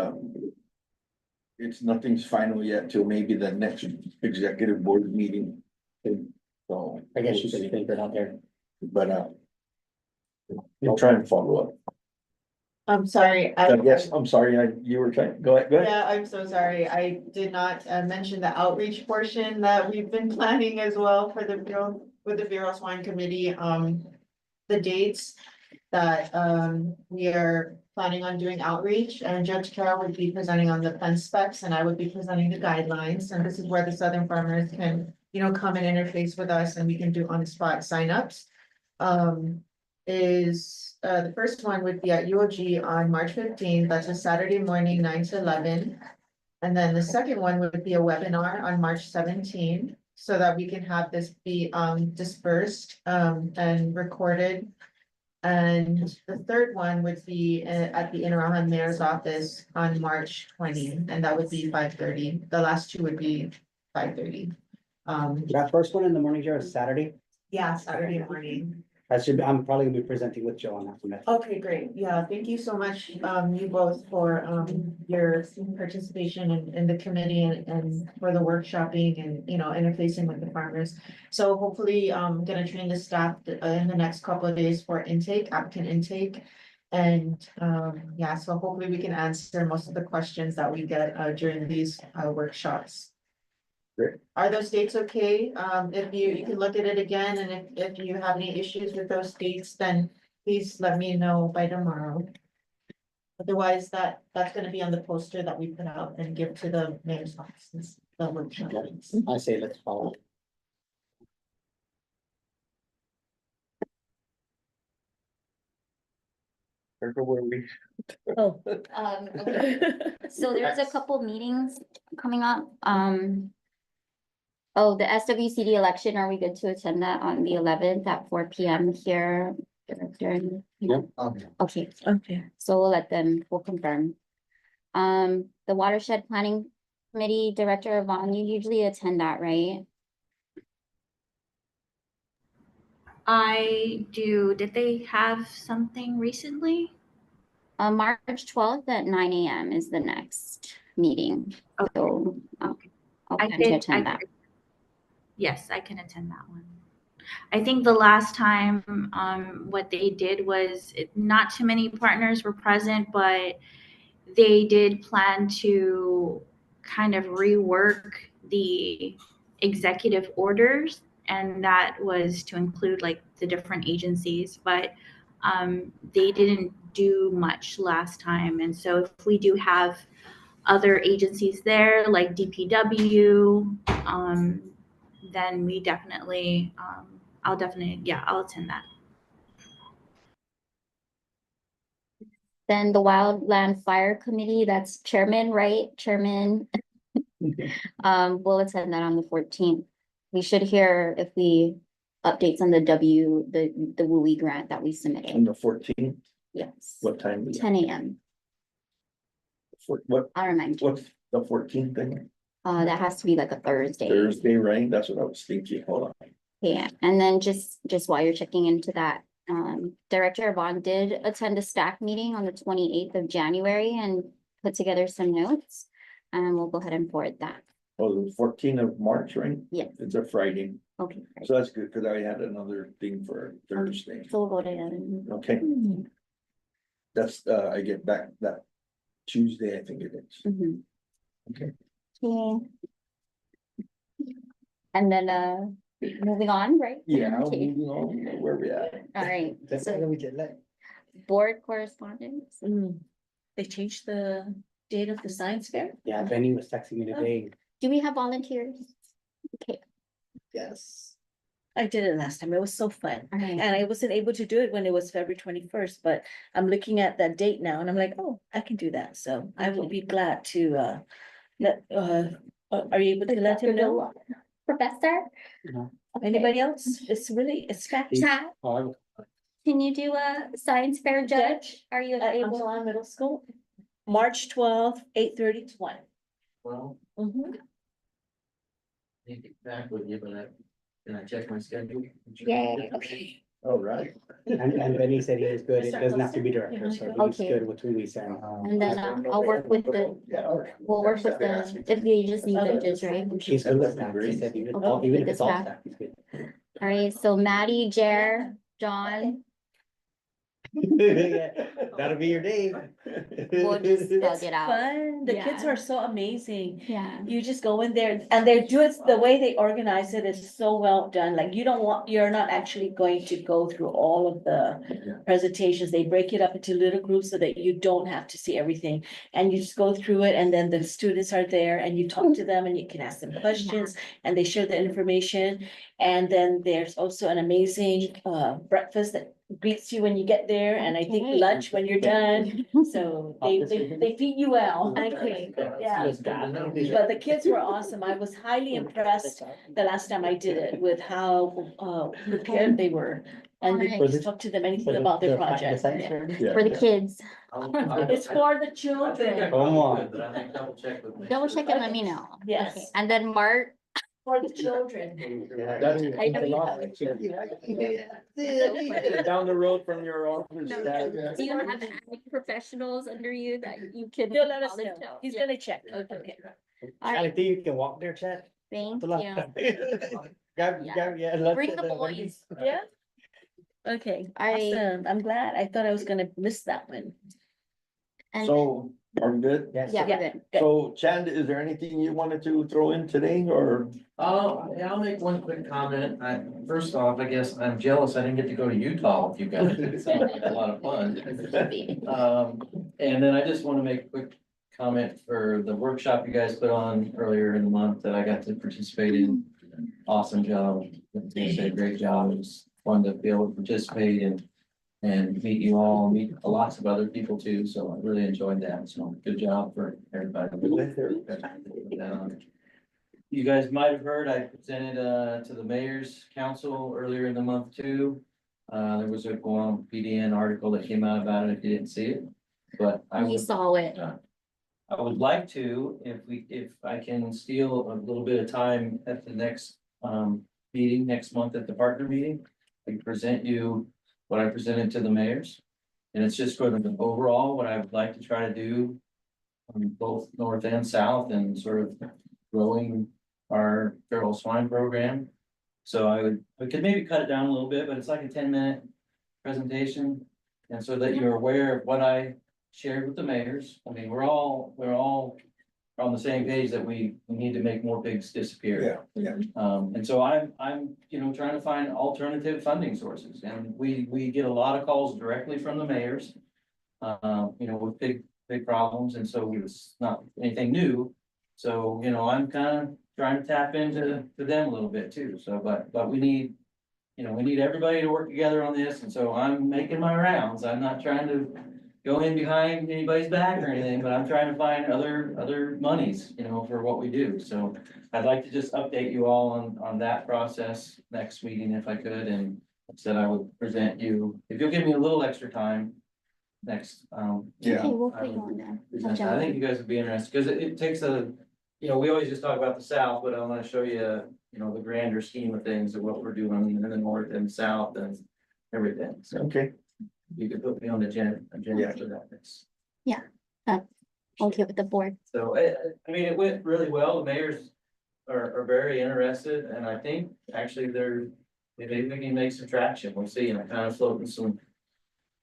nothing's final yet till maybe the next executive board meeting. So. I guess you could figure it out there. But, we'll try and follow up. I'm sorry. Yes, I'm sorry, you were trying, go ahead. Yeah, I'm so sorry. I did not mention the outreach portion that we've been planning as well for the Bureau, with the Bureau Swine Committee. The dates that we are planning on doing outreach, and Judge Carroll would be presenting on the fence specs and I would be presenting the guidelines. And this is where the southern farmers can, come and interface with us and we can do on-the-spot signups. The first one would be at UOG on March 15th. That's a Saturday morning, 9 to 11. And then the second one would be a webinar on March 17th, so that we can have this be dispersed and recorded. And the third one would be at the Inarahan Mayor's Office on March 20, and that would be 5:30. The last two would be 5:30. That first one in the morning here is Saturday. Yeah, Saturday morning. I'm probably gonna be presenting with Joe on that one. Okay, great. Yeah, thank you so much, you both for your participation in the committee and for the workshopping and, interfacing with the farmers. So hopefully, I'm gonna train the staff in the next couple of days for applicant intake. And yeah, so hopefully we can answer most of the questions that we get during these workshops. Great. Are those dates okay? If you can look at it again, and if you have any issues with those dates, then please let me know by tomorrow. Otherwise, that's gonna be on the poster that we put out and give to the mayor's offices, the workshop. I say let's follow. Where we. Oh. Okay. So there's a couple meetings coming up. Oh, the SWCD election, are we good to attend that on the 11th at 4 p.m. here? Yep. Okay, Okay. so we'll confirm. The Watershed Planning Committee Director, Vaughn, you usually attend that, right? I do. Did they have something recently? March 12th at 9 a.m. is the next meeting. So I'll plan to attend that. Yes, I can attend that one. I think the last time, what they did was not too many partners were present, but they did plan to kind of rework the executive orders, and that was to include like the different agencies, but they didn't do much last time. And so if we do have other agencies there like DPW, then we definitely, I'll attend that. Then the Wildland Fire Committee, that's chairman, right? Chairman. We'll attend that on the 14th. We should hear if we updates on the the WUI grant that we On submitted. the 14th, Yes, what time? 10 a.m. What, I'll remind you. what's the 14th thing? That has to be like a Thursday. Thursday, right? That's what I was thinking. Hold on. Yeah, and then just while you're checking into that, Director Vaughn did attend a staff meeting on the 28th of January and put together some notes. and we'll go ahead and forward that. Oh, the 14th of March, right? Yes. It's a Friday, Okay, great. so that's good, cause I had another thing for Thursday. So we'll go to them. Okay, that's, I get back that Tuesday, I think it is. Mhm. Okay. Okay. And then, moving on, right? Yeah, Okay. moving on, where we at? All right, That's so why we get like. board correspondence. They changed the date of the science fair? Yeah, Benny was texting me today. Do we have volunteers? Okay, Yes. I did it last time. It was so fun. all right. And I wasn't able to do it when it was February 21st, but I'm looking at that date now and I'm like, oh, I can do that. So I will be glad to, are you able to let him know? Professor? No. Okay. Anybody else? It's fast. Chat, Oh, can you do a science fair judge? Are you At able? Amazon Middle School, March 12th, 8:30 to 1. Well, Mhm. need to get back with you, but can I check my schedule? Yay, okay. All right. and Benny said he was good. It doesn't have to be director, so he was Okay. good with who we sent. And then, I'll work with the, we'll work with the, if you just need judges, right? He's good with that. He said even, Okay, even if with it's the all staff. staff, he's good. All right, so Maddie, Jer, John, Yeah, that'll be your day. we'll just It's spell it out. fun. The kids Yeah. are so amazing. Yeah. You just go in there and they do it, the way they organize it is so well done. Like you're not actually going to go through all of the presentations. They break it up into little groups so that you don't have to see everything. And you just go through it and then the students are there and you talk to them and you can ask them questions and they share the information. And then there's also an amazing breakfast that greets you when you get there and I think Okay. lunch when you're done. So they feed you well. Okay. Yeah. But the kids were awesome. I was highly impressed the last time I did it with how prepared they were. And they Alright. just talk to them anything about their project. For the kids, It's for the children, Come on. But I think double check with me. double check and let me know. Yes. Okay, and then Mark, for the children. That's I know you have down the road from your office. No, Dad. do you have any professionals under you that you can? He'll let us know. volunteer? He's Yeah. gonna check. Okay. I Alright, think you can walk there, Chad. thank Good luck. you. Yeah. let's Bring get the the- boys. Yeah. Okay, Alright. awesome. I'm glad. I thought I was gonna miss that one. And So, are we good? Yes. yeah, we're good. Good. So Chad, is there anything you wanted to throw in today or? Yeah, I'll make one quick comment. First off, I guess I'm jealous I didn't get to go to Utah with you guys. It sounded like a lot of fun. And then I just want to make a quick comment for the workshop you guys put on earlier in the month that I got to participate in. Awesome job. You did a great job. It was fun to be able to participate and meet you all, meet lots of other people too. So I really enjoyed that. So good job for everybody. You guys might have heard, I presented to the mayor's council earlier in the month too. There was a Guam PDN article that came out about it, if you didn't see it, but I We would, saw it. I would like to, if I can steal a little bit of time at the next meeting next month at the partner meeting. I can present you what I presented to the mayors. And it's just sort of an overall, what I would like to try to do on both north and south and sort of growing our feral swine program. So we could maybe cut it down a little bit, but it's like a 10-minute presentation. And so that you're aware of what I shared with the mayors. I mean, we're all on the same page that we need to make more pigs disappear. Yeah. And so I'm, trying to find alternative funding sources, and we get a lot of calls directly from the mayors. With big problems, and so it's not anything new. So, I'm kind of trying to tap into them a little bit too, so, but we need, we need everybody to work together on this, and so I'm making my rounds. I'm not trying to go in behind anybody's back or anything, but I'm trying to find other monies, for what we do. So I'd like to just update you all on that process next meeting if I could, and said I would present you, if you'll give me a little extra time next, Yeah. Okay, we'll put you on there. I think you guys would be interested, because it takes we always just talk about the south, but I want to show you, the grander scheme of things of what we're doing in the north and south and everything. So Okay. you could put me on the agenda Yeah. for that. Yeah. Okay with the board. So, I mean, it went really well. The mayors are very interested, and I think actually they can make some traction. We'll see, and I'm kind of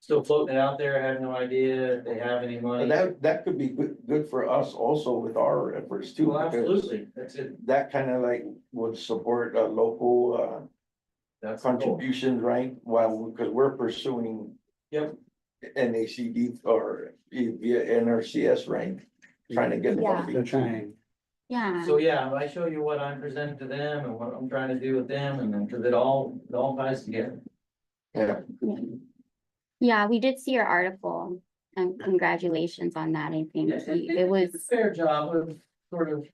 still floating it out there. I have no idea if they have any money. That could be good for us also with our efforts too. Well, because absolutely, that's it. That kind of like would support local That's the goal. contributions, right? Well, because we're pursuing Yep. NACD or via NRCS, right? Trying to get. Yeah. funding. They're trying. Yeah. So, yeah, I show you what I'm presenting to them and what I'm trying to do with them, and then, cause it all ties together. Yeah. Yeah, we did see your article and congratulations on that. I think it was, It's a fair job of sort of.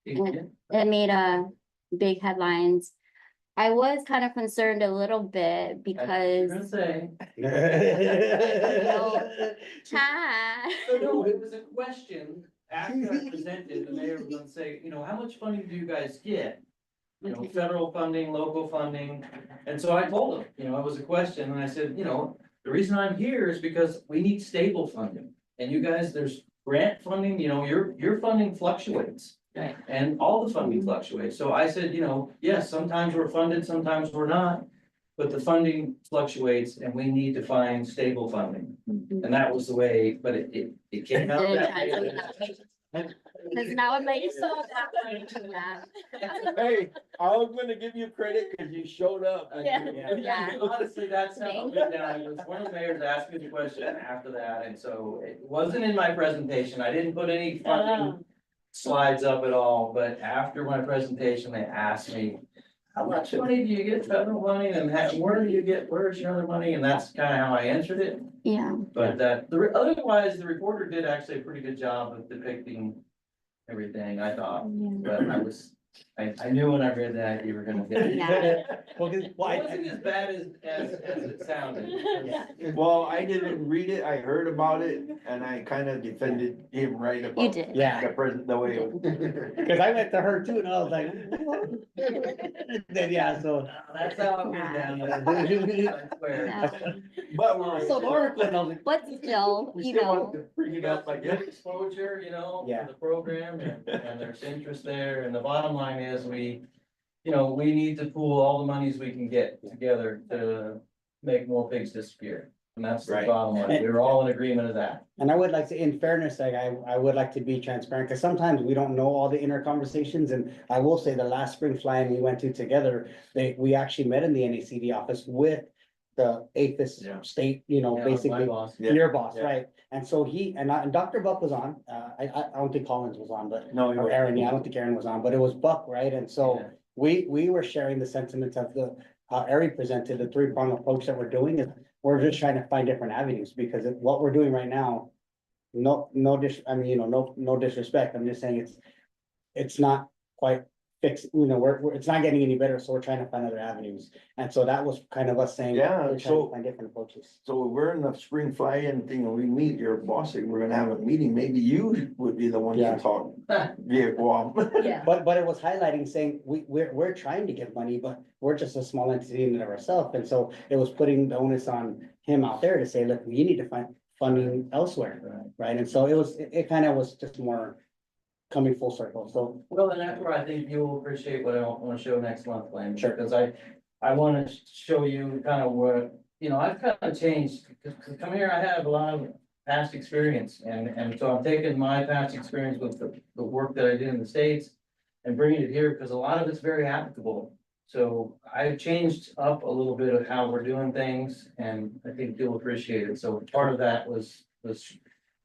it made big headlines. I was kind of concerned a little bit because. Gonna say. Ha. So no, it was a question, after I presented, the mayor was gonna say, how much funding do you guys get? Okay. Federal funding, local funding, and so I told him, it was a question, and I said, the reason I'm here is because we need stable funding. And you guys, there's grant funding, your funding fluctuates. Right. And all the funding fluctuates, so I said, yes, sometimes we're funded, sometimes we're not. But the funding fluctuates and we need to find stable funding, and that was the way, but it came out that way. Because now I'm like, so. Hey, I was gonna give you credit because you showed up. and you- Yeah. Honestly, that's how it went down. It was one of the mayors asked me the question after that, and so it wasn't in my presentation. I didn't put any funding slides up at all, but after my presentation, they asked me, how much money do you get federal money, and where's your other money? And that's kind of how I answered it. Yeah. But otherwise, the reporter did actually a pretty good job of depicting everything, I thought. But I knew when I read that you were gonna get it. Yeah. Well, It wasn't as bad as it sounded. Well, I didn't read it, I heard about it, and I kind of defended him right about. You did. Yeah. The way. it was. Cause I went to her too and I was like. Then, yeah, so. That's how it went down. I swear. Yeah. But I saw the article and I was like. But still, we you still know, want to bring it up, I guess. Exposure, Yeah. for the program, and there's interest there, and the bottom line is we need to pool all the monies we can get together to make more pigs disappear. And that's the Right. bottom line. We're all in agreement of that. And I would like to, in fairness, like, I would like to be transparent, because sometimes we don't know all the inner conversations, and I will say the last spring flying we went to together, we actually met in the NACD office with the APHIS Yeah. state, Yeah, my basically, boss. Yeah. your boss, Yeah. right? And so and Dr. Buck was on, I don't think Collins was on, but, No, or Aaron, yeah, I don't think Aaron was on, but it was Buck, right? And so Yeah. we were sharing the sentiments of how Ari presented, the three-prong approach that we're doing is, we're just trying to find different avenues, because what we're doing right now, no disrespect, I'm just saying it's not quite fixed, it's not getting any better, so we're trying to find other avenues. And so that was kind of us saying, Yeah, we're trying so- to find different approaches. So we're in the spring fly-in thing, and we meet your boss, and we're gonna have a meeting, maybe you would be the one Yeah. to talk. Via Guam. Yeah. But it was highlighting saying, we're trying to get money, but we're just a small entity in and of ourselves, and so it was putting the onus on him out there to say, look, you need to find funding elsewhere, right? And so it kind of was just more coming full circle, so. Well, and that's where I think you'll appreciate what I want to show next month, Lynn. Sure. Because I want to show you kind of what, I've kind of changed. To come here, I have a lot of past experience, and so I'm taking my past experience with the work that I did in the States and bringing it here, because a lot of it's very applicable. So I've changed up a little bit of how we're doing things, and I think you'll appreciate it. So part of that was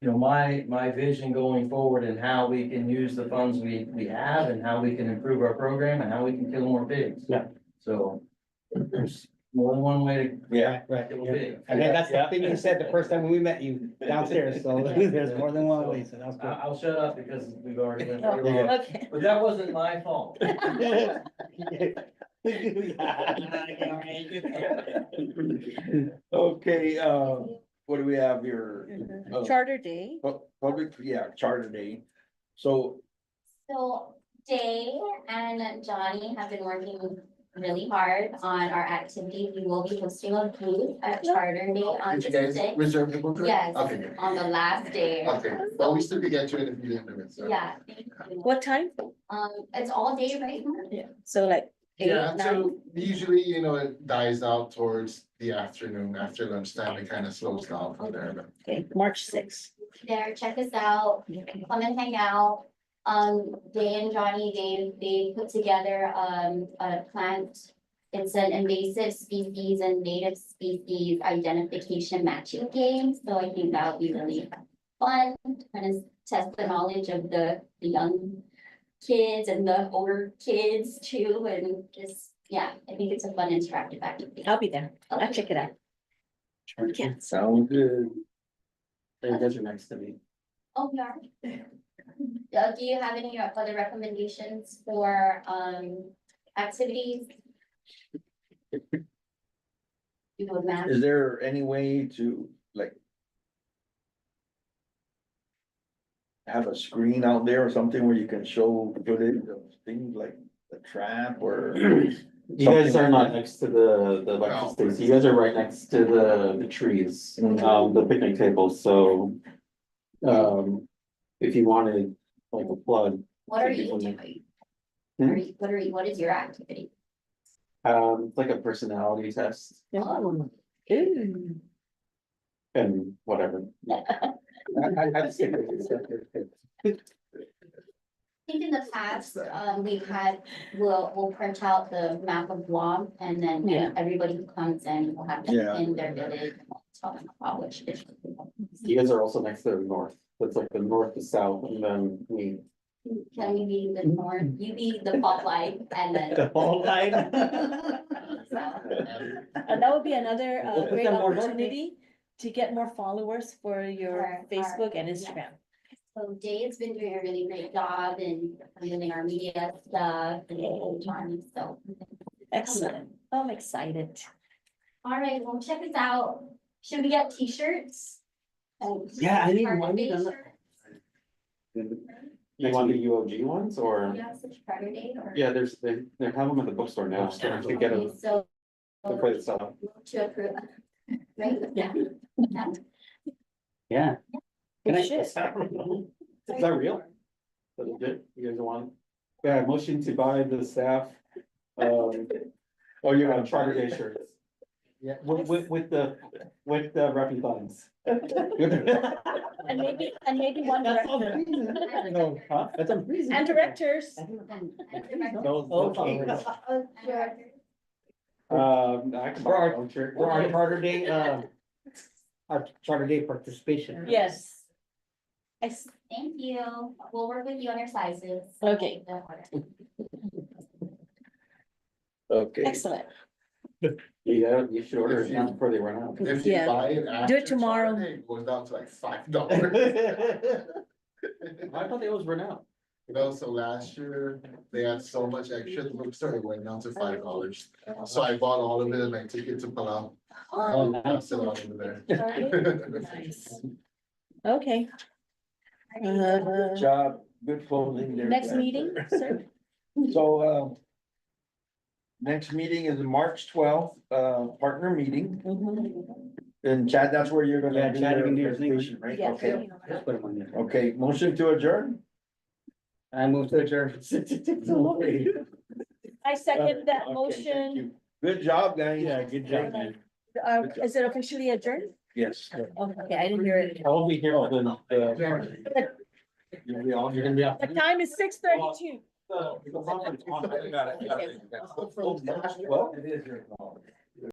my vision going forward, and how we can use the funds we have, and how we can improve our program, and how we can kill more pigs. Yeah. So there's more than one way to Yeah. Right, kill yeah. pigs. And then that's the thing you said the first time when we met you downstairs, so there's more than one way, so that's good. I'll shut up because we've already been Yeah. very long, Okay. but that wasn't my fault. Okay, what do we have here? Charter Day. Public, Charter Day. So, So Jay and Johnny have been working really hard on our activity. We will be hosting a booth at Charter Day on Did you guys Tuesday. reserve the book? Yes, Okay, good. on the last day. Okay, well, we still could get you in if you didn't do it, so. Yeah, thank you. What time? It's all day right now. Yeah, so like Yeah, 8, 9? so usually, it dies out towards the afternoon, after lunchtime, it kind of slows down from there, but. Okay, March 6th. There, check us out, Okay. come and hang out. Day and Johnny, they put together, a plant. It's an invasive species and native species identification matching game, so I think that'll be really fun, kind of test the knowledge of the young kids and the older kids too, and just, yeah, I think it's a fun interactive activity. I'll be there. I'll check it out. Yeah. Sounds good. You guys are next to me. Oh, we are. Do you have any other recommendations for, activities? You would match. Is there any way to like? Have a screen out there or something where you can show footage of things like the trap or? You guys Something are like not that. next to the electric station, you guys are right next to the trees, the picnic tables, so. If you wanted like a plug. What are so you people doing? Hmm? What is your activity? It's like a personality test Oh, Ooh. and whatever. I think in the past, we've had, we'll print out the map of Guam and then Yeah. everybody who comes in will have to Yeah. pin their village. Talk about which dish. You guys are also next to the north, it's like the north to south, and then we. Can we be the north, you be the fault line and then. The whole line. And that would be another What's great that more opportunity to get more followers for your Our- Facebook and Instagram. So Dave's been doing a really great job in handling our media stuff and the whole time, so. Excellent. I'm excited. All right, well, check us out. Should we get t-shirts? Yeah, I need Part one. Day I need shirts? You want the UOG ones, or? Yeah, such Carter Day or? Yeah, they have them at the bookstore now, so you can get Okay, them so for the stuff. to approve, right? Yeah. Yeah. Can I? Shit. Is that real? Is that legit? You guys want? Yeah, motion to buy the staff, oh, you're gonna Charter Day shirts. Yeah. With the repping funds. And maybe one That's all director. the No, huh? That's a reason. And directors. No, Okay. I can buy my own shirt. For our Charter Day participation. Yes. Thank you. We'll work with you on your sizes. Okay. Okay. Excellent. Yeah, you should order it now before they run out. If you Yeah. buy it Do after it tomorrow. Charter Day, it goes down to like $5. I thought they always run out. So last year, they had so much extra, the bookstore, it went down to $5. So I bought all of it and I took it to Palau. I'm still out over there. Nice. Okay. Good job, good closing there. Next meeting, sir? So, next meeting is March 12th, partner meeting. And Chad, that's where you're gonna. Yeah, do Chad, your you can do your thing. presentation, right? Yeah. Okay, Just put 'em on there. okay, motion to adjourn? I move to adjourn. I second that Okay, thank motion. you. Good job, guys. Yeah, good job, man. Is it officially adjourned? Yes. Oh, okay, I didn't hear it. I will be here for the. You're gonna be off. The time is 6:32. Well, it is your call.